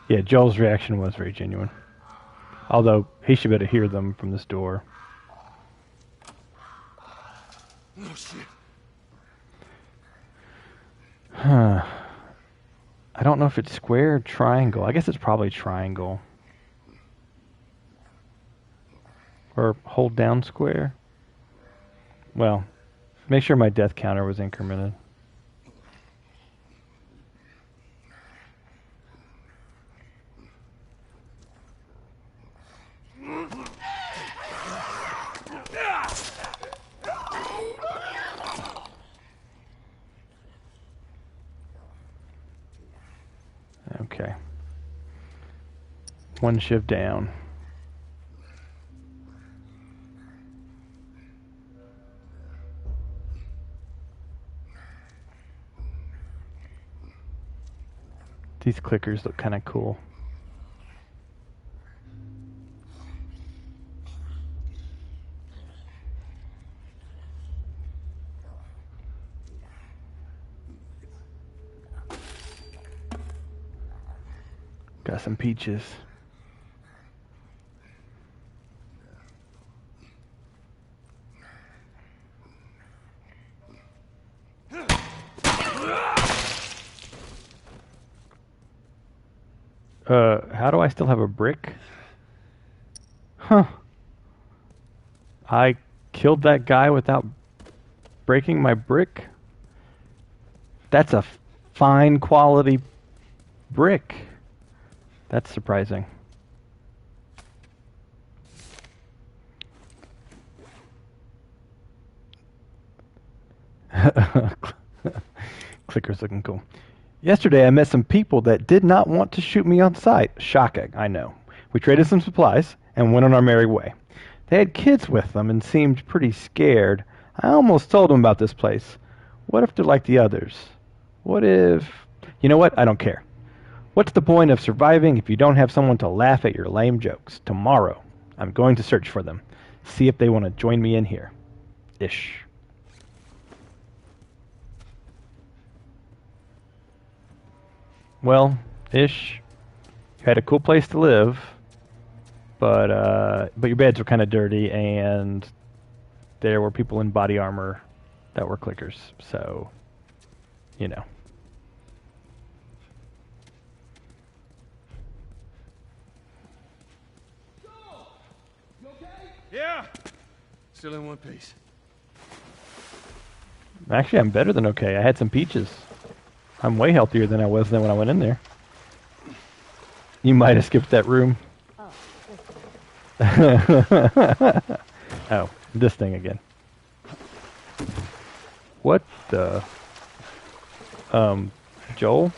Yeah, Joel's reaction was very genuine. Although, he should be able to hear them from this door. Oh shit. Huh. I don't know if it's square or triangle. I guess it's probably triangle. Or hold down square. Well, make sure my death counter was incremented. Okay. One shift down. These clickers look kind of cool. Got some peaches. How do I still have a brick? Huh. I killed that guy without breaking my brick? That's a fine quality brick. That's surprising. Clicker's looking cool. Yesterday I met some people that did not want to shoot me on sight. Shocking, I know. We traded some supplies and went on our merry way. They had kids with them and seemed pretty scared. I almost told them about this place. What if they're like the others? What if... You know what? I don't care. What's the point of surviving if you don't have someone to laugh at your lame jokes? Tomorrow, I'm going to search for them. See if they want to join me in here. Ish. Well, Ish, you had a cool place to live, but your beds were kind of dirty, and there were people in body armor that were clickers, so, you know. You okay? Yeah. Still in one piece. Actually, I'm better than okay. I had some peaches. I'm way healthier than I was then when I went in there. You might have skipped that room. Oh, this thing again. What the... Joel?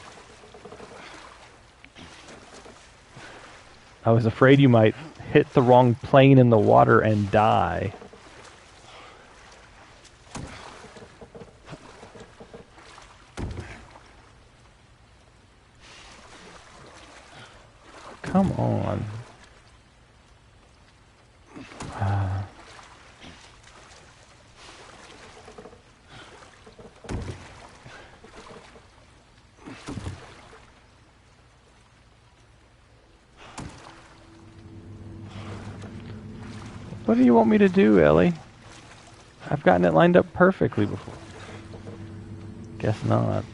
I was afraid you might hit the wrong plane in the water and die. Come on. What do you want me to do, Ellie? I've gotten it lined up perfectly before. Guess not.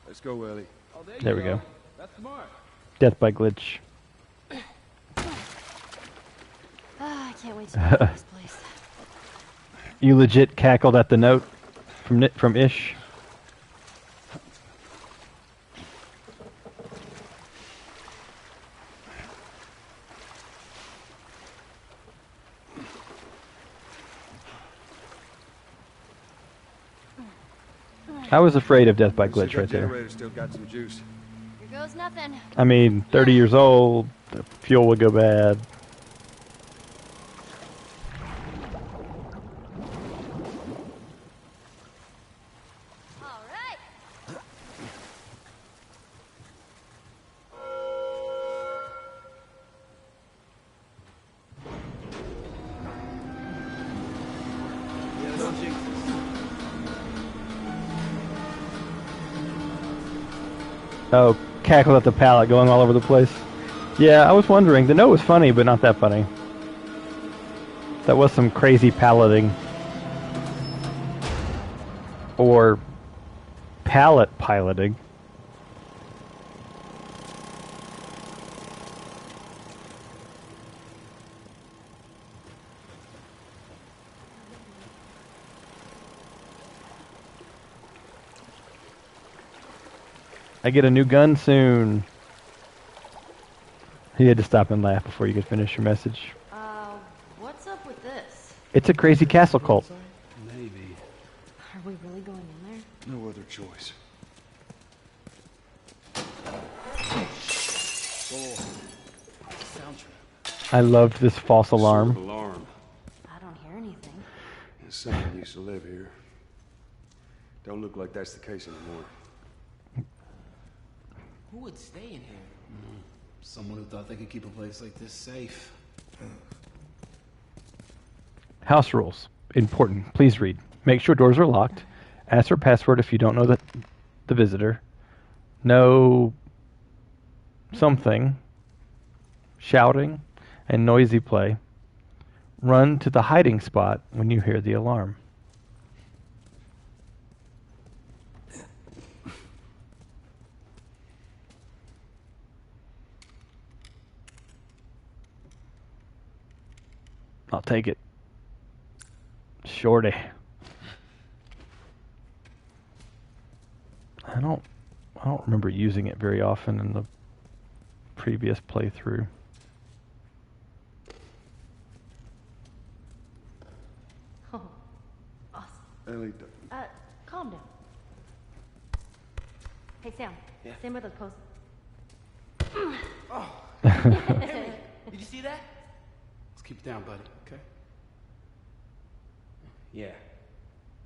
Let's go, Ellie. Oh, There we go. That's smart. Death by glitch. I can't wait to get out of this place. You legit cackled at the note from Ish. I was afraid of Death by glitch right there. Generator still got some juice. Here goes nothing. I mean, 30 years old, the fuel would go bad. All right. Oh, cackled at the pallet going all over the place. Yeah, I was wondering. The note was funny, but not that funny. That was some crazy palleting. Or pallet piloting. I get a new gun soon. He had to stop and laugh before you could finish your message. What's up with this? It's a crazy castle cult. Maybe. Are we really going in there? No other choice. I loved this false alarm. Alarm. I don't hear anything. Someone used to live here. Don't look like that's the case anymore. Who would stay in here? Someone who thought they could keep a place like this safe. House rules. Important. Please read. Make sure doors are locked. Ask for password if you don't know the visitor. No something. Shouting and noisy play. Run to the hiding spot when you hear the alarm. I'll take it. Shorty. I don't remember using it very often in the previous playthrough. Oh, awesome. Ellie, Calm down. Hey, Sam. Yeah? Same with the post. Did you see that? Let's keep it down, buddy, okay? Yeah.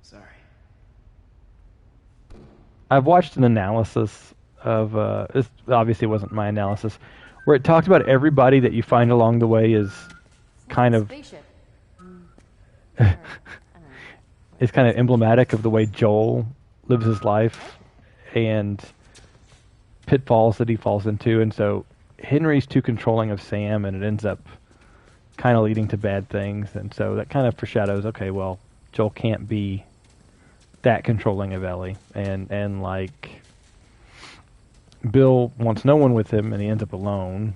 Sorry. I've watched an analysis of this obviously wasn't my analysis, where it talked about everybody that you find along the way is kind of Spaceship. is kind of emblematic of the way Joel lives his life and pitfalls that he falls into, and so Henry's too controlling of Sam, and it ends up kind of leading to bad things, and so that kind of foreshadows, okay, well, Joel can't be that controlling of Ellie, and like Bill wants no one with him, and he ends up alone.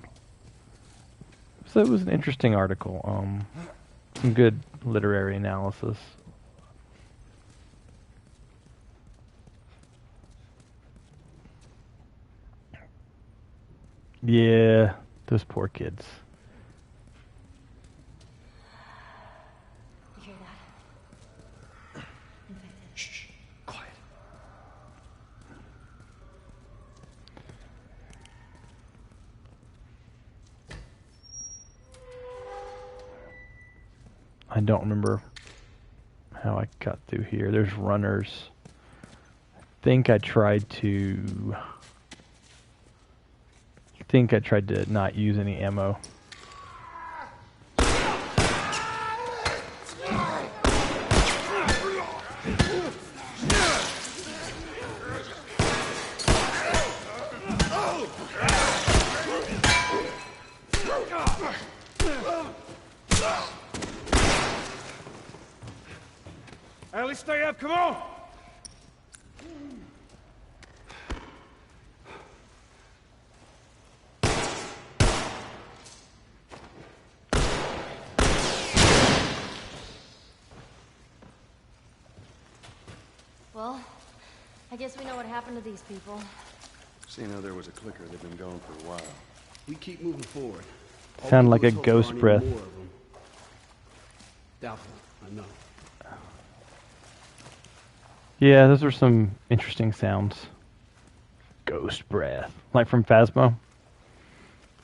So it was an interesting article. Some good literary analysis. Yeah, those poor kids. You hear that? Infected. shh, quiet. I don't remember how I got through here. There's runners. I think I tried to not use any ammo. Ellie, stay up, come on! Well, I guess we know what happened to these people. Seeing how there was a clicker, they've been gone for a while. We keep moving forward. All Sound we like do a is hope there ghost aren't breath. any more of them. Doubtful, I know. Yeah, those are some interesting sounds. Ghost breath. Like from Phasmo.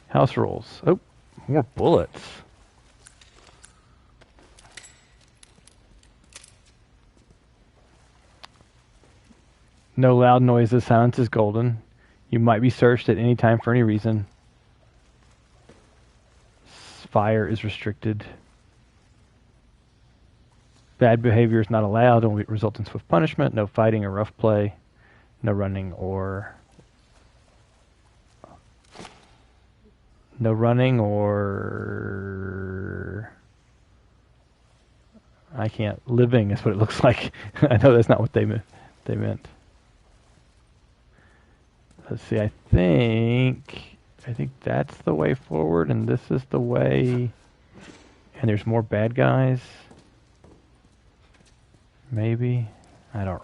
House rules. Oh, more bullets. No loud noises. Silence is golden. You might be searched at any time for any reason. Fire is restricted. Bad behavior is not allowed and will result in swift punishment. No fighting or rough play. No running or... I can't. Living is what it looks like. I know that's not what they meant. Let's see. I think that's the way forward, and this is the way. And there's more bad guys. Maybe. I don't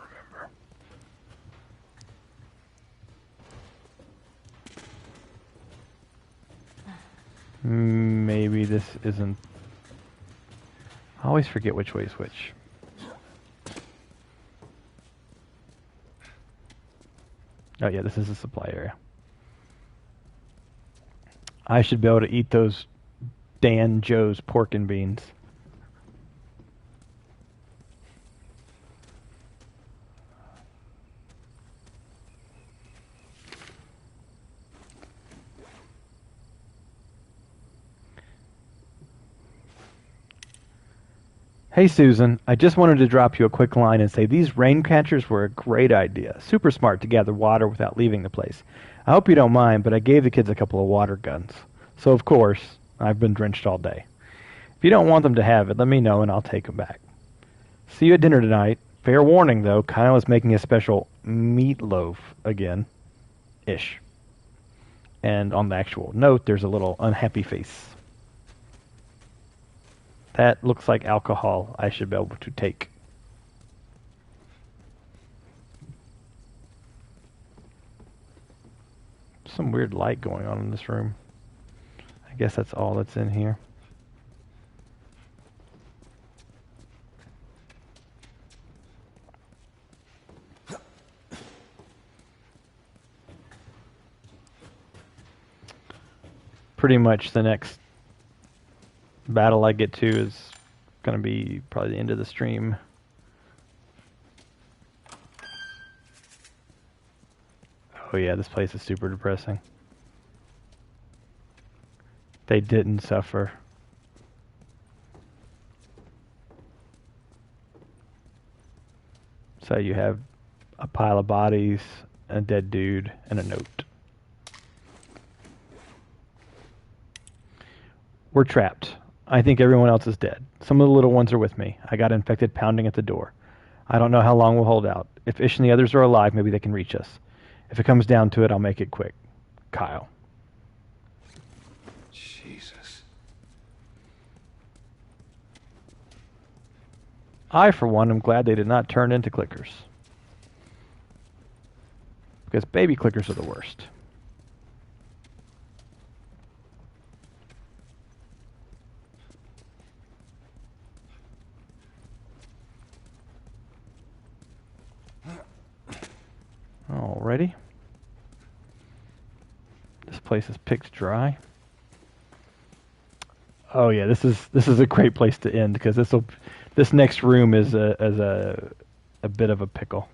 remember. Maybe this isn't. I always forget which way is which. Oh yeah, this is the supply area. I should be able to eat those Dan Joe's pork and beans. Hey Susan, I just wanted to drop you a quick line and say these rain catchers were a great idea. Super smart to gather water without leaving the place. I hope you don't mind, but I gave the kids a couple of water guns. So of course, I've been drenched all day. If you don't want them to have it, let me know and I'll take them back. See you at dinner tonight. Fair warning though, Kyle is making a special meatloaf again. Ish. And on the actual note, there's a little unhappy face. That looks like alcohol I should be able to take. Some weird light going on in this room. I guess that's all that's in here. Pretty much the next battle I get to is going to be probably the end of the stream. Oh yeah, this place is super depressing. They didn't suffer. So you have a pile of bodies, a dead dude, and a note. We're trapped. I think everyone else is dead. Some of the little ones are with me. I got infected pounding at the door. I don't know how long we'll hold out. If Ish and the others are alive, maybe they can reach us. If it comes down to it, I'll make it quick. Kyle. Jesus. I, for one, am glad they did not turn into clickers. Because baby clickers are the worst. Alrighty. This place is picked dry. Oh yeah, this is a great place to end because this next room is a bit of a pickle.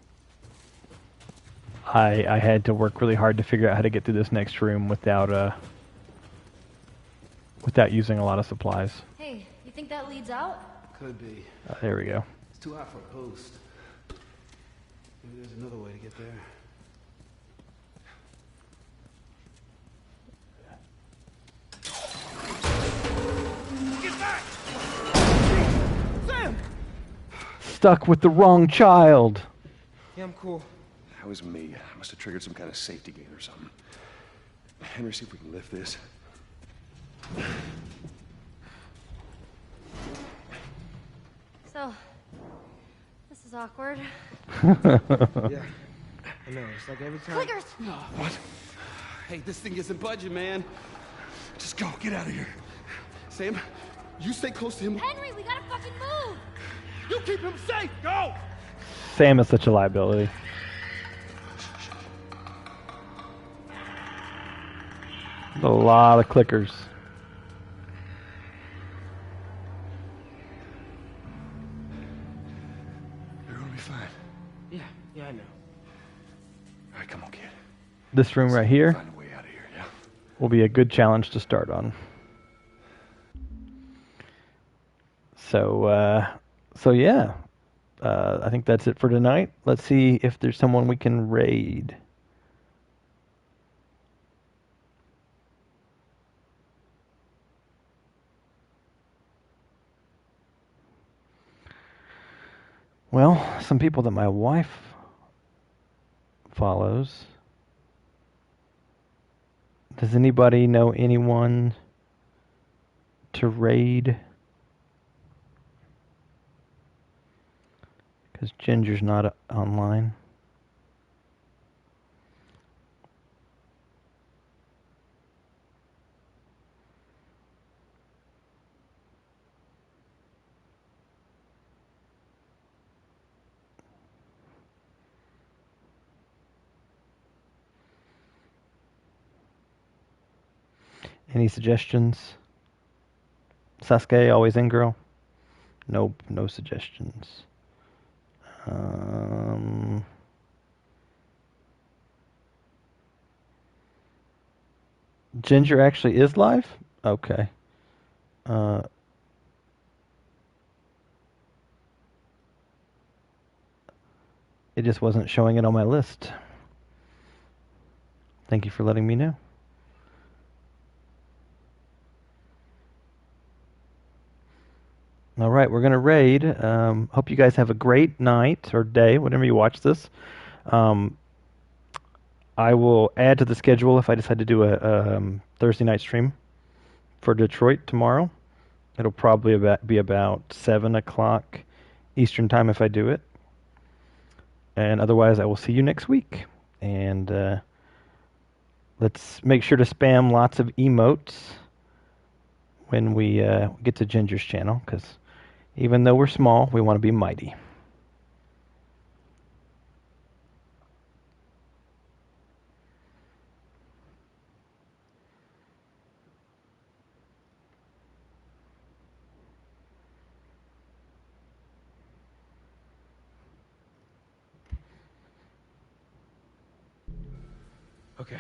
I had to work really hard to figure out how to get through this next room without using a lot of supplies. Hey, you think that leads out? Could be. There we go. It's too hot for a post. Maybe there's another way to get there. Get back! Sam! Stuck with the wrong child. Yeah, I'm cool. That was me. I must have triggered some kind of safety gate or something. Henry, see if we can lift this. So, this is awkward. Yeah. I know, it's like every time... Clickers! What? Hey, this thing isn't budging, man. Just go. Get out of here. Sam, you stay close to him. Henry, we gotta fucking move! You keep him safe. Go! Sam is such a liability. A lot of clickers. You're gonna be fine. Yeah, I know. All right, come on, kid. This room right here Find a way out of here, yeah? will be a good challenge to start on. So yeah, I think that's it for tonight. Let's see if there's someone we can raid. Well, some people that my wife follows. Does anybody know anyone to raid? Because Ginger's not online. Any suggestions? Sasuke, always in, girl? Nope, no suggestions. Ginger actually is live? Okay. It just wasn't showing it on my list. Thank you for letting me know. All right, we're going to raid. Hope you guys have a great night or day, whenever you watch this. I will add to the schedule if I decide to do a Thursday night stream for Detroit tomorrow. It'll probably be about 7 o'clock Eastern time if I do it. And otherwise, I will see you next week. And let's make sure to spam lots of emotes when we get to Ginger's channel, because even though we're small, we want to be mighty. Okay.